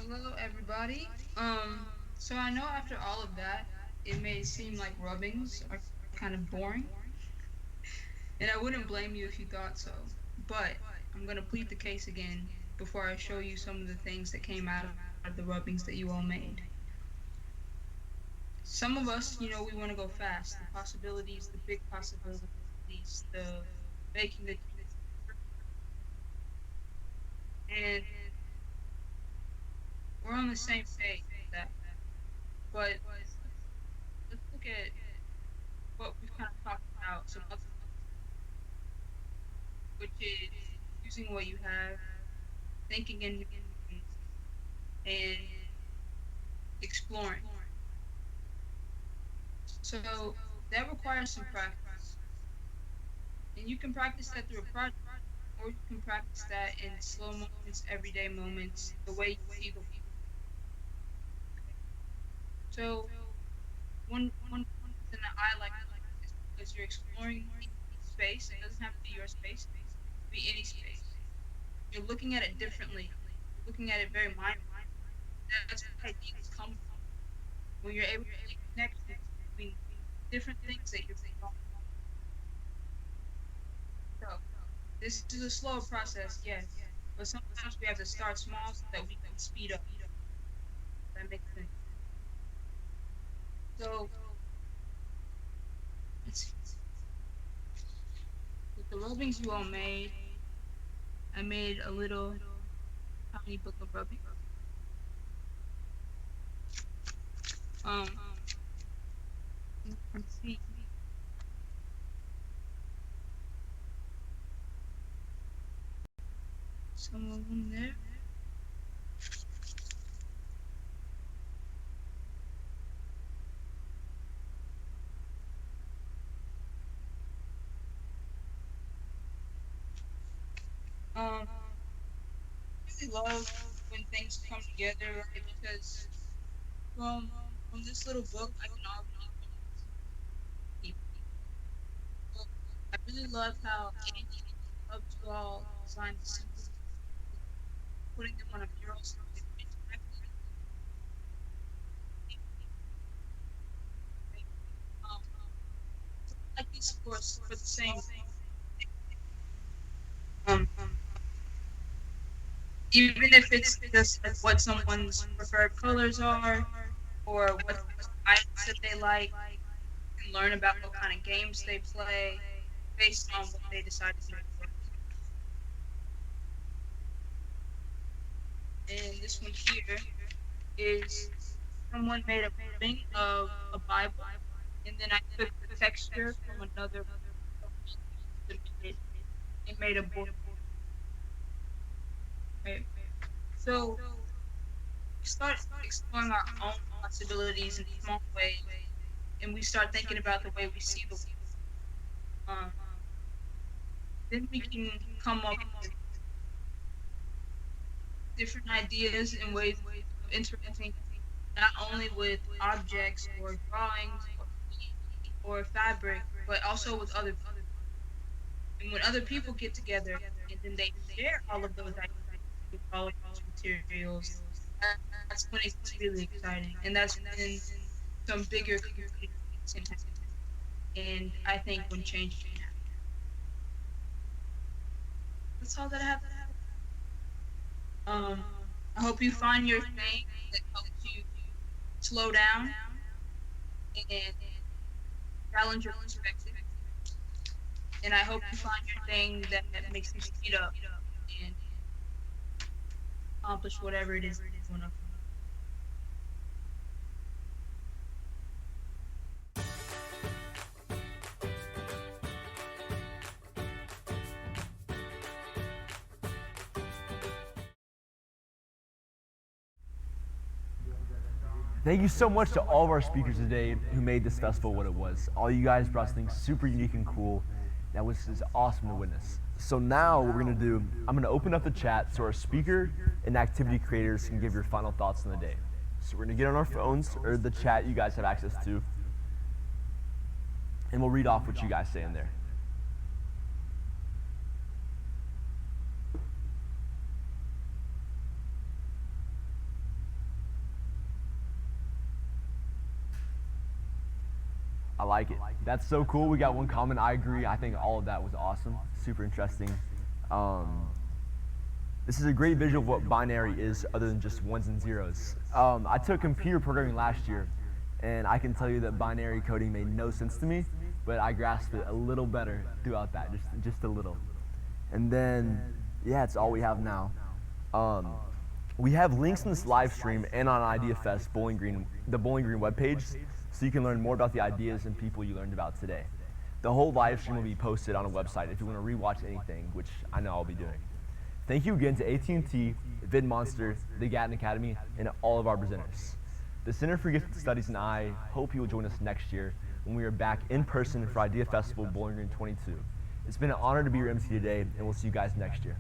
Hello, everybody. So I know after all of that, it may seem like rubbings are kind of boring, and I wouldn't blame you if you thought so. But I'm gonna plead the case again before I show you some of the things that came out of the rubbings that you all made. Some of us, we want to go fast. The possibilities, the big possibilities, the making the and we're on the same page with that. But let's look at what we've kind of talked about, some other, which is using what you have, thinking in and exploring. So that requires some practice. And you can practice that through a project, or you can practice that in slow moments, everyday moments, the way you see the world. So one reason that I like this is because you're exploring space. It doesn't have to be your space. It can be any space. You're looking at it differently. You're looking at it very mindfully. That's where ideas come from. when you're able to make connections between different things that you're involved in. So this is a slow process, yes, but sometimes we have to start small so that we can speed up. That makes sense. So let's see. With the rubbings you all made, I made a little tiny book of rubbing. You can see some of them there. I really love when things come together, right? Because from this little book, I can already people. So I really love how Andy helped you all design the symbols, putting them on a mural so they can interact with it. Like these, of course, for the same thing. Even if it's just like what someone's preferred colors are, or what items that they like, you can learn about what kind of games they play based on what they decide to do. And this one here is someone made a thing of a Bible, and then I took the texture from another and made a board. Right. So we start exploring our own possibilities in small ways, and we start thinking about the way we see the world. Then we can come up with different ideas and ways of interacting, not only with objects or drawings or fabric, but also with other people. And when other people get together and then they share all of those ideas with all of those materials, that's when it's really exciting. And that's when some bigger communities can happen. And I think when change can happen. That's all that I have. I hope you find your thing that helps you slow down and challenge your perspective. And I hope you find your thing that makes you speed up and accomplish whatever it is that you want to. Thank you so much to all of our speakers today who made this festival what it was. All you guys brought something super unique and cool that was just awesome to witness. So now what we're gonna do, I'm gonna open up the chat so our speaker and activity creators can give your final thoughts on the day. So we're gonna get on our phones or the chat you guys have access to, and we'll read off what you guys say in there. I like it. That's so cool. We got one comment. I agree. I think all of that was awesome. Super interesting. This is a great visual of what binary is other than just ones and zeros. I took computer programming last year, and I can tell you that binary coding made no sense to me, but I grasped it a little better throughout that, just a little. And then, yeah, it's all we have now. We have links in this live stream and on IdeaFest Bowling Green, the Bowling Green webpage, so you can learn more about the ideas and people you learned about today. The whole live stream will be posted on a website if you want to rewatch anything, which I know I'll be doing. Thank you again to AT&T, VidMonster, the Gatton Academy, and all of our presenters. The Center for Gifted Studies and I hope you will join us next year when we are back in person for IdeaFestival Bowling Green 22. It's been an honor to be your MC today, and we'll see you guys next year.